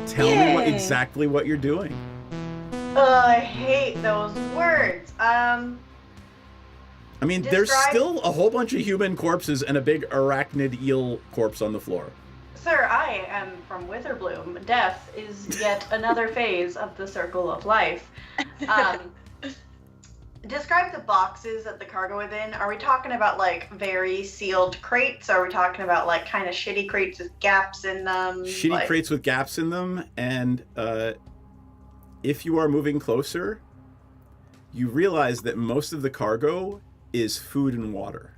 Tell me exactly what you're doing. I hate those words. I mean, there's still a whole bunch of human corpses and a big arachnid eel corpse on the floor. Sir, I am from Witherbloom. Death is yet another phase of the circle of life. Describe the boxes that the cargo is in. Are we talking about very sealed crates? Are we talking about kind of shitty crates with gaps in them? Shitty crates with gaps in them, and if you are moving closer, you realize that most of the cargo is food and water.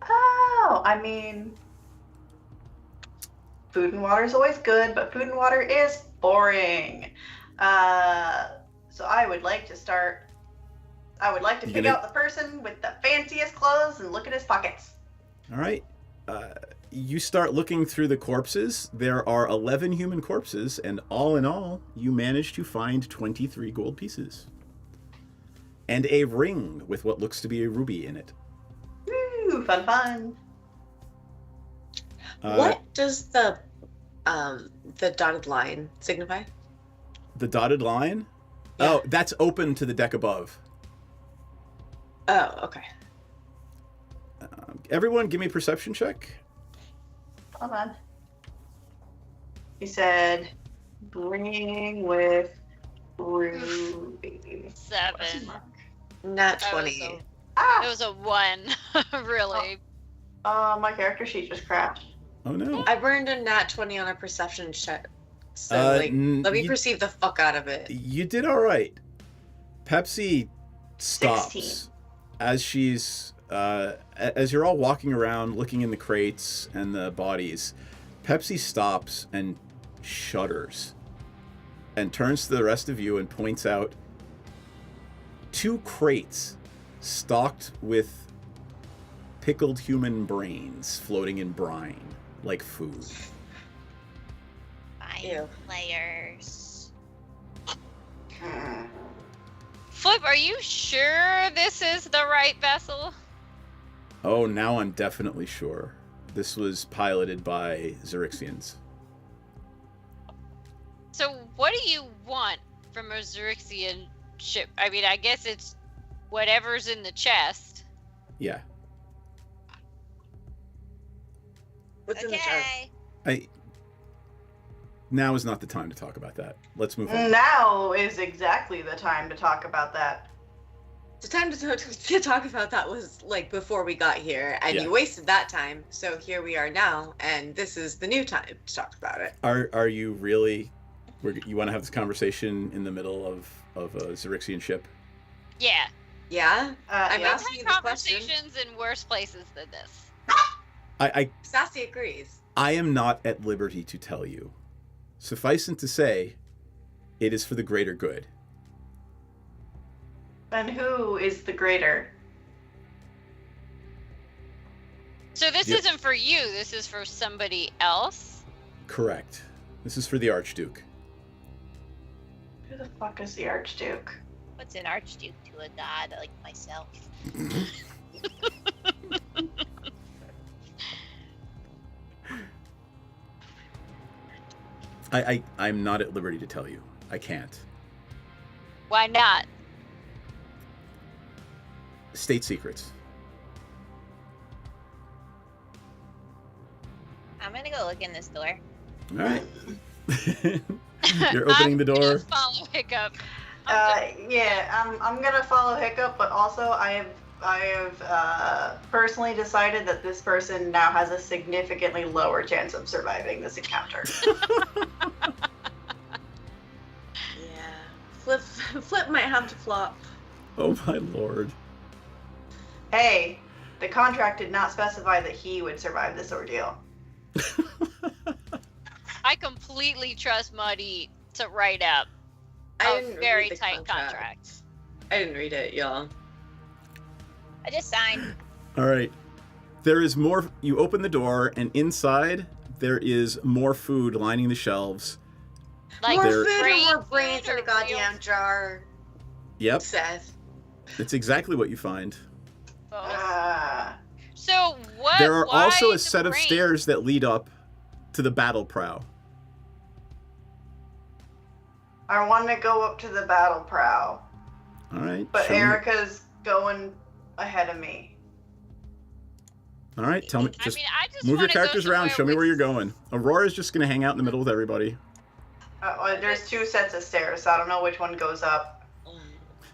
Oh, I mean, food and water is always good, but food and water is boring. So I would like to pick out the person with the fanciest clothes and look at his pockets. All right. You start looking through the corpses. There are 11 human corpses, and all in all, you manage to find 23 gold pieces. And a ring with what looks to be a ruby in it. Woo, fun. What does the dotted line signify? The dotted line? Yeah. Oh, that's open to the deck above. Oh, okay. Everyone, give me a perception check. Hold on. He said, bringing with Ruby. 7. Nat That was 20. It was a 1. Really. My character sheet just crashed. Oh no. I burned a nat 20 on a perception check. So, let me perceive the fuck out of it. You did all right. Pepsi stops 16. as she's as you're all walking around looking in the crates and the bodies. Pepsi stops and shudders and turns to the rest of you and points out 2 crates stocked with pickled human brains floating in brine like food. Fine players. Flip, are you sure this is the right vessel? Oh, now I'm definitely sure. This was piloted by Xerixians. So what do you want from a Xerixian ship? I mean, I guess it's whatever's in the chest. Yeah. What's in the chest? Now is not the time to talk about that. Let's move on. Now is exactly the time to talk about that. The time to talk about that was like before we got here, and Yeah. you wasted that time. So here we are now, and this is the new time to talk about it. Are you really? You want to have this conversation in the middle of a Xerixian ship? Yeah. Yeah. I'm We've asking you had the question. conversations in worse places than this. Sassy agrees. I am not at liberty to tell you. Suffice it to say, it is for the greater good. And who is the greater? So this Yep. isn't for you. This is for somebody else. Correct. This is for the Archduke. Who the fuck is the Archduke? What's an archduke to a god like myself? I'm not at liberty to tell you. I can't. Why not? State secrets. I'm gonna go look in this door. All right. You're opening the door. Follow Hiccup. Yeah, I'm gonna follow Hiccup, but also I have personally decided that this person now has a significantly lower chance of surviving this encounter. Yeah. Flip might have to flop. Oh my lord. Hey, the contract did not specify that he would survive this ordeal. I completely trust Muddy to write up I a didn't very read the tight contract. I didn't read it, y'all. I just signed. All right. There is more. You open the door, and inside there is more food lining the shelves. Like more There- food brain and more brains food in a or goddamn real- jar. Yep. Seth. It's exactly what you find. So what? There are why also a the set of brain? stairs that lead up to the battle prow. I want to go up to the battle prow, All right. but show me- Erica's going ahead of me. All right. Tell me. I Just mean, I just move your wanna go characters around. somewhere Show me with- where you're going. Aurora's just gonna hang out in the middle with everybody. There's 2 sets of stairs, so I don't know which one goes up.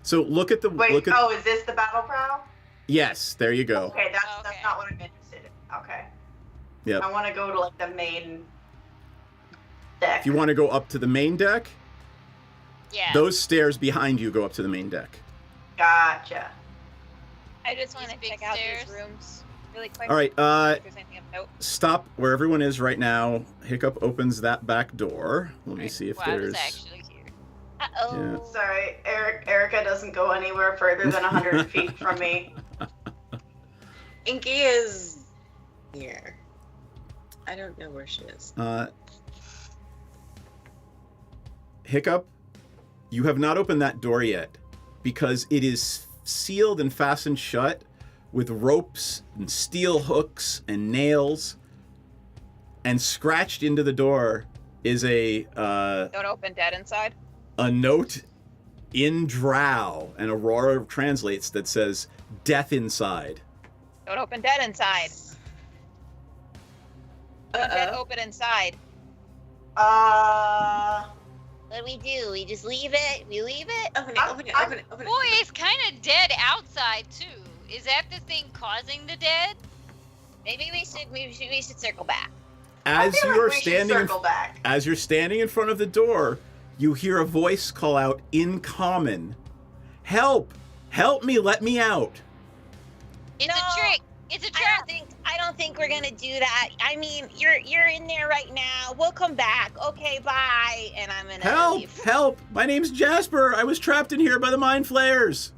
So look at the Wait, look at. oh, is this the battle prow? Yes. There you go. Okay, that's not what I'm interested in. Okay. Yep. I want to go to like the main deck. If you want to go up to the main deck, Yeah. those stairs behind you go up to the main deck. Gotcha. I just want to big check out stairs. these rooms really quick. All right. If there's anything of note. Stop where everyone is right now. Hiccup opens that back door. Let me see if Well, I was there's. actually here. Uh-oh. Sorry, Erica doesn't go anywhere further than 100 feet from me. Inky is here. I don't know where she is. Hiccup, you have not opened that door yet because it is sealed and fastened shut with ropes and steel hooks and nails. And scratched into the door is Don't open dead inside. a note in Drow, and Aurora translates that says "Death inside." Don't open dead inside. Dead Uh-oh. open inside. What do we do? We just leave it? We leave it? Open it, open it, open it, open it. Boy, it's kind of dead outside too. Is that the thing causing the dead? Maybe we should circle back. As I feel you are like we should standing, circle back. as you're standing in front of the door, you hear a voice call out in common, "Help! Help me! Let me out!" It's a trick. It's a trap. I don't think we're gonna do that. I mean, you're in there right now. We'll come back. Okay, bye. And I'm gonna Help! leave. Help! My name's Jasper. I was trapped in here by the mind flayers.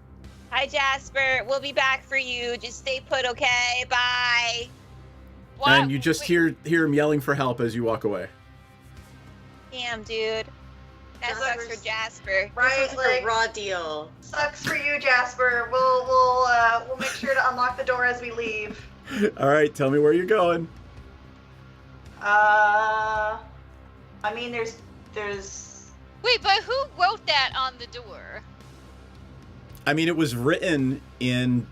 Hi, Jasper. We'll be back for you. Just stay put, okay? Bye. And you just hear him yelling for help as you walk away. Damn, dude. That sucks for Jasper. Right, This was like a raw deal. Sucks for you, Jasper. We'll make sure to unlock the door as we leave. All right, tell me where you're going. I mean, there's. Wait, but who wrote that on the door? I mean, it was written in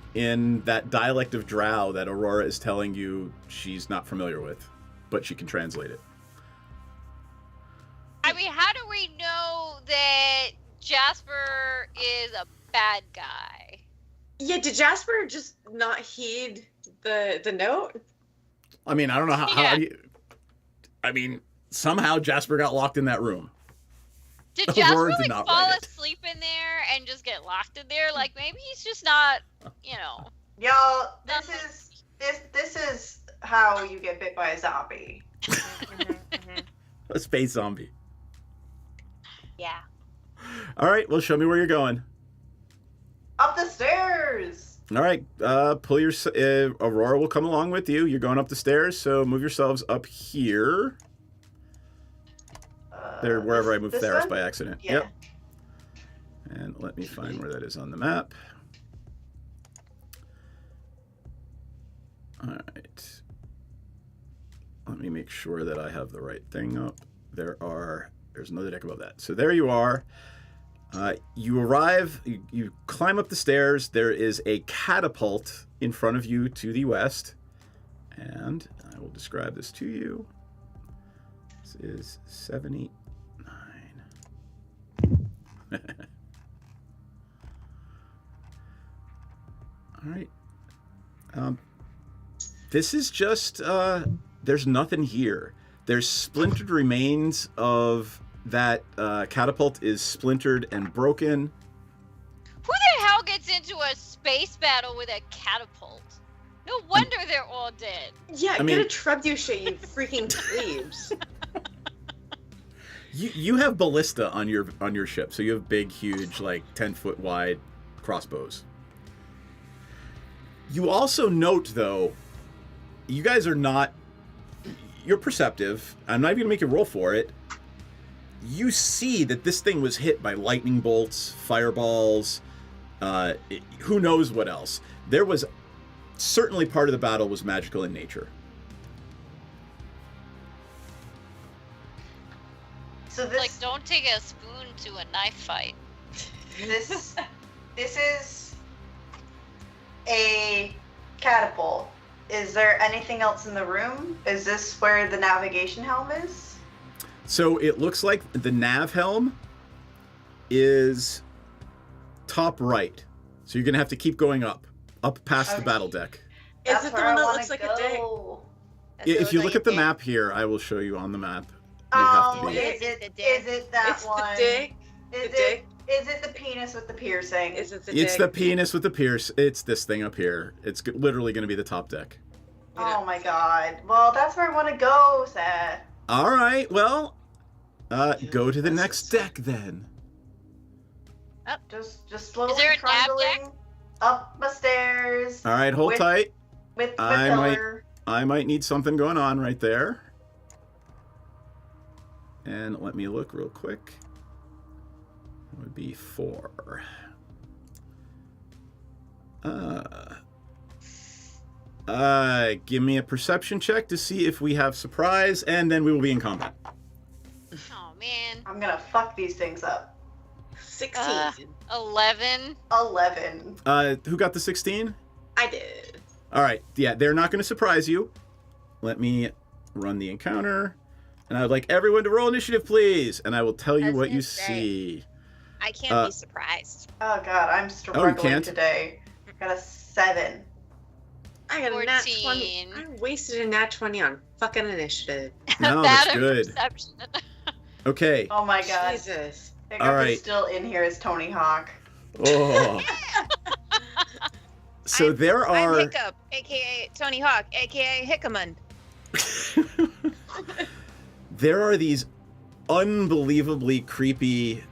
that dialect of Drow that Aurora is telling you she's not familiar with, but she can translate it. I mean, how do we know that Jasper is a bad guy? Yeah, did Jasper just not heed the note? I mean, I don't know how I mean, somehow Jasper got locked in that room. Did Aurora Jasper did like not fall write it. asleep in there and just get locked in there? Like maybe he's just not, you know. Y'all, this is how you get bit by a zombie. A space zombie. Yeah. All right, well, show me where you're going. Up the stairs. All right, pull your. Aurora will come along with you. You're going up the stairs, so move yourselves up here. There, wherever I moved this Theros one? by accident. Yeah. Yep. And let me find where that is on the map. All right. Let me make sure that I have the right thing up. There's another deck above that. So there you are. You arrive, you climb up the stairs. There is a catapult in front of you to the west. And I will describe this to you. This is 79. All right. This is just, there's nothing here. There's splintered remains of that catapult is splintered and broken. Who the hell gets into a space battle with a catapult? No wonder they're all dead. Yeah, I mean- get a trebuchet, you freaking plebes. You have ballista on your ship, so you have big, huge, like 10-foot wide crossbows. You also note, though, you guys are not. You're perceptive. I'm not even gonna make you roll for it. You see that this thing was hit by lightning bolts, fireballs, who knows what else. There was certainly part of the battle was magical in nature. So this, Like, don't take a spoon to a knife fight. this is a catapult. Is there anything else in the room? Is this where the navigation helm is? So it looks like the nav helm is top right. So you're gonna have to keep going up past the Okay. battle deck. Is it the one that wanna looks like a dick? go. If you look at the map here, I will show you on the map. It'd have to Oh, be. is it that It's the one? dick. Is The dick. Is it the penis with the piercing? Is it the It's dick? the penis with the pierce. It's this thing up here. It's literally going to be the top deck. Oh my god. Well, that's where I want to go, Seth. All right. Well, go to the next deck then. Just slowly there a nav trundling up the stairs. All right. Hold With- tight. With I Pillar. might need something going on right there. And let me look real quick. It would be 4. Give me a perception check to see if we have surprise, and then we will be in combat. Oh man. I'm gonna fuck these things up. 16. 11. 11. Who got the 16? I did. All right. Yeah, they're not going to surprise you. Let me run the encounter. And I would like everyone to roll initiative, please. And I will tell you what you see. I can't be surprised. Oh god, I'm struggling can't? today. Got a 7. I got a nat 20. I wasted a nat 20 on fucking initiative. No, that's good. Okay. Oh my god. Jesus. Hiccup All right. is still in here as Tony Hawk. Oh. So there I'm are... Hiccup, aka Tony Hawk, aka Hickman. There are these unbelievably creepy,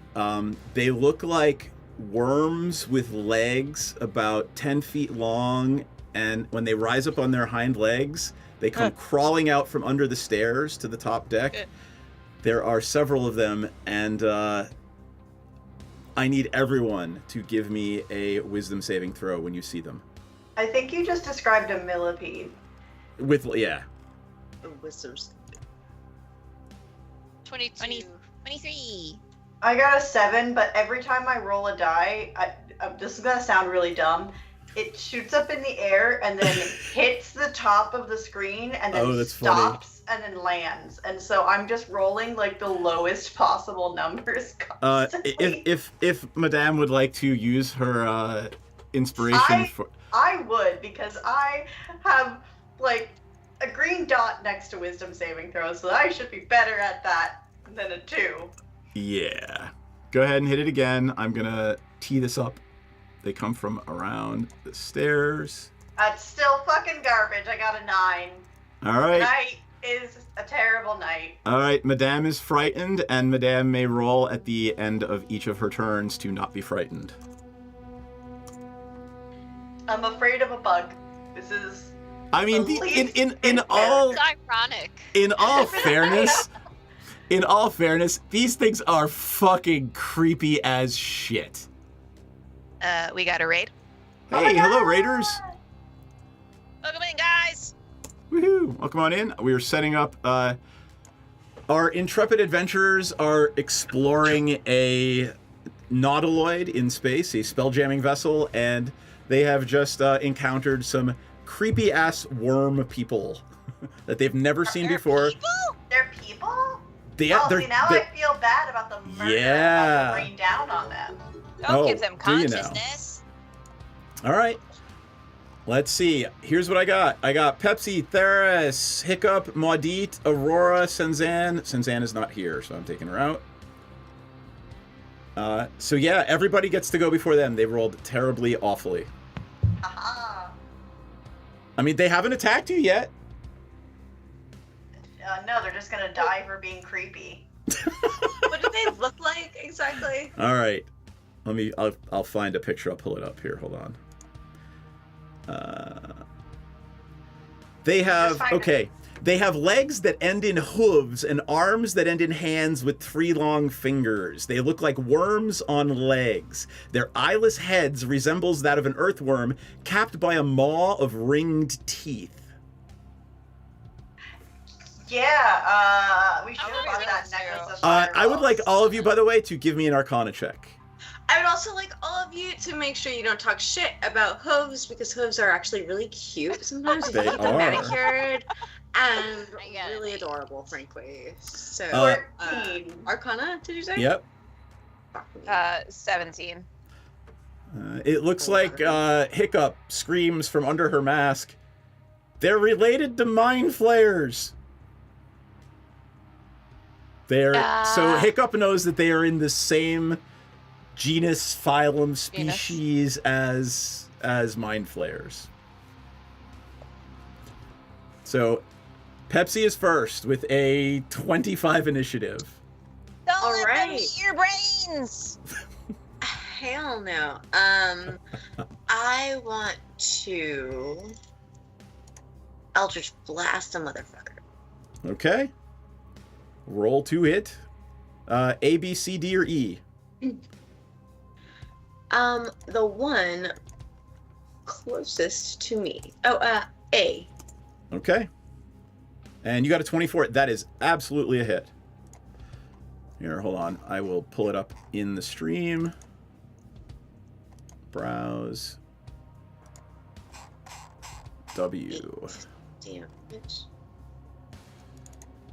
they look like worms with legs about 10 feet long, and when they rise up on their hind legs, they come crawling out from under the stairs to the top deck. There are several of them, and I need everyone to give me a wisdom saving throw when you see them. I think you just described a millipede. Yeah. Wisdom's 22. 23. I got a 7, but every time I roll a die, this is gonna sound really dumb. It shoots up in the air and then hits the top of the screen and then stops and then lands. And so I'm just rolling like the lowest possible numbers constantly. If Madame would like to use her inspiration for... I would, because I have like a green dot next to wisdom saving throws, so I should be better at that than a 2. Yeah. Go ahead and hit it again. I'm gonna tee this up. They come from around the stairs. That's still fucking garbage. I got a 9. All right. Night is a terrible night. All right. Madame is frightened, and Madame may roll at the end of each of her turns to not be frightened. I'm afraid of a bug. This is... I mean, in all... It's ironic. In all fairness... In all fairness, these things are fucking creepy as shit. We got a raid. Hey, hello, Raiders. Welcome in, guys. Woohoo. Welcome on in. We are setting up... our intrepid adventurers are exploring a nautiloid in space, a spelljamming vessel, and they have just encountered some creepy-ass worm people that they've never seen before. People? They're people? See, now I feel bad about the murder Yeah. that rained down on them. Don't give them do you now? consciousness. All right. Let's see. Here's what I got. I got Pepsi, Theris, Hiccup, Maudit, Aurora, Senzan. Senzan is not here, so I'm taking her out. So yeah, everybody gets to go before them. They rolled terribly, awfully. Aha. I mean, they haven't attacked you yet. No, they're just gonna die for being creepy. What do they look like exactly? All right. I'll find a picture. I'll pull it up here. Hold on. They have, they have legs that end in hooves and arms that end in hands with 3 long fingers. They look like worms on legs. Their eyeless heads resembles that of an earthworm, capped by a maw of ringed teeth. Yeah, we should have bought that necklace of I would like all of you, by the way, to give me an Arcana check. I would also like all of you to make sure you don't talk shit about hooves, because hooves are actually really cute sometimes if you They keep them are. manicured and really adorable, frankly. So, Arcana, did you say? Yep. 17. It looks like Hiccup screams from under her mask. They're related to mind flayers. So Hiccup knows that they are in the same genus, phylum, species as mind flayers. So Pepsi is first with a 25 initiative. Don't let them eat your brains. Hell no. I want to Eldritch Blast a motherfucker. Okay. Roll to hit. A, B, C, D, or E? The one closest to me. A. Okay. And you got a 24. That is absolutely a hit. Here, hold on. I will pull it up in the stream. Browse. W. Damage.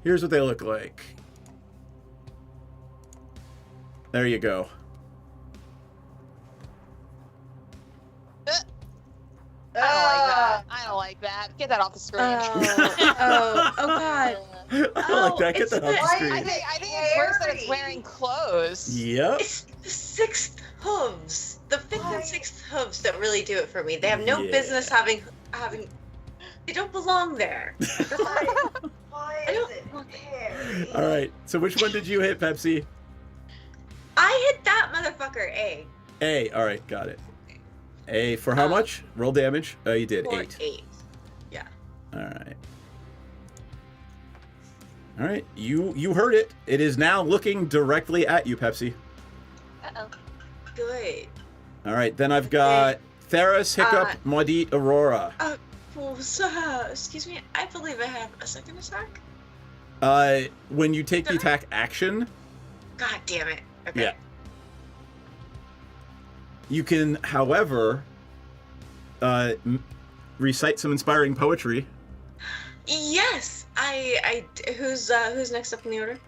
Here's what they look like. There you go. I don't like that. Get that off the screen. Oh God. I don't like that. Get that off the screen. I think it's worse that it's wearing clothes. Yep. It's the sixth hooves. The fifth and sixth hooves that really do it for me. They have no business having. They don't belong there. Why is it hairy? All right. So which one did you hit, Pepsi? I hit that motherfucker. A. A. All right. Got it. A for how much? Roll damage. You did For 8. 8. Yeah. All right. All right. You heard it. It is now looking directly at you, Pepsi. Uh-oh. Good. All right. Then I've got Theris, Hiccup, Maudit, Aurora. Well, so, excuse me. I believe I have a second attack. When you take the attack action. God damn it. Okay. Yeah. You can, however, recite some inspiring poetry. Yes. Who's next up in the order?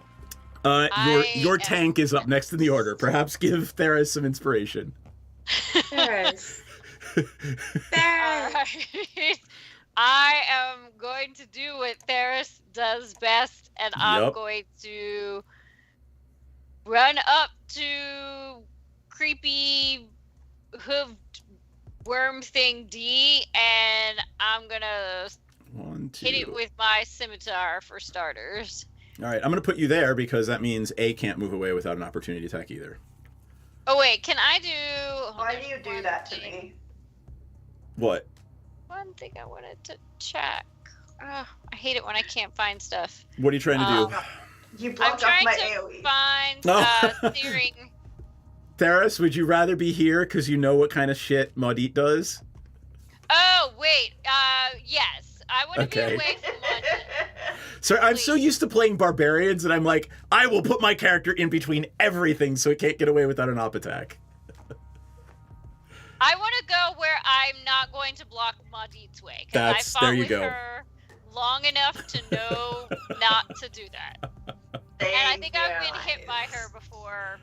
Your tank is up next in the order. Perhaps give Theris some inspiration. Theris. Alright. I am going to do what Theris does best, and I'm going to run up to creepy hooved worm thing D, and I'm gonna hit it with my scimitar for starters. All right, I'm gonna put you there because that means A can't move away without an opportunity attack either. Oh wait, can I do? Why do you do that to me? What? One thing I wanted to check. I hate it when I can't find stuff. What are you trying to do? You blocked off my AoE. Find steering. Theris, would you rather be here because you know what kind of shit Maudit does? Oh wait, yes. I want to be away from London. So I'm so used to playing barbarians that I'm like, I will put my character in between everything so it can't get away without an op attack. I want to go where I'm not going to block Maudit's way. Because I fought there you with go. her long enough to know not to do that. And I think I've been hit by her before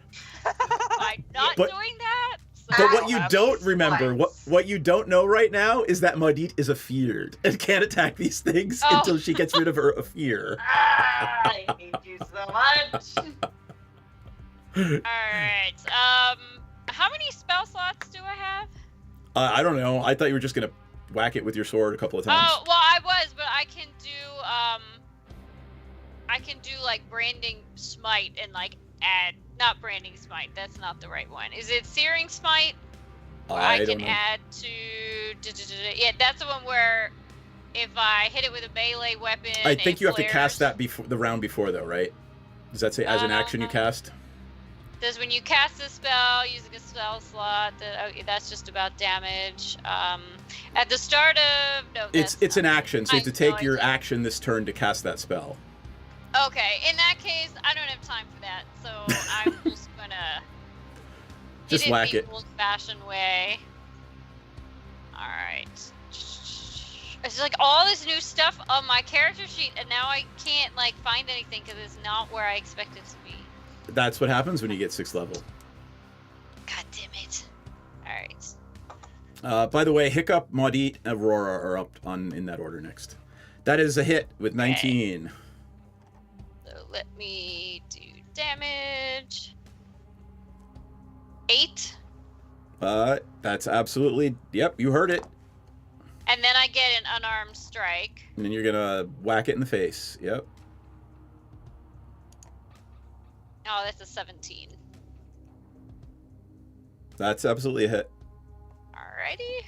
by not doing that. So But what you don't remember, what you don't know right now is that Maudit is afeared and can't attack these things until she gets rid of her fear. I hate you so much. Alright, how many spell slots do I have? I don't know. I thought you were just gonna whack it with your sword a couple of times. Oh, well, I was, but I can do like branding smite and like add, not branding smite, that's not the right one. Is it searing smite? I can don't know. add to, yeah, that's the one where if I hit it with a melee weapon, I think it you have to flares. cast that before the round before, though, right? Does that say as an action you cast? Does when you cast a spell using a spell slot, that's just about damage. At the start of It's an action, so you have to take your idea. action this turn to cast that spell. Okay, in that case, I don't have time for that, so I'm just gonna Just hit whack the it. old-fashioned way. All right. It's like all this new stuff on my character sheet, and now I can't like find anything because it's not where I expect it to be. That's what happens when you get 6th level. God damn it! All right. By the way, Hiccup, Maudit, Aurora are up in that order next. That is a hit with 19. So let me do damage. 8. That's absolutely, yep, you heard it. And then I get an unarmed strike. And then you're gonna whack it in the face. Yep. Oh, that's a 17. That's absolutely a hit. Alrighty.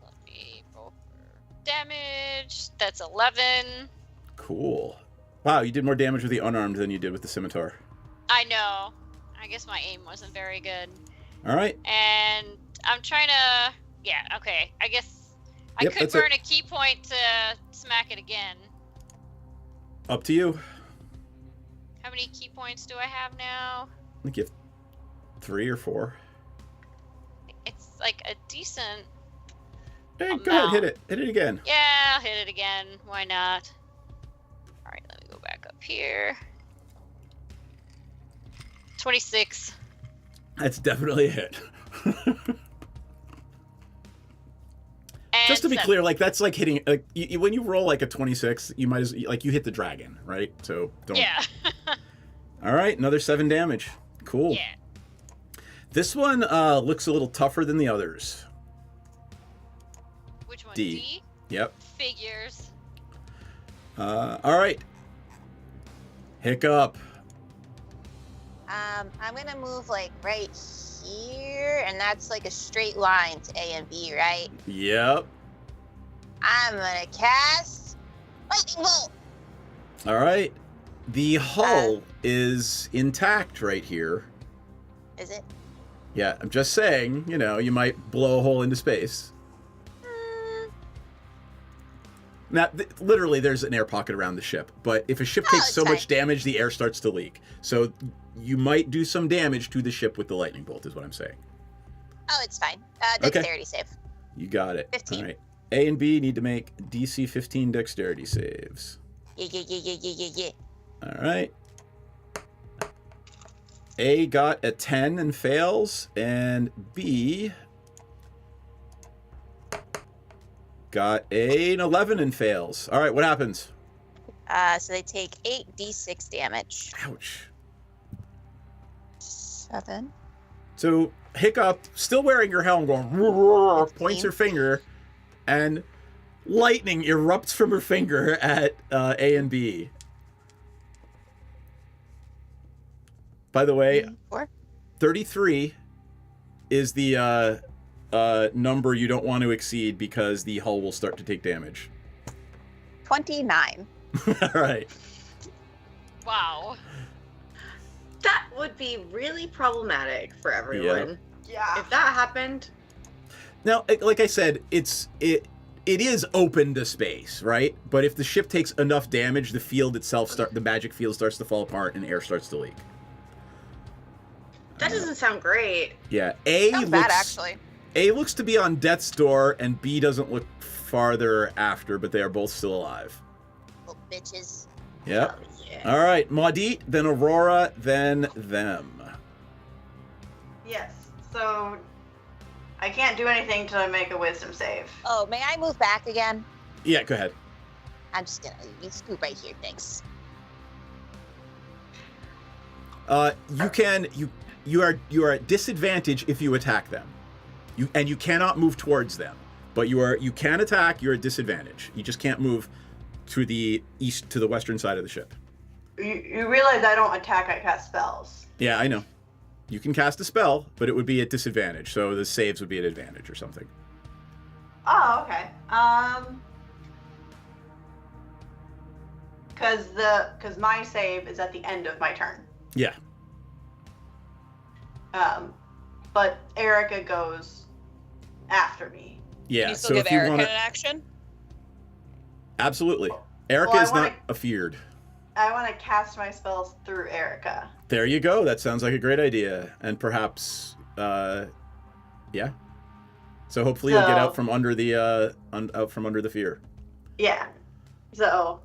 Let me roll for damage. That's 11. Cool. Wow, you did more damage with the unarmed than you did with the scimitar. I know. I guess my aim wasn't very good. All right. And I'm trying to... Yeah, okay. I guess I Yep, could that's burn it. a key point to smack it again. Up to you. How many key points do I have now? I think you have 3 or 4. It's like a decent... Hey, go ahead, hit it. Hit it again. Yeah, I'll hit it again. Why not? All right, let me go back up here. 26. That's definitely a hit. Just to be clear, like that's like hitting when you roll like a 26, you might as like you hit the dragon, right? So don't. Yeah. All right, another 7 damage. Cool. Yeah. This one looks a little tougher than the others. Which one? D. Yep. Figures. All right. Hiccup. I'm gonna move like right here, and that's like a straight line to A and B, right? Yep. I'm gonna cast lightning bolt. All right. The hull is intact right here. Is it? Yeah, I'm just saying, you know, you might blow a hole into space. Now, literally, there's an air pocket around the ship, but if a ship takes so much damage, the air starts to leak. So you might do some damage to the ship with the lightning bolt, is what I'm saying. Oh, it's fine. Dexterity save. You got it. 15. All right. A and B need to make DC 15 dexterity saves. Yeah. All right. A got a 10 and fails, and B got an 11 and fails. All right, what happens? So they take 8d6 damage. Ouch. 7. So Hiccup, still wearing her helm, going, points her finger, and lightning erupts from her finger at A and B. By the way, 33 is the number you don't want to exceed because the hull will start to take damage. 29. All right. Wow. That would be really problematic for everyone. Yeah. If that happened. Now, like I said, it is open to space, right? But if the ship takes enough damage, the field itself the magic field starts to fall apart and air starts to leak. That doesn't sound great. Yeah, Sounds bad, actually. A looks to be on death's door, and B doesn't look farther after, but they are both still alive. Little bitches. Yep. Oh, yeah. All right, Maudit, then Aurora, then them. Yes. So I can't do anything till I make a wisdom save. Oh, may I move back again? Yeah, go ahead. I'm just gonna scoot right here, thanks. You are at disadvantage if you attack them. You cannot move towards them. But you can attack, you're at disadvantage. You just can't move to the east to the western side of the ship. You realize I don't attack, I cast spells. Yeah, I know. You can cast a spell, but it would be at disadvantage. So the saves would be at advantage or something. Oh, okay. Cause my save is at the end of my turn. Yeah. But Erica goes after me. Yeah. Can you still so give if you Erica want an action? Absolutely. Erica is not afeared. I want to cast my spells through Erica. There you go. That sounds like a great idea. And perhaps, yeah. So hopefully you'll get out from under the out from under the fear. Yeah. So,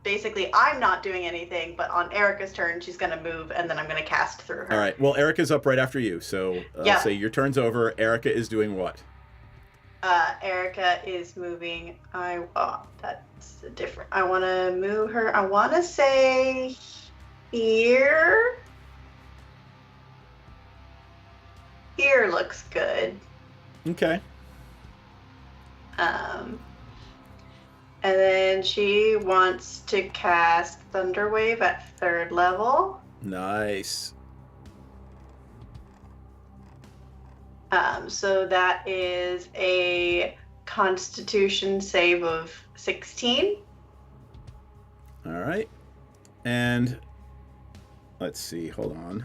basically, I'm not doing anything, but on Erica's turn, she's gonna move, and then I'm gonna cast through her. All right. Well, Erica's up right after you, so Yeah. say your turn's over. Erica is doing what? Erica is moving. That's different. I want to move her. I want to say here. Here looks good. Okay. And then she wants to cast Thunderwave at 3rd level. Nice. So that is a Constitution save of 16. All right. And let's see. Hold on.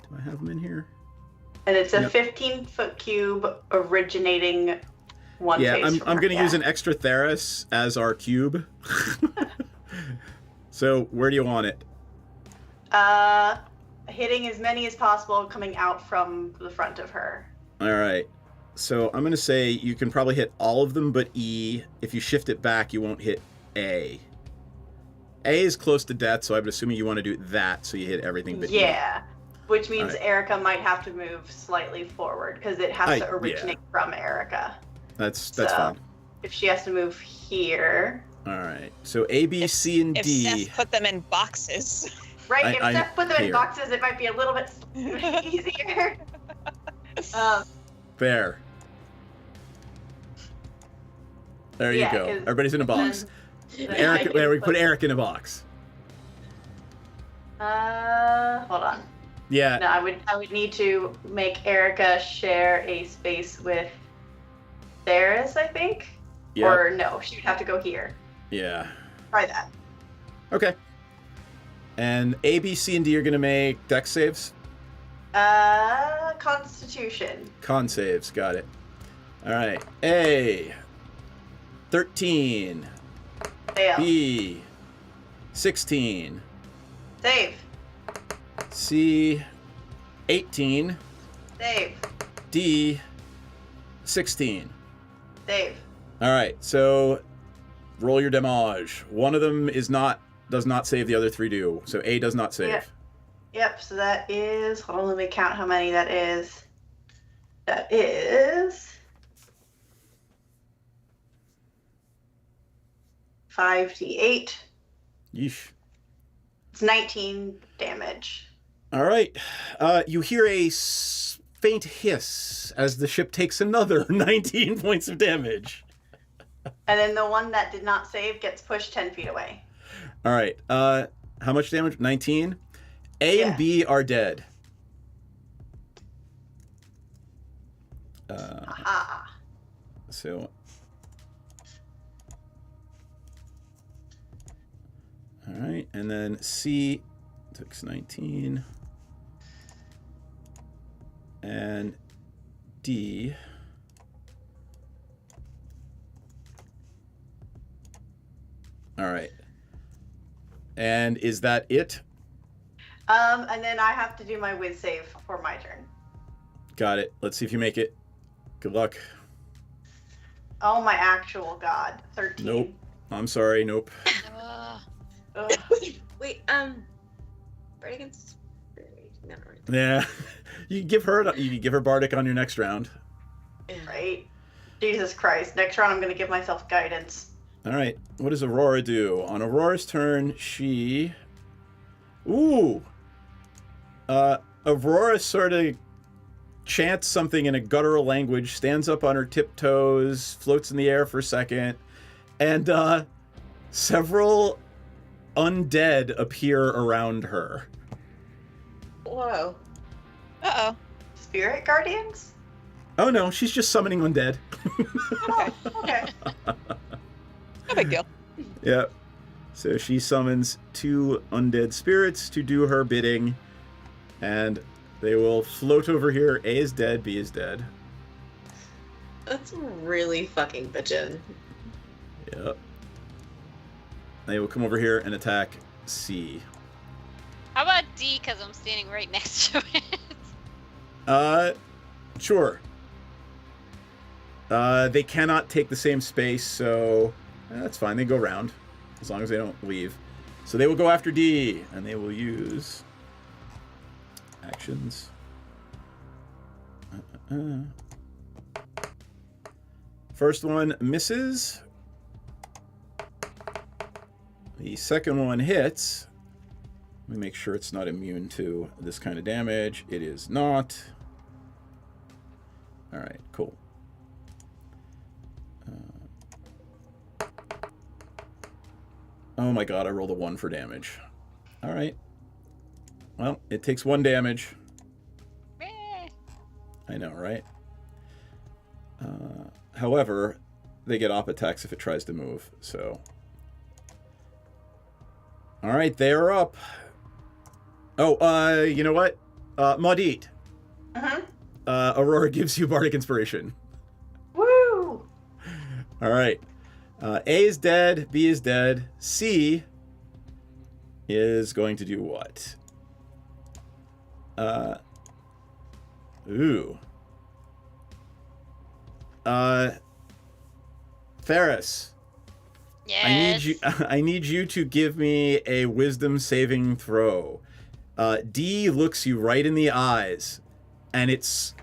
Do I have them in here? And it's a Yep. 15-foot cube originating one Yeah, face I'm from going her. to use an extra Theris as our cube. So where do you want it? Hitting as many as possible coming out from the front of her. All right. So I'm going to say you can probably hit all of them but E. If you shift it back, you won't hit A. A is close to death, so I'm assuming you want to do that, so you hit everything but E. Yeah. Which means Right. Erica might have to move slightly forward because it has to originate from Erica. That's So, fine. If she has to move here. All right. So A, B, C, and If D. Seth put them in boxes. Right, if I- Seth put them in here. boxes, it might be a little bit easier. There. There you Yeah, go. 'cause Everybody's in a box. then Eric, I there, we can put Eric in a box. Hold on. Yeah. No, I would need to make Erica share a space with Theris, I think. Yep. Or no, she would have to go here. Yeah. Try that. Okay. And A, B, C, and D are going to make dex saves. Constitution. Con saves. Got it. All right. A. 13. Fail. B. 16. Save. C. 18. Save. D. 16. Save. All right. So roll your damage. One of them does not save. The other three do. So A does not save. Yep, so that is, hold on, let me count how many that is. That is 5d8. Yeesh. It's 19 damage. All right. You hear a faint hiss as the ship takes another 19 points of damage. And then the one that did not save gets pushed 10 feet away. All right. How much damage? 19? A and B are dead. So. All right. And then C takes 19. And D. All right. And is that it? And then I have to do my whiz save for my turn. Got it. Let's see if you make it. Good luck. Oh my actual god. 13. Nope. I'm sorry. Nope. Ugh. Wait, right against. Never mind. Yeah. You can give her Bardic on your next round. Right? Jesus Christ. Next round I'm going to give myself guidance. All right. What does Aurora do? On Aurora's turn, she... Ooh! Aurora sort of chants something in a guttural language, stands up on her tiptoes, floats in the air for a second, and several undead appear around her. Whoa. Uh-oh. Spirit guardians? Oh no, she's just summoning undead. Okay. No big deal. Yep. So she summons 2 undead spirits to do her bidding, and they will float over here. A is dead, B is dead. That's really fucking bitchin'. Yep. They will come over here and attack C. How about D, because I'm standing right next to it? Sure. They cannot take the same space, so that's fine. They go around, as long as they don't leave. So they will go after D, and they will use actions. First one misses. The second one hits. Let me make sure it's not immune to this kind of damage. It is not. All right, cool. Oh my god, I rolled a 1 for damage. All right. Well, it takes 1 damage. I know, right? However, they get op attacks if it tries to move, so... All right, they are up. Oh, you know what? Maudit. Aurora gives you Bardic Inspiration. Woo! All right. A is dead. B is dead. C is going to do what? Ooh. Ferris. Yes. I need you to give me a wisdom saving throw. D looks you right in the eyes, and its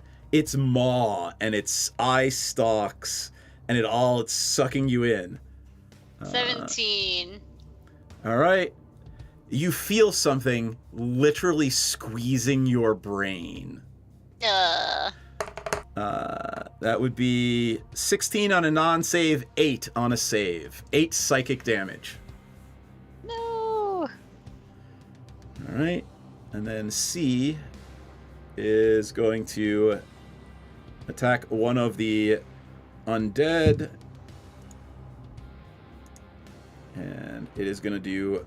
maw and its eye stalks and it's sucking you in. 17. All right. You feel something literally squeezing your brain. That would be 16 on a non-save, 8 on a save. 8 psychic damage. No. All right. And then C is going to attack one of the undead. And it is going to do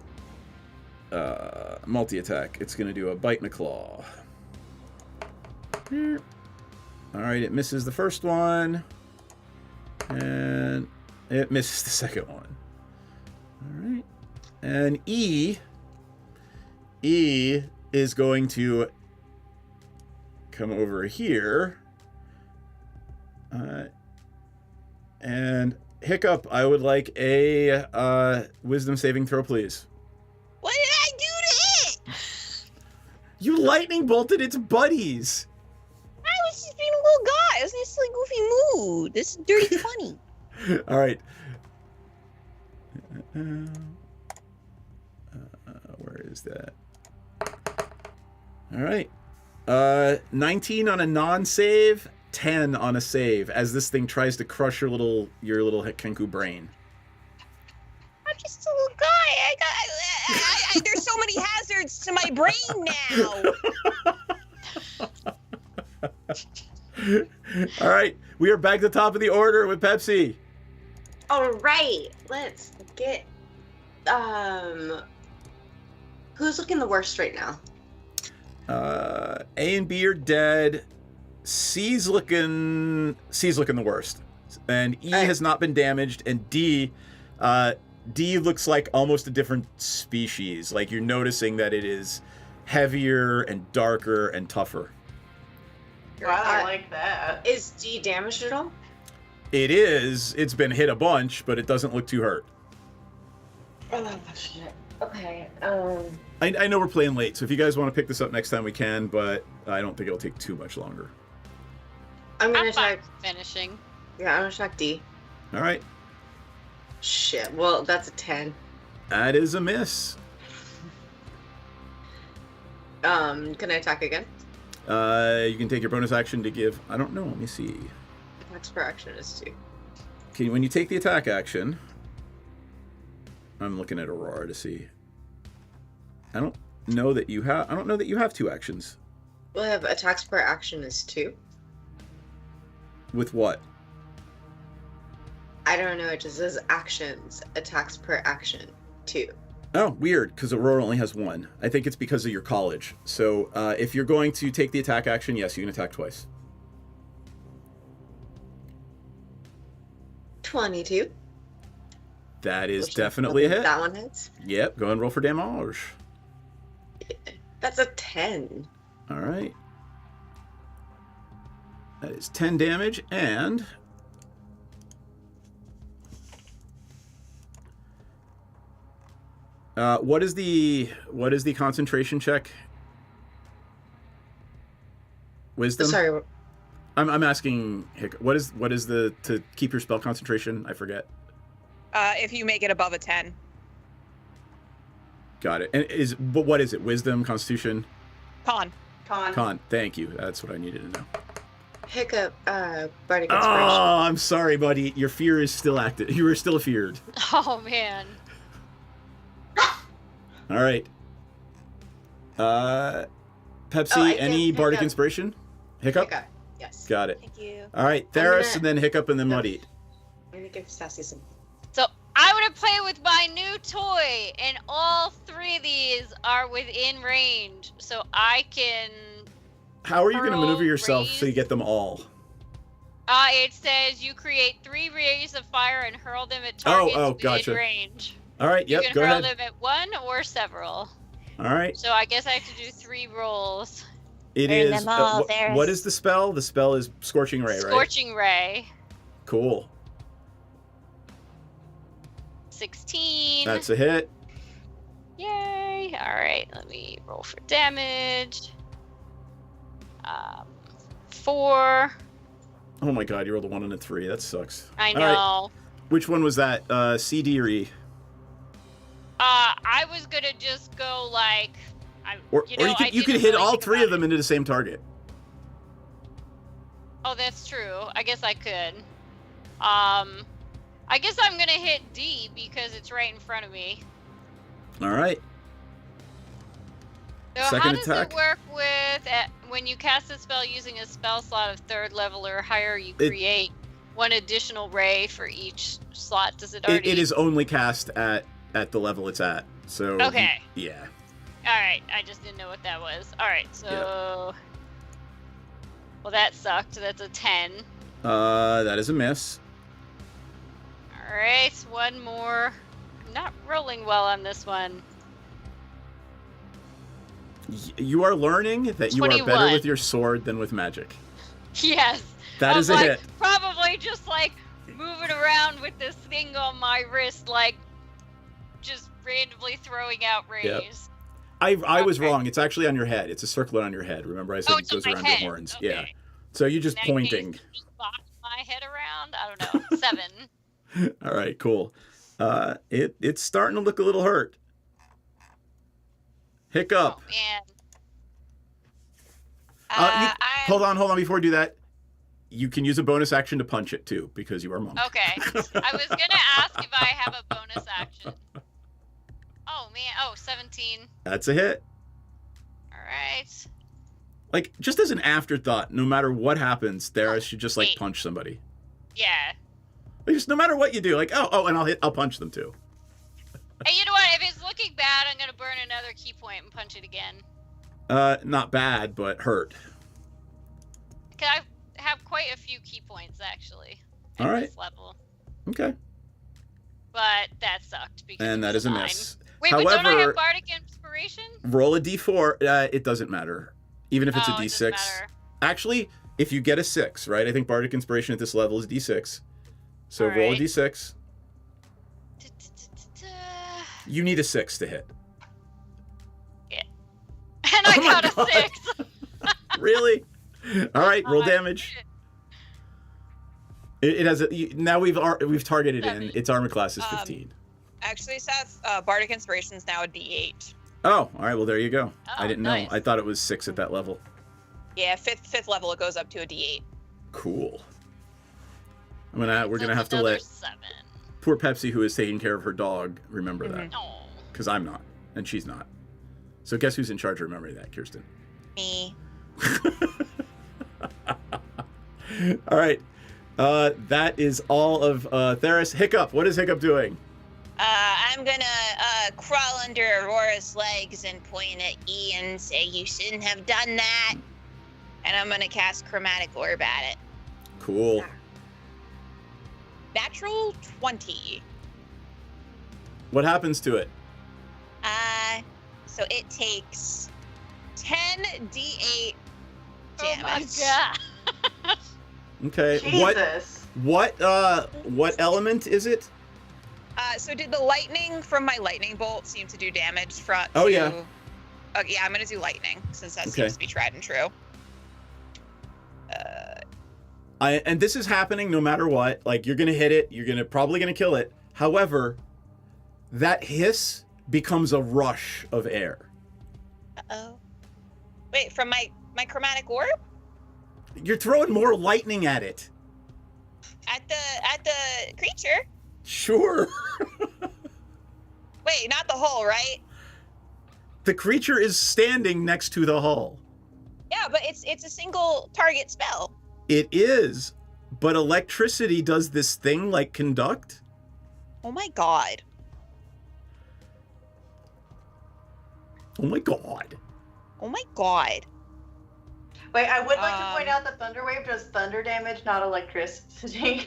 multi-attack. It's going to do a bite and a claw. All right, it misses the first one. And it misses the second one. All right. And E is going to come over here. And Hiccup, I would like a wisdom saving throw, please. What did I do to it? You lightning bolted its buddies. I was just being a little guy. I was in this like goofy mood. This is dirty funny. All right. Where is that? All right. 19 on a non-save, 10 on a save, as this thing tries to crush your little Kenku brain. I'm just a little guy. There's so many hazards to my brain now. All right, we are back to the top of the order with Pepsi. All right, let's get. Who's looking the worst right now? A and B are dead. C's looking the worst, and E has not been damaged, and D looks like almost a different species. Like you're noticing that it is heavier and darker and tougher. Wow, I like that. Is D damaged at all? It is. It's been hit a bunch, but it doesn't look too hurt. Oh shit. Okay. I know we're playing late, so if you guys want to pick this up next time, we can, but I don't think it'll take too much longer. I'm gonna attack. Finishing. Yeah, I'm gonna attack D. All right. Shit. Well, that's a 10. That is a miss. Can I attack again? You can take your bonus action to give. I don't know. Let me see. Attacks per action is 2. Okay, when you take the attack action, I'm looking at Aurora to see. I don't know that you have 2 actions. Well, I have attacks per action is 2. With what? I don't know. It just says actions. Attacks per action 2. Oh, weird, because Aurora only has 1. I think it's because of your college. So if you're going to take the attack action, yes, you can attack twice. 22. That is definitely a hit. That one hits. Yep, go and roll for damage. That's a 10. All right. That is 10 damage, and what is the concentration check? Wisdom. Sorry. I'm asking. What is the to keep your spell concentration? I forget. If you make it above a 10. Got it. And but what is it? Wisdom, Constitution? Con. Con. Thank you. That's what I needed to know. Hiccup, Bardic Inspiration. Oh, I'm sorry, buddy. Your fear is still active. You are still feared. Oh, man. All right. Pepsi, any Bardic Inspiration? Hiccup? Hiccup, yes. Got it. Thank you. All right, Theris, and then Hiccup, and then Muddy. I'm gonna give Sassy some. So I want to play with my new toy, and all 3 of these are within range, so I can. How are you going to maneuver yourself so you get them all? It says you create 3 rays of fire and hurl them at targets gotcha. within range. All right, yep, you can go hurl ahead. them at 1 or several. All right. So I guess I have to do 3 rolls. It Burn is. them all, what is the spell? The spell is Scorching Ray, right? Scorching Ray. Cool. 16. That's a hit. Yay! Alright, let me roll for damage. 4. Oh my god, you rolled a 1 and a 3. That sucks. I know. All right. Which one was that? C, D, or E? I was gonna just go like... Or you could hit all 3 of them into the same target. Oh, that's true. I guess I could. I guess I'm gonna hit D because it's right in front of me. All right. So Second how does attack. it work with when you cast a spell using a spell slot of 3rd level or higher? You create 1 additional ray for each slot. Does it already? It is only cast at the level it's at. So. Okay. Yeah. All right. I just didn't know what that was. All right. So. Yep. Well, that sucked. That's a 10. That is a miss. All right. 1 more. I'm not rolling well on this one. You are learning that you 21. are better with your sword than with magic. Yes. That is a hit. Probably just like moving around with this thing on my wrist, like just randomly throwing out rays. Yep. I was wrong. It's actually on your head. It's a circlet on your head. Remember I said it goes around your horns. Okay. Yeah. So you're just pointing. Just box my head around. I don't know. 7. All right, cool. It's starting to look a little hurt. Hiccup. Oh, man. Hold on. Before we do that, you can use a bonus action to punch it too, because you are monk. Okay. I was gonna ask if I have a bonus action. Oh man. Oh, 17. That's a hit. All right. Like, just as an afterthought, no matter what happens, Thera should just like punch somebody. Yeah. Like, just no matter what you do, like and I'll punch them too. Hey, you know what? If it's looking bad, I'm gonna burn another key point and punch it again. Not bad, but hurt. Cause I have quite a few key points actually at All right. this level. Okay. But that sucked because And that is a 9. miss. Wait, However, but don't I have bardic inspiration? roll a d4. It doesn't matter, even if it's a Oh, it d6. doesn't matter. Actually, if you get a 6, right? I think bardic inspiration at this level is d6. So All roll a right. d6. You need a 6 to hit. Yeah. And I got a 6. Really? All right, roll damage. It has now we've targeted in. Its armor class is 15. Actually, Seth, Bardic Inspiration is now a D8. Oh, all right. Well, there you go. I didn't know. nice. I thought it was 6 at that level. Yeah, fifth level it goes up to a D8. Cool. We're gonna have to let 7. poor Pepsi, who is taking care of her dog, remember that, Oh. because I'm not, and she's not. So guess who's in charge of remembering that, Kirsten? Me. All right. That is all of Theris. Hiccup. What is Hiccup doing? I'm gonna crawl under Aurora's legs and point at E and say, "You shouldn't have done that." And I'm gonna cast Chromatic Orb at it. Cool. Natural 20. What happens to it? So it takes 10 D8 damage. Oh my god. Okay. Jesus. What element is it? So did the lightning from my lightning bolt seem to do damage from? Oh, yeah. Okay, yeah, I'm gonna do lightning since that Okay. seems to be tried and true. And this is happening no matter what. Like, you're gonna hit it. You're probably gonna kill it. However, that hiss becomes a rush of air. Uh-oh. Wait, from my chromatic orb? You're throwing more lightning at it. At the creature? Sure. Wait, not the hole, right? The creature is standing next to the hull. Yeah, but it's a single target spell. It is, but electricity does this thing like conduct. Oh my god. Oh my god. Oh my god. Wait, I would like to point out that Thunderwave does thunder damage, not electricity.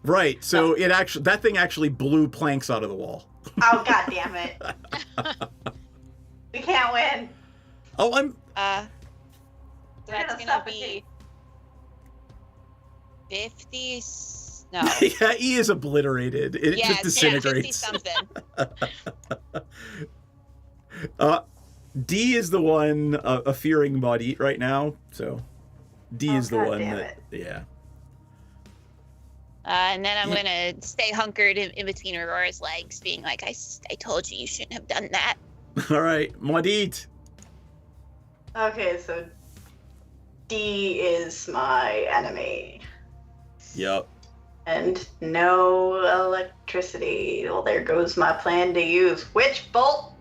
Right. So that thing actually blew planks out of the wall. Oh, god damn it. We can't win. Oh, That's gonna be 50. No. Yeah, E is obliterated. It Yeah, just disintegrates. 50-something. D is the one fearing Maudit right now, so D is the one that, yeah. And then I'm gonna stay hunkered in between Aurora's legs, being like, I told you shouldn't have done that. All right, Maudit. Okay, so D is my enemy. Yep. And no electricity. Well, there goes my plan to use Witch Bolt.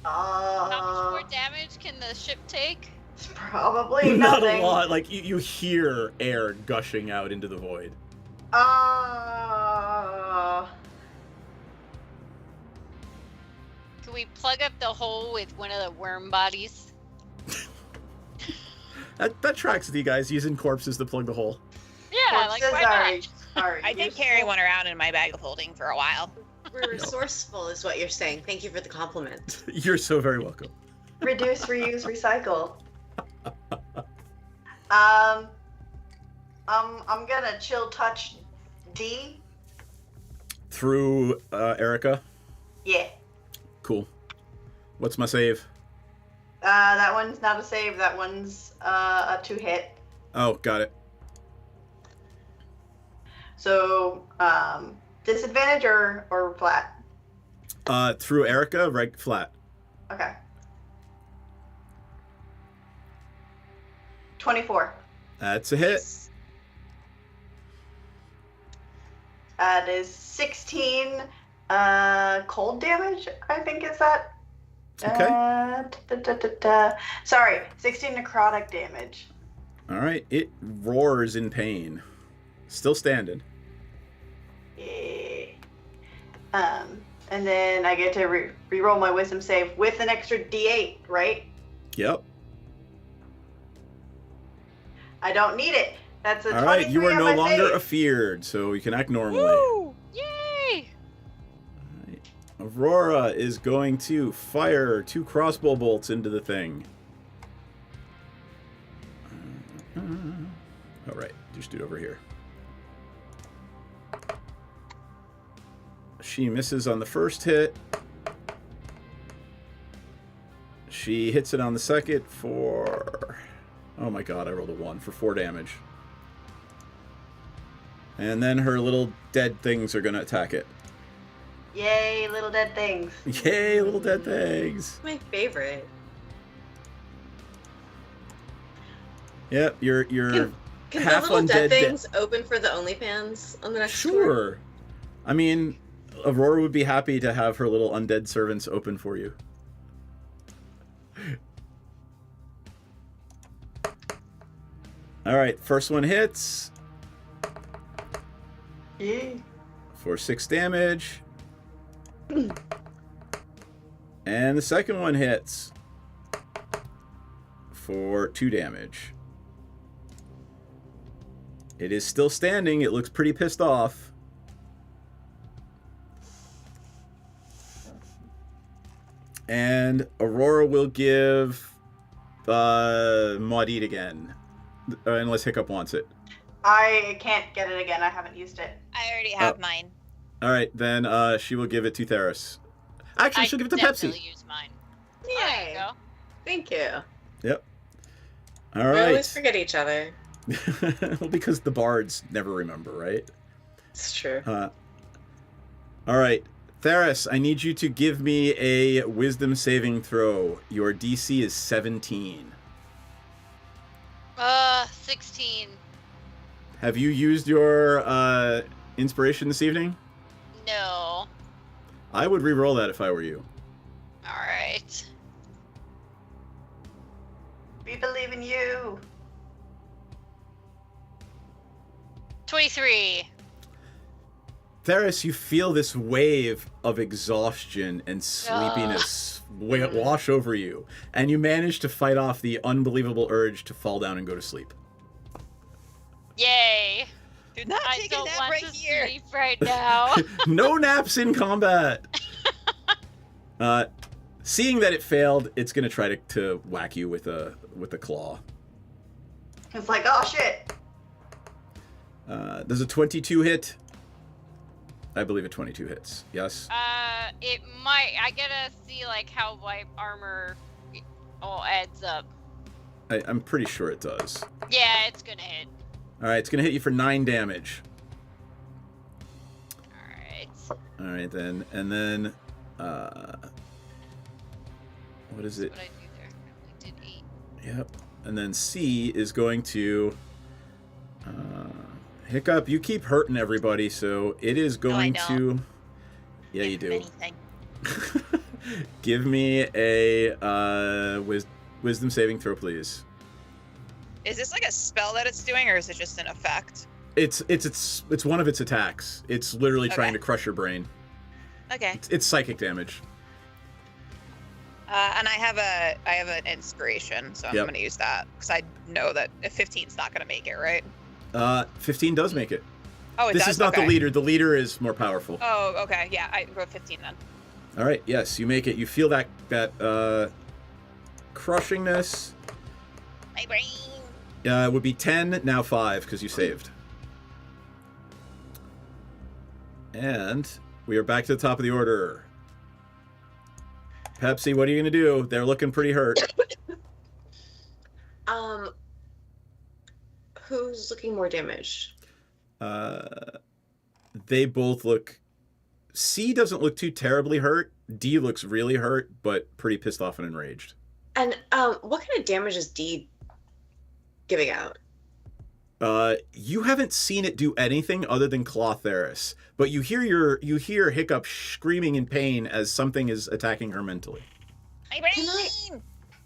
How much more damage can the ship take? Probably Not nothing. a lot. Like, you hear air gushing out into the void. Can we plug up the hole with one of the worm bodies? That tracks with you guys, using corpses to plug the hole. Yeah, like why not? I did carry one around in my bag of holding for a while. We're resourceful, is what you're saying. Thank you for the compliment. You're so very welcome. Reduce, reuse, recycle. I'm gonna chill touch D. Through Erica? Yeah. Cool. What's my save? That one's not a save. That one's a 2-hit. Oh, got it. So, disadvantage or flat? Through Erica, right, flat. Okay. 24. That's a hit. That is 16 cold damage, I think is that. Okay. Sorry, 16 necrotic damage. All right, it roars in pain. Still standing. Yeah. And then I get to re-roll my wisdom save with an extra D8, right? Yep. I don't need it. That's a All 23 right, you are on no my longer save. afeared, so you can act normally. Woo! Yay! Aurora is going to fire 2 crossbow bolts into the thing. All right, just do it over here. She misses on the first hit. She hits it on the second for... Oh my god, I rolled a 1 for 4 damage. And then her little dead things are going to attack it. Yay, little dead things. Yay, little dead things. My favorite. Yep, you're Can half the little undead. dead things open for the OnlyFans on the next tour? Sure. I mean, Aurora would be happy to have her little undead servants open for you. All right, first one hits. Yeah. For 6 damage. And the second one hits for 2 damage. It is still standing. It looks pretty pissed off. And Aurora will give Maudit again. Unless Hiccup wants it. I can't get it again. I haven't used it. I already have mine. All right, then she will give it to Theris. Actually, she'll give it to definitely Pepsi. use mine. Yay. Go. Thank you. Yep. All We right. always forget each other. Well, because the bards never remember, right? It's true. All right. Theris, I need you to give me a wisdom saving throw. Your DC is 17. 16. Have you used your inspiration this evening? No. I would re-roll that if I were you. Alright. We believe in you. 23. Theris, you feel this wave of exhaustion and sleepiness wash over you, and you manage to fight off the unbelievable urge to fall down and go to sleep. Yay. Do not I take don't a nap want right to here. sleep right now. No naps in combat! Seeing that it failed, it's going to try to whack you with a claw. It's like, oh shit. Does a 22 hit? I believe a 22 hits. Yes. It might. I gotta see like how my armor all adds up. I'm pretty sure it does. Yeah, it's gonna hit. All right, it's gonna hit you for 9 damage. All right then, and then, what is it? What I do there? I did 8. Yep. And then C is going to, Hiccup, you keep hurting everybody, so it is going to, yeah, you do. Give me a wisdom saving throw, please. Is this like a spell that it's doing, or is it just an effect? It's one of its attacks. It's literally trying to crush your brain. Okay. It's psychic damage. And I have an inspiration, so I'm going to use that because I know that if 15's not going to make it, right? 15 does make it. Oh, it this does? is not Okay. the leader. The leader is more powerful. Oh, okay. Yeah, I wrote 15 then. All right. Yes, you make it. You feel that crushingness. My brain. It would be 10, now 5, because you saved. And we are back to the top of the order. Pepsi, what are you going to do? They're looking pretty hurt. Who's looking more damaged? They both look... C doesn't look too terribly hurt. D looks really hurt, but pretty pissed off and enraged. And what kind of damage is D giving out? You haven't seen it do anything other than claw Theris, but you hear Hiccup screaming in pain as something is attacking her mentally. My brain.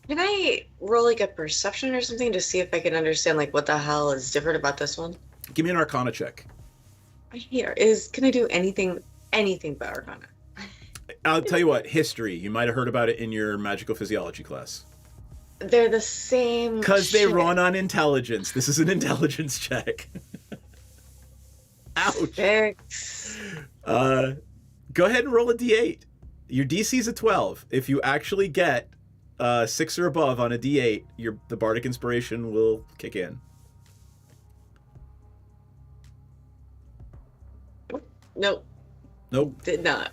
Can I roll like a perception or something to see if I can understand like what the hell is different about this one? Give me an Arcana check. Can I do anything but Arcana? I'll tell you what, history. You might have heard about it in your magical physiology class. They're the same. Because they run on intelligence. This is an intelligence check. Ouch. Go ahead and roll a d8. Your DC is a 12. If you actually get 6 or above on a d8, the bardic inspiration will kick in. Nope. Did not.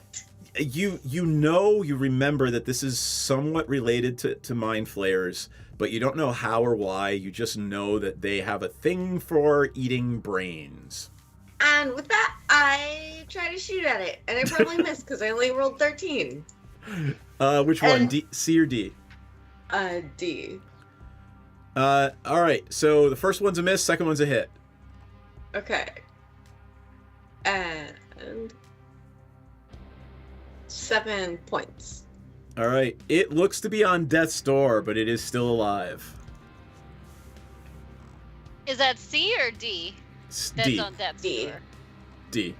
You remember that this is somewhat related to mind flayers, but you don't know how or why. You just know that they have a thing for eating brains. And with that, I try to shoot at it, and I probably missed because I only rolled 13. Which one? C or D? D. All right. So the first one's a miss. Second one's a hit. Okay. And 7 points. All right. It looks to be on death's door, but it is still alive. Is that C or D? That's D. on death's D. door. D.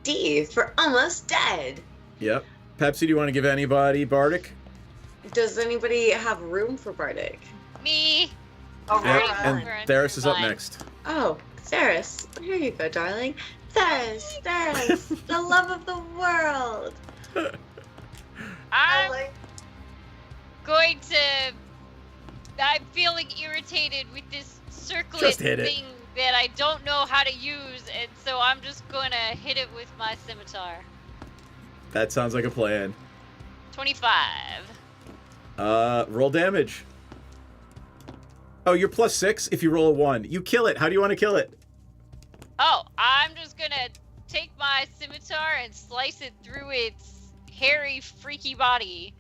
D for almost dead. Yep. Pepsi, do you want to give anybody Bardic? Does anybody have room for Bardic? Me. Yep. And Theris is up next. Oh, Theris. Here you go, darling. Theris, the love of the world. I'm feeling irritated with this circlet thing that I don't know how to use, and so I'm just gonna hit it with my scimitar. That sounds like a plan. 25. Roll damage. Oh, you're +6 if you roll a 1. You kill it. How do you want to kill it? Oh, I'm just gonna take my scimitar and slice it through its hairy, freaky body.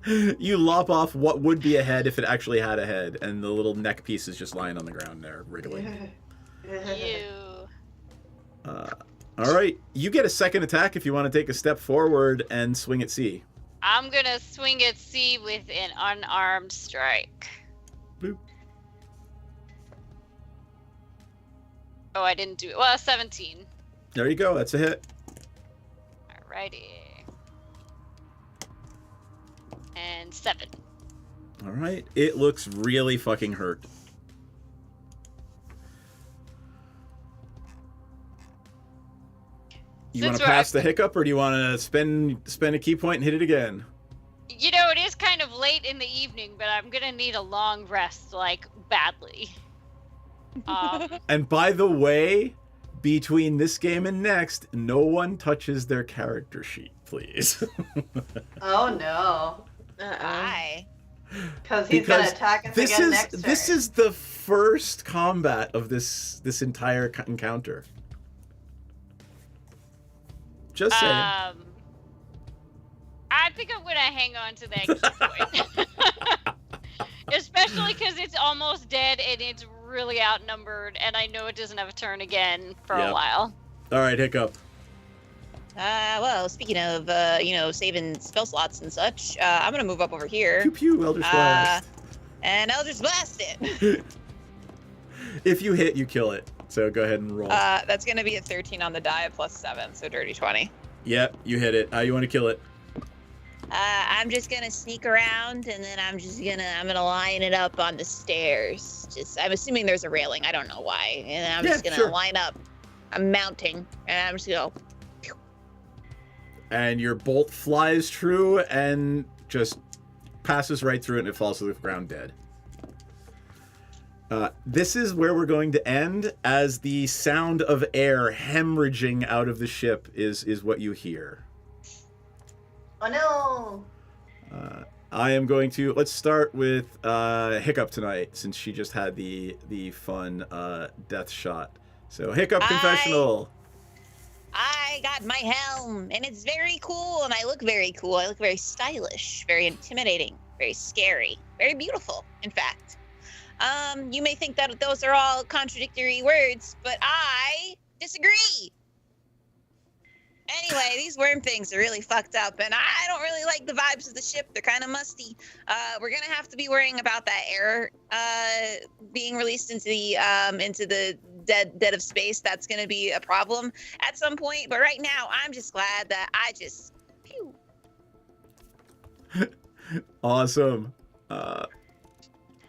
You lop off what would be a head if it actually had a head, and the little neck piece is just lying on the ground there, wriggling. Ew. All right, you get a second attack if you want to take a step forward and swing at C. I'm gonna swing at C with an unarmed strike. Boop. Oh, I didn't do it. Well, 17. There you go. That's a hit. Alrighty. And 7. All right. It looks really fucking hurt. You want to pass the hiccup, or do you want to spend a key point and hit it again? You know, it is kind of late in the evening, but I'm gonna need a long rest, like, badly. And by the way, between this game and next, no one touches their character sheet, please. Oh no. Why? Because he's gonna attack us again next turn. This is the first combat of this entire encounter. Just saying. I think I'm gonna hang on to that key point. Especially because it's almost dead and it's really outnumbered, and I know it doesn't have a turn again for a while. All right, Hiccup. Well, speaking of, saving spell slots and such, I'm gonna move up over here. Pew pew, Eldritch Blast. And Eldritch Blast it. If you hit, you kill it. So go ahead and roll. That's gonna be a 13 on the die, +7, so dirty 20. Yep, you hit it. How you want to kill it? I'm just gonna sneak around, and then I'm gonna line it up on the stairs. I'm assuming there's a railing. I don't know why. And I'm just gonna line up. I'm mounting, and I'm just gonna go. And your bolt flies true and just passes right through it, and it falls to the ground dead. This is where we're going to end, as the sound of air hemorrhaging out of the ship is what you hear. Oh no! I am going to, let's start with Hiccup tonight, since she just had the fun death shot. So Hiccup confessional. I got my helm, and it's very cool, and I look very cool. I look very stylish, very intimidating, very scary, very beautiful, in fact. You may think that those are all contradictory words, but I disagree. Anyway, these worm things are really fucked up, and I don't really like the vibes of the ship. They're kind of musty. We're gonna have to be worrying about that air being released into the dead of space. That's gonna be a problem at some point. But right now, I'm just glad that I just pew. Awesome.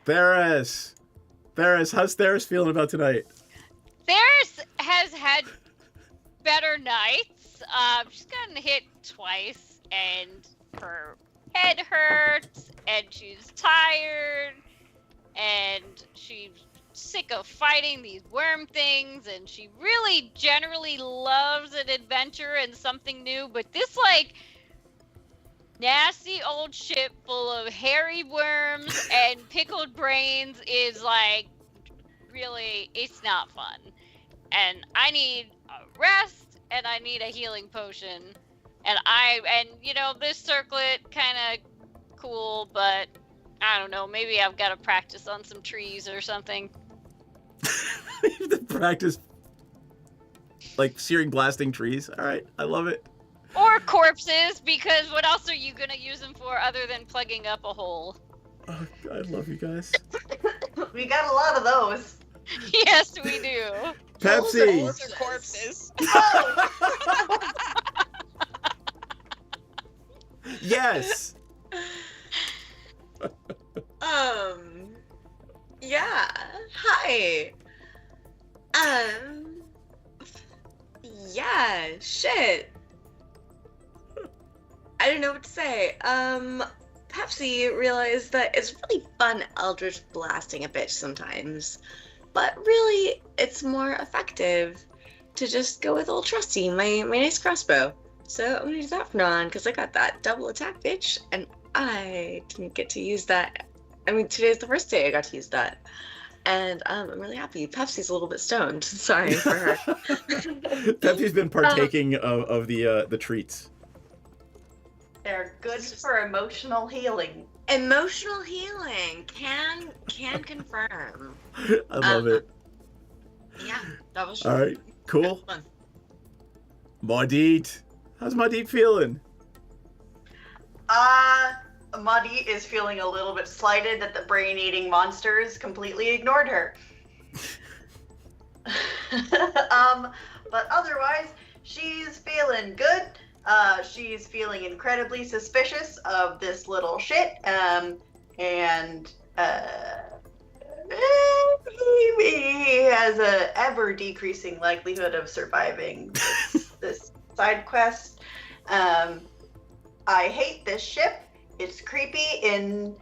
Theris, how's Theris feeling about tonight? Theris has had better nights. She's gotten hit twice, and her head hurts, and she's tired, and she's sick of fighting these worm things, and she really generally loves an adventure and something new, but this, nasty old ship full of hairy worms and pickled brains is, really, it's not fun. And I need a rest. And I need a healing potion, and this circlet kind of cool, but I don't know, maybe I've got to practice on some trees or something. You have to practice, searing blasting trees. All right, I love it. Or corpses, because what else are you gonna use them for other than plugging up a hole? Oh, I love you guys. We got a lot of those. Yes, we do. Pepsi. Those are corpses. Yes. Yeah. Hi. Yeah, shit. I don't know what to say. Pepsi realized that it's really fun Eldritch blasting a bitch sometimes, but really it's more effective to just go with old trusty, my nice crossbow. So I'm gonna do that from now on, because I got that double attack bitch, and I didn't get to use that. I mean, today's the first day I got to use that. And I'm really happy. Pepsi's a little bit stoned. Sorry for her. Pepsi's been partaking of the treats. They're good for emotional healing. Emotional healing. Can confirm. I love it. Yeah, that was all right. Cool. fun. Maudit, how's Maudit feeling? Muddy is feeling a little bit slighted that the brain-eating monsters completely ignored her. But otherwise, she's feeling good. She's feeling incredibly suspicious of this little shit. And he has a ever-decreasing likelihood of surviving this side quest. I hate this ship. It's creepy in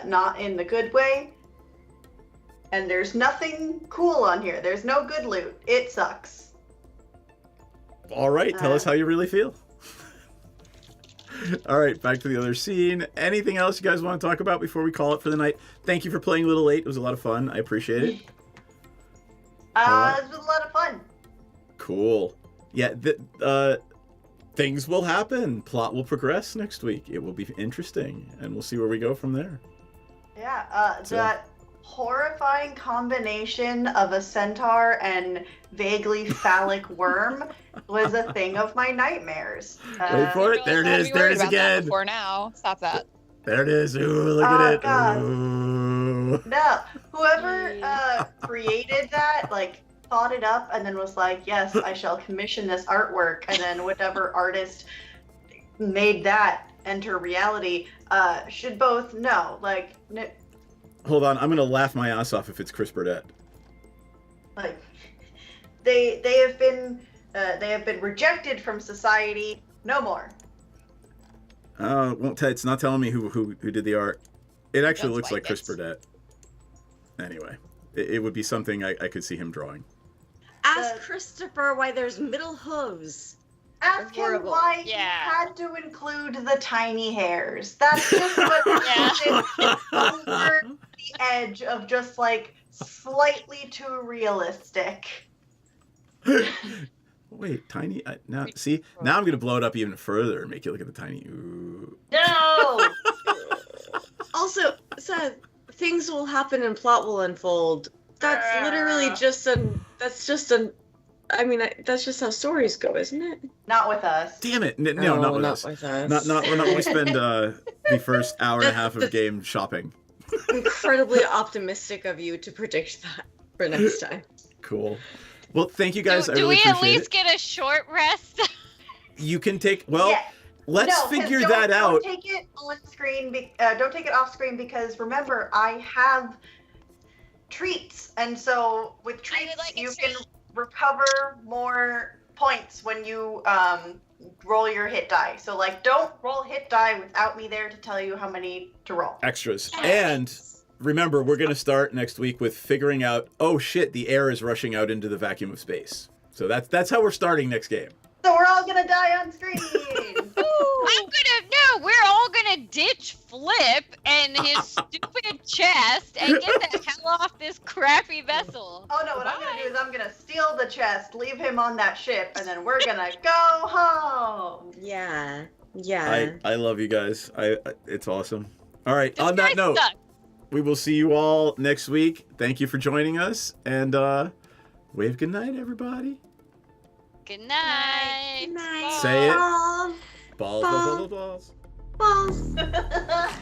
not in the good way. and there's nothing cool on here. There's no good loot. It sucks. All right, tell us how you really feel. All right, back to the other scene. Anything else you guys want to talk about before we call it for the night? Thank you for playing a little late. It was a lot of fun. I appreciate it. This was a lot of fun. Cool. Yeah, things will happen. Plot will progress next week. It will be interesting, and we'll see where we go from there. Yeah, that horrifying combination of a centaur and vaguely phallic worm was a thing of my nightmares. Wait for it. There it is. There it is again. For now, stop that. There it is. Ooh, look at it. God. Ooh. No, whoever created that, like, thought it up and then was like, yes, I shall commission this artwork, and then whatever artist made that enter reality should both know, like, Hold on, I'm gonna laugh my ass off if it's Chris Burdett. like they have been rejected from society. No more. Won't tell. It's not telling me who did the art. It actually Sounds looks like like Chris it. Burdett. Anyway, it would be something I could see him drawing. Ask Christopher why there's middle hooves. Ask him Horrible. why he had to include the tiny hairs. That's just what is over the edge of just like slightly too realistic. Wait, tiny. Now see. Now I'm gonna blow it up even further and make you look at the tiny. Ooh. No. Also, Seth, things will happen and plot will unfold. That's literally just that's just how stories go, isn't it? Not with us. Damn it! No, not with us. Not when we spend the first hour and a half of game shopping. Incredibly optimistic of you to predict that for next time. Cool. Well, thank you guys. I Do really we at appreciate least get a short rest? You can take. Well, Yeah. let's No, 'cause figure don't- that out. Don't take it on screen. Don't take it off screen because remember, I have treats, and so with treats you can recover more points when you roll your hit die. So like, don't roll hit die without me there to tell you how many to roll. Extras. And remember, we're going to start next week with figuring out, oh shit, the air is rushing out into the vacuum of space. So that's how we're starting next game. So we're all gonna die on screen. We're all gonna ditch Flip and his stupid chest and get the hell off this crappy vessel. Oh no, what I'm gonna do is I'm gonna steal the chest, leave him on that ship, and then we're gonna go home. Yeah. Yeah. I love you guys. It's awesome. All right, on that note, we will see you all next week. Thank you for joining us, and wave good night, everybody. Good night. Good night. Say it. Balls. Balls, balls, balls, balls. Balls.